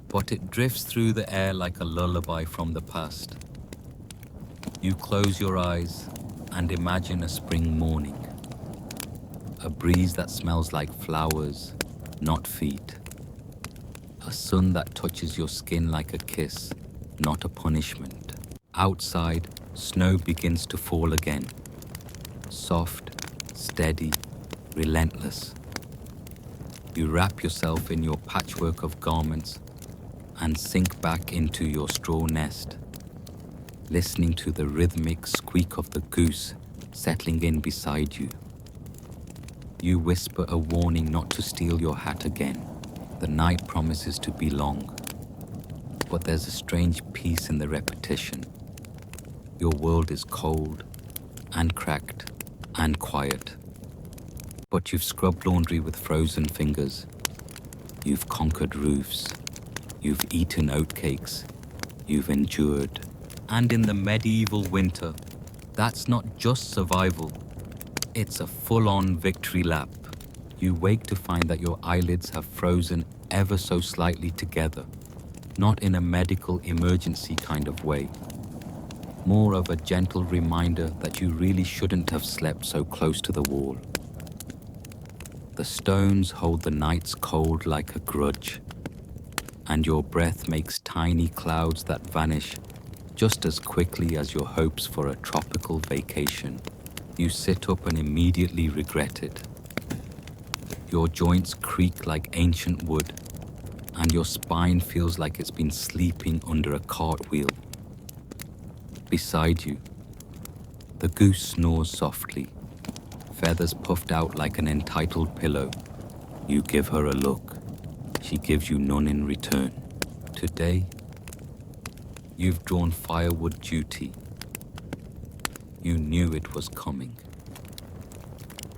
but it drifts through the air like a lullaby from the past. You close your eyes and imagine a spring morning. A breeze that smells like flowers, not feet. A sun that touches your skin like a kiss, not a punishment. Outside, snow begins to fall again. Soft, steady, relentless. You wrap yourself in your patchwork of garments and sink back into your straw nest, listening to the rhythmic squeak of the goose settling in beside you. You whisper a warning not to steal your hat again. The night promises to be long, but there's a strange peace in the repetition. Your world is cold and cracked and quiet, but you've scrubbed laundry with frozen fingers. You've conquered roofs. You've eaten oatcakes. You've endured. And in the medieval winter, that's not just survival. It's a full-on victory lap. You wake to find that your eyelids have frozen ever so slightly together, not in a medical emergency kind of way. More of a gentle reminder that you really shouldn't have slept so close to the wall. The stones hold the night's cold like a grudge, and your breath makes tiny clouds that vanish just as quickly as your hopes for a tropical vacation. You sit up and immediately regret it. Your joints creak like ancient wood, and your spine feels like it's been sleeping under a cartwheel. Beside you, the goose snores softly, feathers puffed out like an entitled pillow. You give her a look. She gives you none in return. Today, you've drawn firewood duty. You knew it was coming.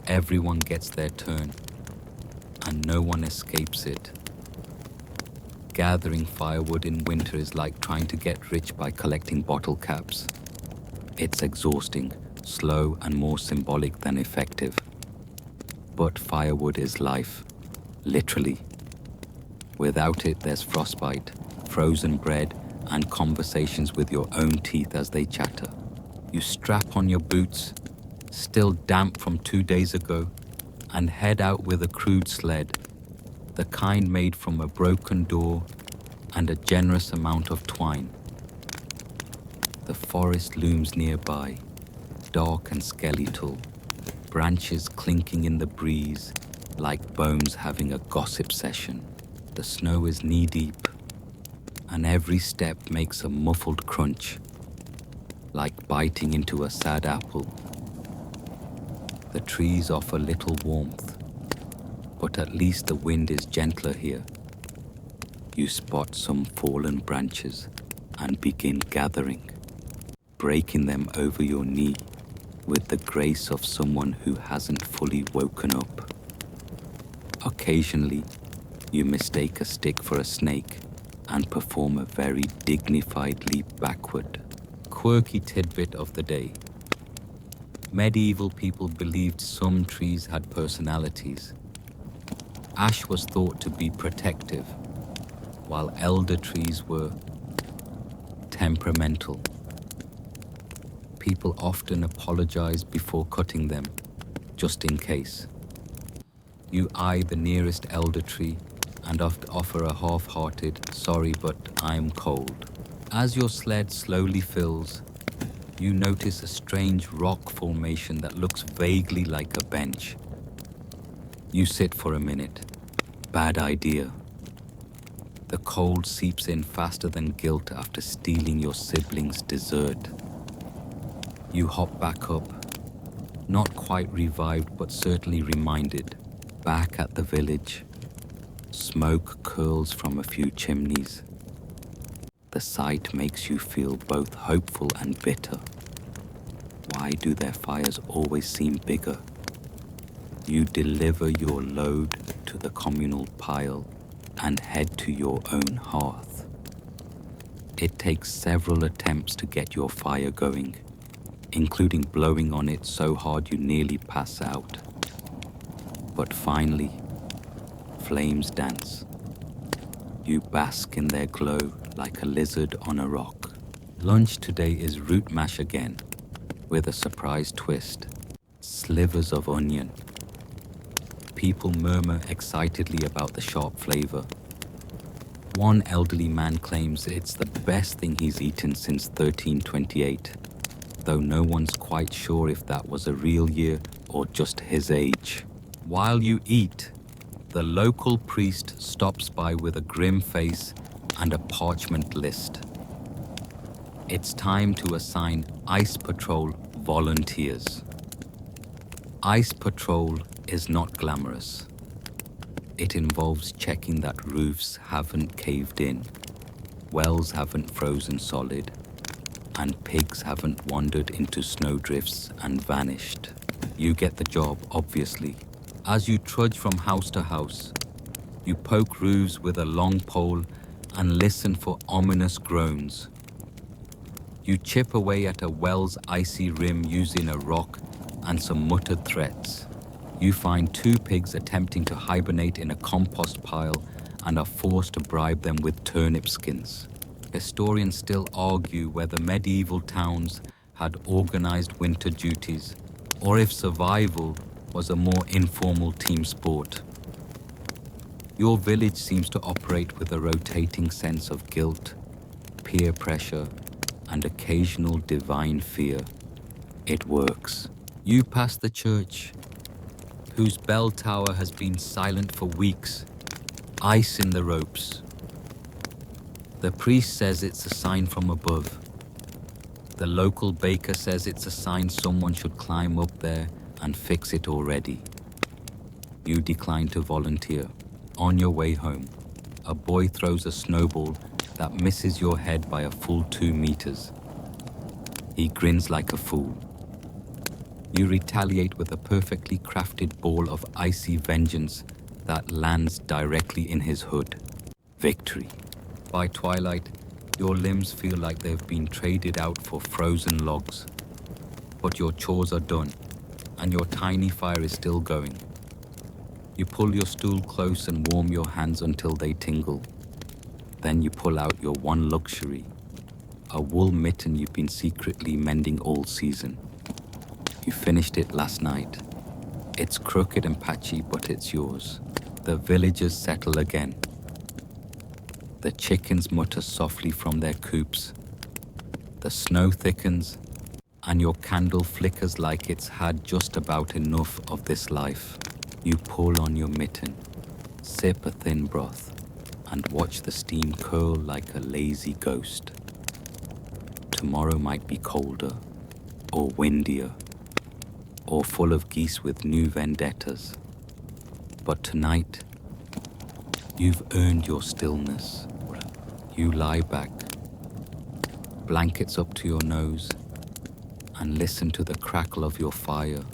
Everyone gets their turn, and no one escapes it. Gathering firewood in winter is like trying to get rich by collecting bottle caps. It's exhausting, slow, and more symbolic than effective. But firewood is life, literally. Without it, there's frostbite, frozen bread, and conversations with your own teeth as they chatter. You strap on your boots, still damp from 2 days ago, and head out with a crude sled, the kind made from a broken door and a generous amount of twine. The forest looms nearby, dark and skeletal, branches clinking in the breeze like bones having a gossip session. The snow is knee-deep, and every step makes a muffled crunch, like biting into a sad apple. The trees offer little warmth, but at least the wind is gentler here. You spot some fallen branches and begin gathering, breaking them over your knee with the grace of someone who hasn't fully woken up. Occasionally, you mistake a stick for a snake and perform a very dignified leap backward. Quirky tidbit of the day. Medieval people believed some trees had personalities. Ash was thought to be protective, while elder trees were temperamental. People often apologize before cutting them, just in case. You eye the nearest elder tree and offer a half-hearted, "Sorry, but I'm cold." As your sled slowly fills, you notice a strange rock formation that looks vaguely like a bench. You sit for a minute. Bad idea. The cold seeps in faster than guilt after stealing your sibling's dessert. You hop back up, not quite revived but certainly reminded. Back at the village, smoke curls from a few chimneys. The sight makes you feel both hopeful and bitter. Why do their fires always seem bigger? You deliver your load to the communal pile and head to your own hearth. It takes several attempts to get your fire going, including blowing on it so hard you nearly pass out. But finally, flames dance. You bask in their glow like a lizard on a rock. Lunch today is root mash again, with a surprise twist. Slivers of onion. People murmur excitedly about the sharp flavor. One elderly man claims it's the best thing he's eaten since 1328, though no one's quite sure if that was a real year or just his age. While you eat, the local priest stops by with a grim face and a parchment list. It's time to assign Ice Patrol volunteers. Ice Patrol is not glamorous. It involves checking that roofs haven't caved in, wells haven't frozen solid, and pigs haven't wandered into snowdrifts and vanished. You get the job, obviously. As you trudge from house to house, you poke roofs with a long pole and listen for ominous groans. You chip away at a well's icy rim using a rock and some muttered threats. You find two pigs attempting to hibernate in a compost pile and are forced to bribe them with turnip skins. Historians still argue whether medieval towns had organized winter duties or if survival was a more informal team sport. Your village seems to operate with a rotating sense of guilt, peer pressure, and occasional divine fear. It works. You pass the church, whose bell tower has been silent for weeks, ice in the ropes. The priest says it's a sign from above. The local baker says it's a sign someone should climb up there and fix it already. You decline to volunteer. On your way home, a boy throws a snowball that misses your head by a full 2 meters. He grins like a fool. You retaliate with a perfectly crafted ball of icy vengeance that lands directly in his hood. Victory. By twilight, your limbs feel like they've been traded out for frozen logs. But your chores are done, and your tiny fire is still going. You pull your stool close and warm your hands until they tingle. Then you pull out your one luxury, a wool mitten you've been secretly mending all season. You finished it last night. It's crooked and patchy, but it's yours. The villagers settle again. The chickens mutter softly from their coops. The snow thickens, and your candle flickers like it's had just about enough of this life. You pull on your mitten, sip a thin broth, and watch the steam curl like a lazy ghost. Tomorrow might be colder, or windier, or full of geese with new vendettas. But tonight, you've earned your stillness. You lie back, blankets up to your nose, and listen to the crackle of your fire,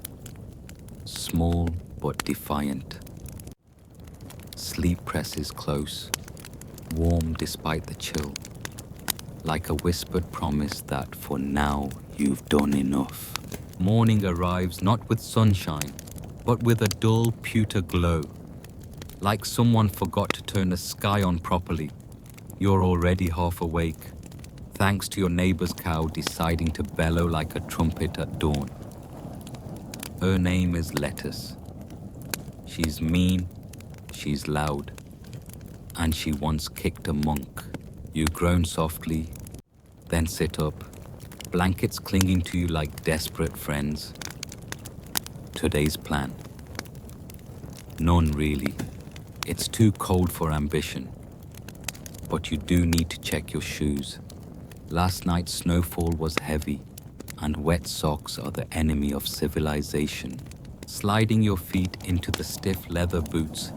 small but defiant. Sleep presses close, warm despite the chill, like a whispered promise that for now you've done enough. Morning arrives not with sunshine, but with a dull pewter glow. Like someone forgot to turn the sky on properly. You're already half awake, thanks to your neighbor's cow deciding to bellow like a trumpet at dawn. Her name is Lettuce. She's mean, she's loud, and she once kicked a monk. You groan softly, then sit up, blankets clinging to you like desperate friends. Today's plan? None really. It's too cold for ambition. But you do need to check your shoes. Last night's snowfall was heavy, and wet socks are the enemy of civilization. Sliding your feet into the stiff leather boots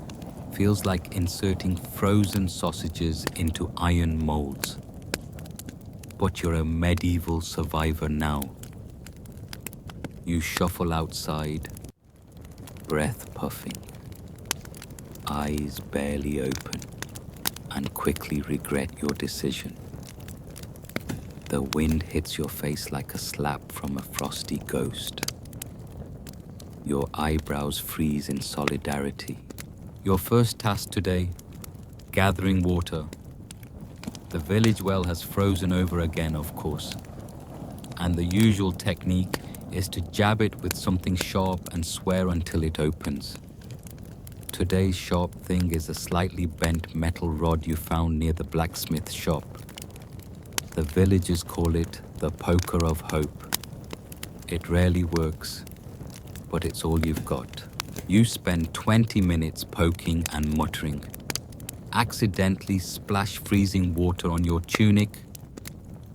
feels like inserting frozen sausages into iron molds. But you're a medieval survivor now. You shuffle outside, breath puffing, eyes barely open, and quickly regret your decision. The wind hits your face like a slap from a frosty ghost. Your eyebrows freeze in solidarity. Your first task today, gathering water. The village well has frozen over again, of course. And the usual technique is to jab it with something sharp and swear until it opens. Today's sharp thing is a slightly bent metal rod you found near the blacksmith shop. The villagers call it the poker of hope. It rarely works, but it's all you've got. You spend 20 minutes poking and muttering, accidentally splash freezing water on your tunic,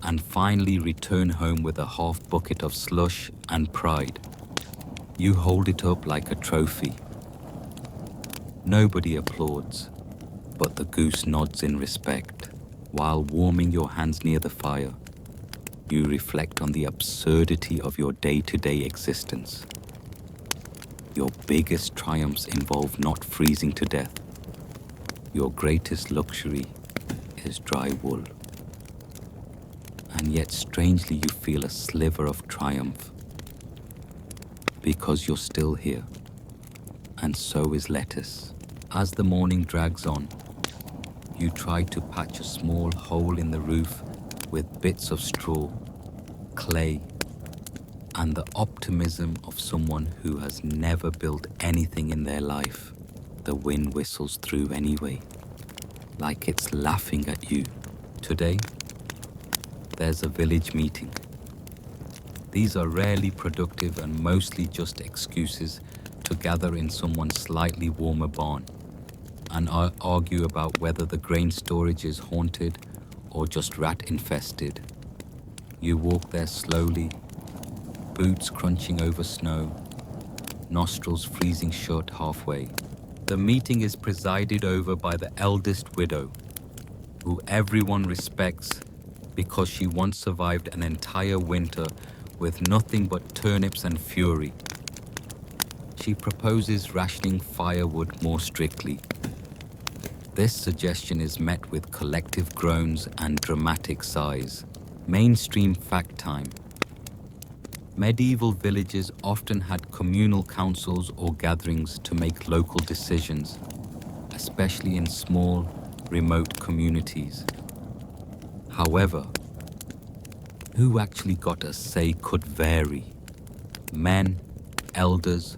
and finally return home with a half bucket of slush and pride. You hold it up like a trophy. Nobody applauds, but the goose nods in respect. While warming your hands near the fire, you reflect on the absurdity of your day-to-day existence. Your biggest triumphs involve not freezing to death. Your greatest luxury is dry wool. And yet strangely you feel a sliver of triumph because you're still here, and so is Lettuce. As the morning drags on, you try to patch a small hole in the roof with bits of straw, clay, and the optimism of someone who has never built anything in their life. The wind whistles through anyway, like it's laughing at you. Today, there's a village meeting. These are rarely productive and mostly just excuses to gather in someone's slightly warmer barn and argue about whether the grain storage is haunted or just rat-infested. You walk there slowly, boots crunching over snow, nostrils freezing shut halfway. The meeting is presided over by the eldest widow, who everyone respects because she once survived an entire winter with nothing but turnips and fury. She proposes rationing firewood more strictly. This suggestion is met with collective groans and dramatic sighs. Mainstream fact time. Medieval villages often had communal councils or gatherings to make local decisions, especially in small, remote communities. However, who actually got a say could vary. Men, elders,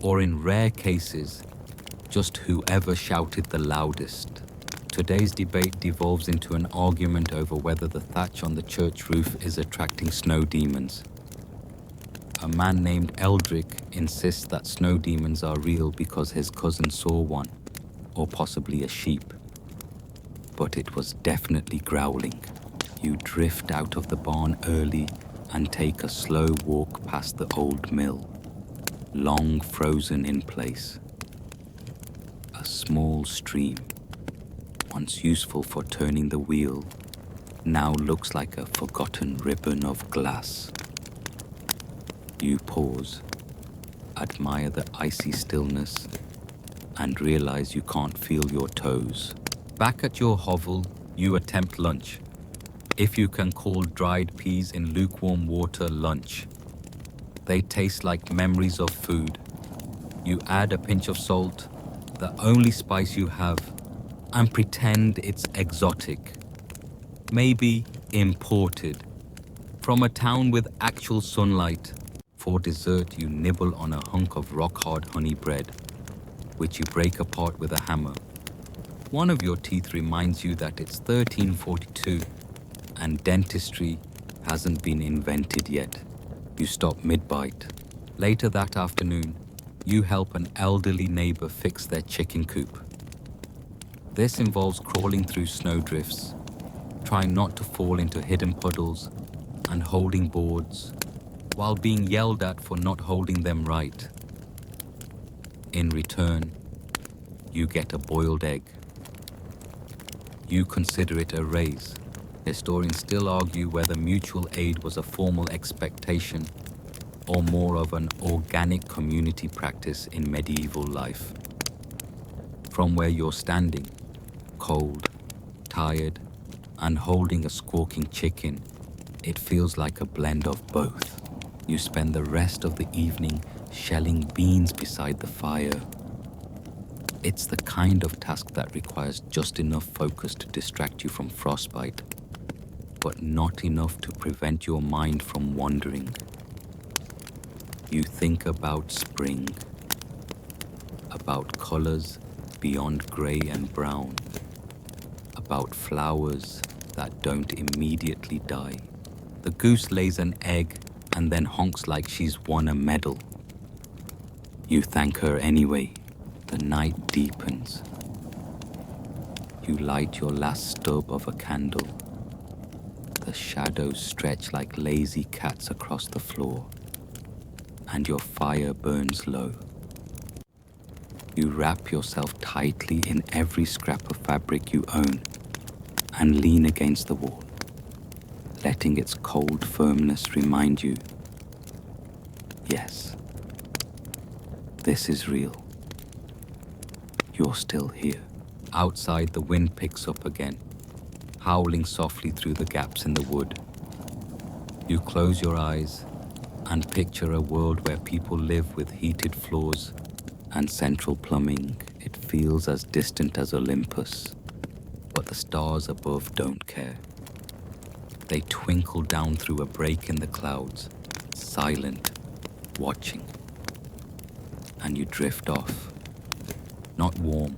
or in rare cases, just whoever shouted the loudest. Today's debate devolves into an argument over whether the thatch on the church roof is attracting snow demons. A man named Eldrick insists that snow demons are real because his cousin saw one, or possibly a sheep. But it was definitely growling. You drift out of the barn early and take a slow walk past the old mill, long frozen in place. A small stream, once useful for turning the wheel, now looks like a forgotten ribbon of glass. You pause, admire the icy stillness, and realize you can't feel your toes. Back at your hovel, you attempt lunch. If you can call dried peas in lukewarm water lunch. They taste like memories of food. You add a pinch of salt, the only spice you have, and pretend it's exotic. Maybe imported. From a town with actual sunlight. For dessert, you nibble on a hunk of rock-hard honey bread, which you break apart with a hammer. One of your teeth reminds you that it's 1342 and dentistry hasn't been invented yet. You stop mid-bite. Later that afternoon, you help an elderly neighbor fix their chicken coop. This involves crawling through snowdrifts, trying not to fall into hidden puddles, and holding boards, while being yelled at for not holding them right. In return, you get a boiled egg. You consider it a raise. Historians still argue whether mutual aid was a formal expectation or more of an organic community practice in medieval life. From where you're standing, cold, tired, and holding a squawking chicken, it feels like a blend of both. You spend the rest of the evening shelling beans beside the fire. It's the kind of task that requires just enough focus to distract you from frostbite, but not enough to prevent your mind from wandering. You think about spring, about colors beyond gray and brown, about flowers that don't immediately die. The goose lays an egg and then honks like she's won a medal. You thank her anyway. The night deepens. You light your last stub of a candle. The shadows stretch like lazy cats across the floor, and your fire burns low. You wrap yourself tightly in every scrap of fabric you own and lean against the wall, letting its cold firmness remind you, yes, this is real. You're still here. Outside, the wind picks up again, howling softly through the gaps in the wood. You close your eyes and picture a world where people live with heated floors and central plumbing. It feels as distant as Olympus, but the stars above don't care. They twinkle down through a break in the clouds, silent, watching. And you drift off, not warm,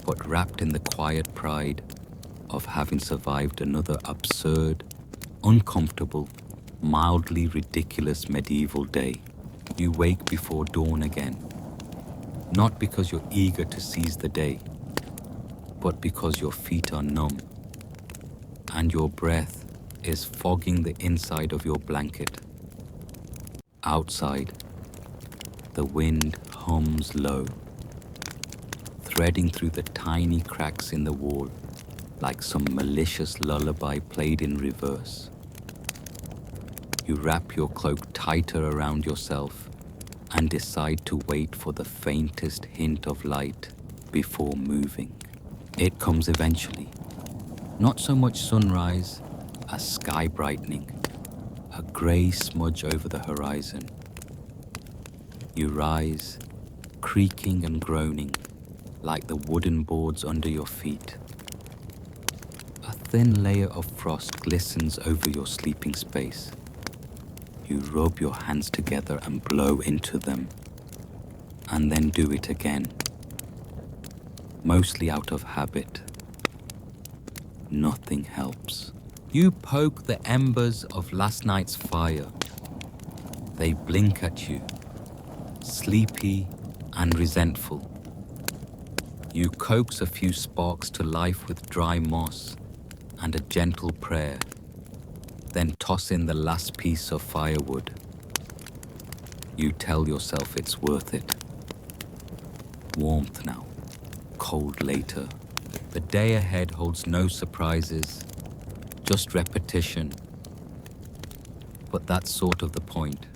but wrapped in the quiet pride of having survived another absurd, uncomfortable, mildly ridiculous medieval day. You wake before dawn again, not because you're eager to seize the day, but because your feet are numb and your breath is fogging the inside of your blanket. Outside, the wind hums low, threading through the tiny cracks in the wall like some malicious lullaby played in reverse. You wrap your cloak tighter around yourself and decide to wait for the faintest hint of light before moving. It comes eventually. Not so much sunrise as sky brightening, a grey smudge over the horizon. You rise, creaking and groaning, like the wooden boards under your feet. A thin layer of frost glistens over your sleeping space. You rub your hands together and blow into them, and then do it again, mostly out of habit. Nothing helps. You poke the embers of last night's fire. They blink at you, sleepy and resentful. You coax a few sparks to life with dry moss and a gentle prayer, then toss in the last piece of firewood. You tell yourself it's worth it. Warmth now, cold later. The day ahead holds no surprises, just repetition. But that's sort of the point.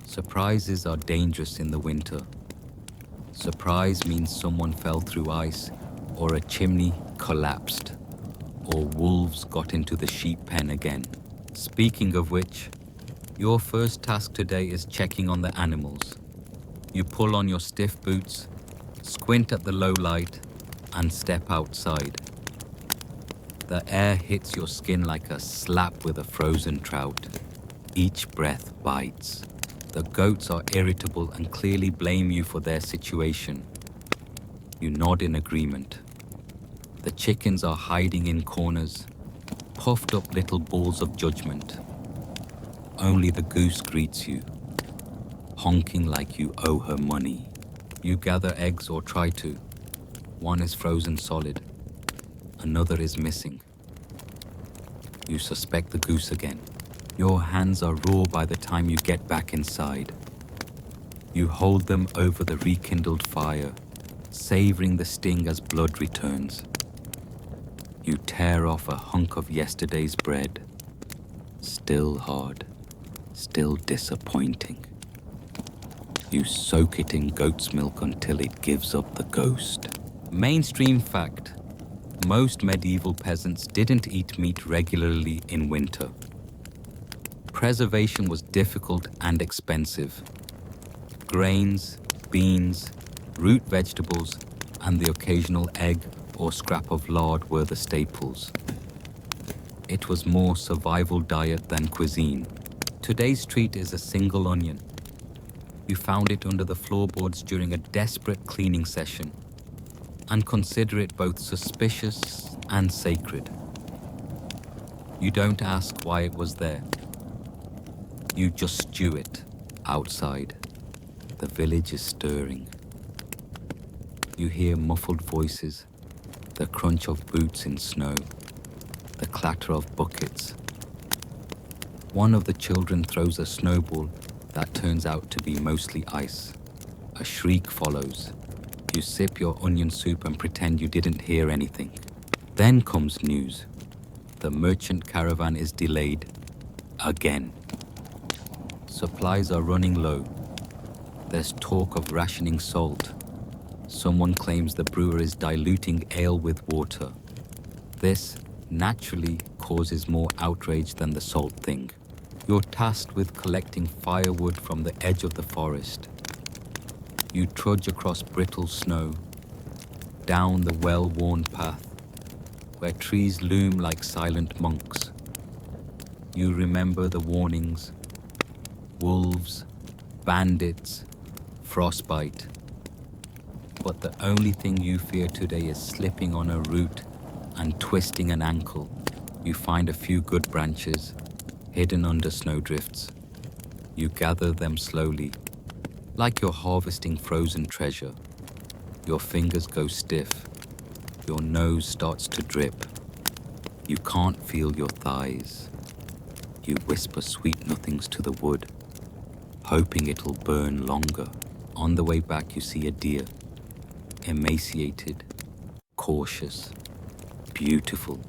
Surprises are dangerous in the winter. Surprise means someone fell through ice, or a chimney collapsed, or wolves got into the sheep pen again. Speaking of which, your first task today is checking on the animals. You pull on your stiff boots, squint at the low light, and step outside. The air hits your skin like a slap with a frozen trout. Each breath bites. The goats are irritable and clearly blame you for their situation. You nod in agreement. The chickens are hiding in corners, puffed up little balls of judgment. Only the goose greets you, honking like you owe her money. You gather eggs or try to. One is frozen solid. Another is missing. You suspect the goose again. Your hands are raw by the time you get back inside. You hold them over the rekindled fire, savoring the sting as blood returns. You tear off a hunk of yesterday's bread. Still hard, still disappointing. You soak it in goat's milk until it gives up the ghost. Mainstream fact: most medieval peasants didn't eat meat regularly in winter. Preservation was difficult and expensive. Grains, beans, root vegetables, and the occasional egg or scrap of lard were the staples. It was more survival diet than cuisine. Today's treat is a single onion. You found it under the floorboards during a desperate cleaning session, and consider it both suspicious and sacred. You don't ask why it was there. You just stew it. Outside, the village is stirring. You hear muffled voices, the crunch of boots in snow, the clatter of buckets. One of the children throws a snowball that turns out to be mostly ice. A shriek follows. You sip your onion soup and pretend you didn't hear anything. Then comes news. The merchant caravan is delayed. Again. Supplies are running low. There's talk of rationing salt. Someone claims the brewer is diluting ale with water. This naturally causes more outrage than the salt thing. You're tasked with collecting firewood from the edge of the forest. You trudge across brittle snow, down the well-worn path, where trees loom like silent monks. You remember the warnings: wolves, bandits, frostbite. But the only thing you fear today is slipping on a root and twisting an ankle. You find a few good branches, hidden under snowdrifts. You gather them slowly, like you're harvesting frozen treasure. Your fingers go stiff. Your nose starts to drip. You can't feel your thighs. You whisper sweet nothings to the wood, hoping it'll burn longer. On the way back, you see a deer, emaciated, cautious, beautiful.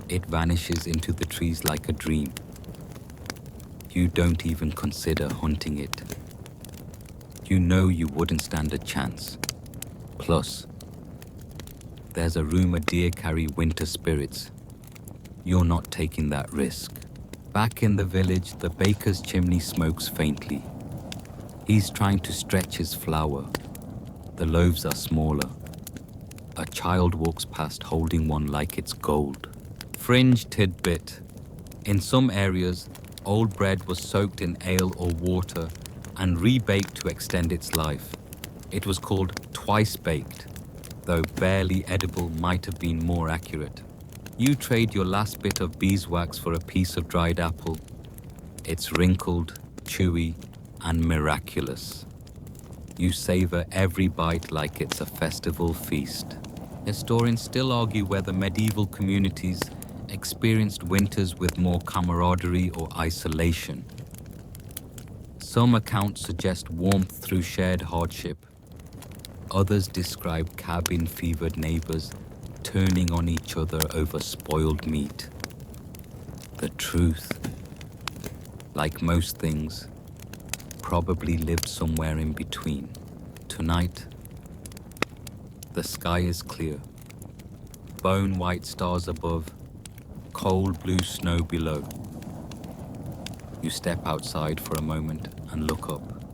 It vanishes into the trees like a dream. You don't even consider hunting it. You know you wouldn't stand a chance. Plus, there's a rumor deer carry winter spirits. You're not taking that risk. Back in the village, the baker's chimney smokes faintly. He's trying to stretch his flour. The loaves are smaller. A child walks past holding one like it's gold. Fringe tidbit. In some areas, old bread was soaked in ale or water and rebaked to extend its life. It was called twice baked, though barely edible might have been more accurate. You trade your last bit of beeswax for a piece of dried apple. It's wrinkled, chewy, and miraculous. You savor every bite like it's a festival feast. Historians still argue whether medieval communities experienced winters with more camaraderie or isolation. Some accounts suggest warmth through shared hardship. Others describe cabin-fevered neighbors turning on each other over spoiled meat. The truth, like most things, probably lived somewhere in between. Tonight, the sky is clear. Bone white stars above, cold blue snow below. You step outside for a moment and look up.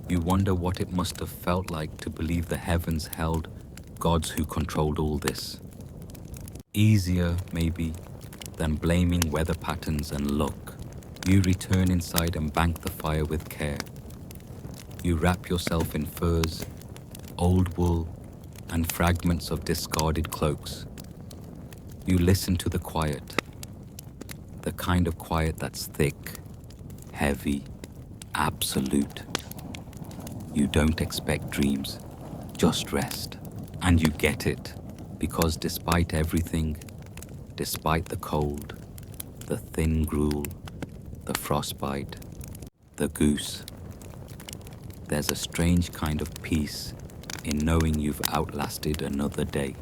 You wonder what it must have felt like to believe the heavens held gods who controlled all this. Easier, maybe, than blaming weather patterns and luck. You return inside and bank the fire with care. You wrap yourself in furs, old wool, and fragments of discarded cloaks. You listen to the quiet, the kind of quiet that's thick, heavy, absolute. You don't expect dreams, just rest. And you get it, because despite everything, despite the cold, the thin gruel, the frostbite, the goose, there's a strange kind of peace in knowing you've outlasted another day,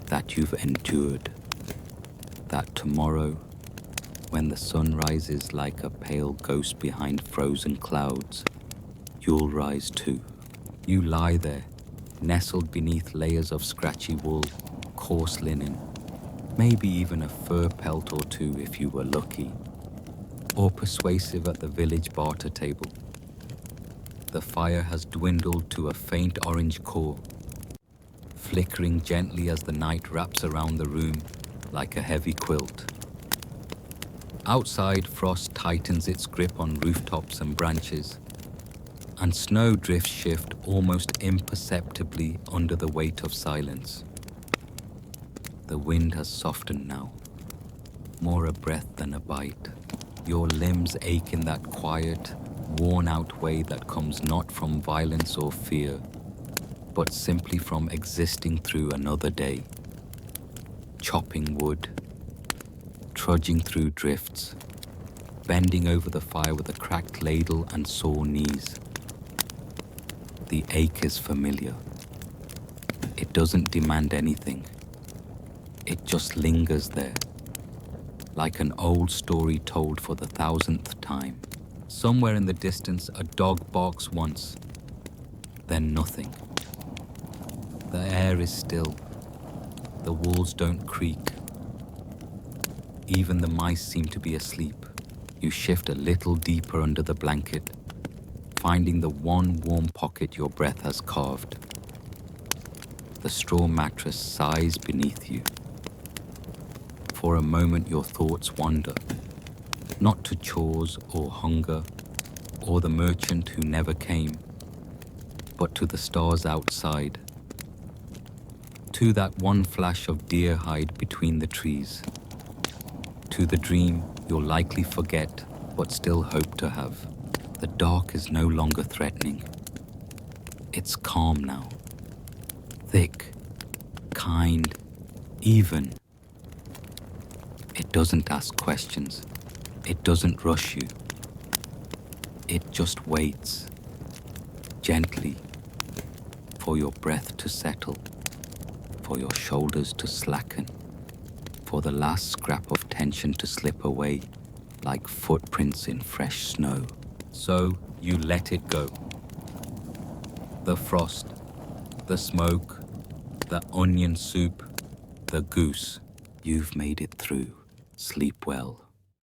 that you've endured, that tomorrow, when the sun rises like a pale ghost behind frozen clouds, you'll rise too. You lie there, nestled beneath layers of scratchy wool, coarse linen, maybe even a fur pelt or two if you were lucky, or persuasive at the village barter table. The fire has dwindled to a faint orange core, flickering gently as the night wraps around the room like a heavy quilt. Outside, frost tightens its grip on rooftops and branches, and snow drifts shift almost imperceptibly under the weight of silence. The wind has softened now, more a breath than a bite. Your limbs ache in that quiet, worn-out way that comes not from violence or fear, but simply from existing through another day. Chopping wood, trudging through drifts, bending over the fire with a cracked ladle and sore knees. The ache is familiar. It doesn't demand anything. It just lingers there, like an old story told for the 1000th time. Somewhere in the distance, a dog barks once, then nothing. The air is still. The walls don't creak. Even the mice seem to be asleep. You shift a little deeper under the blanket, finding the one warm pocket your breath has carved. The straw mattress sighs beneath you. For a moment your thoughts wander, not to chores or hunger or the merchant who never came, but to the stars outside, to that one flash of deer hide between the trees, to the dream you'll likely forget but still hope to have. The dark is no longer threatening. It's calm now, thick, kind, even. It doesn't ask questions. It doesn't rush you. It just waits, gently, for your breath to settle, for your shoulders to slacken, for the last scrap of tension to slip away like footprints in fresh snow. So you let it go. The frost, the smoke, the onion soup, the goose. You've made it through. Sleep well.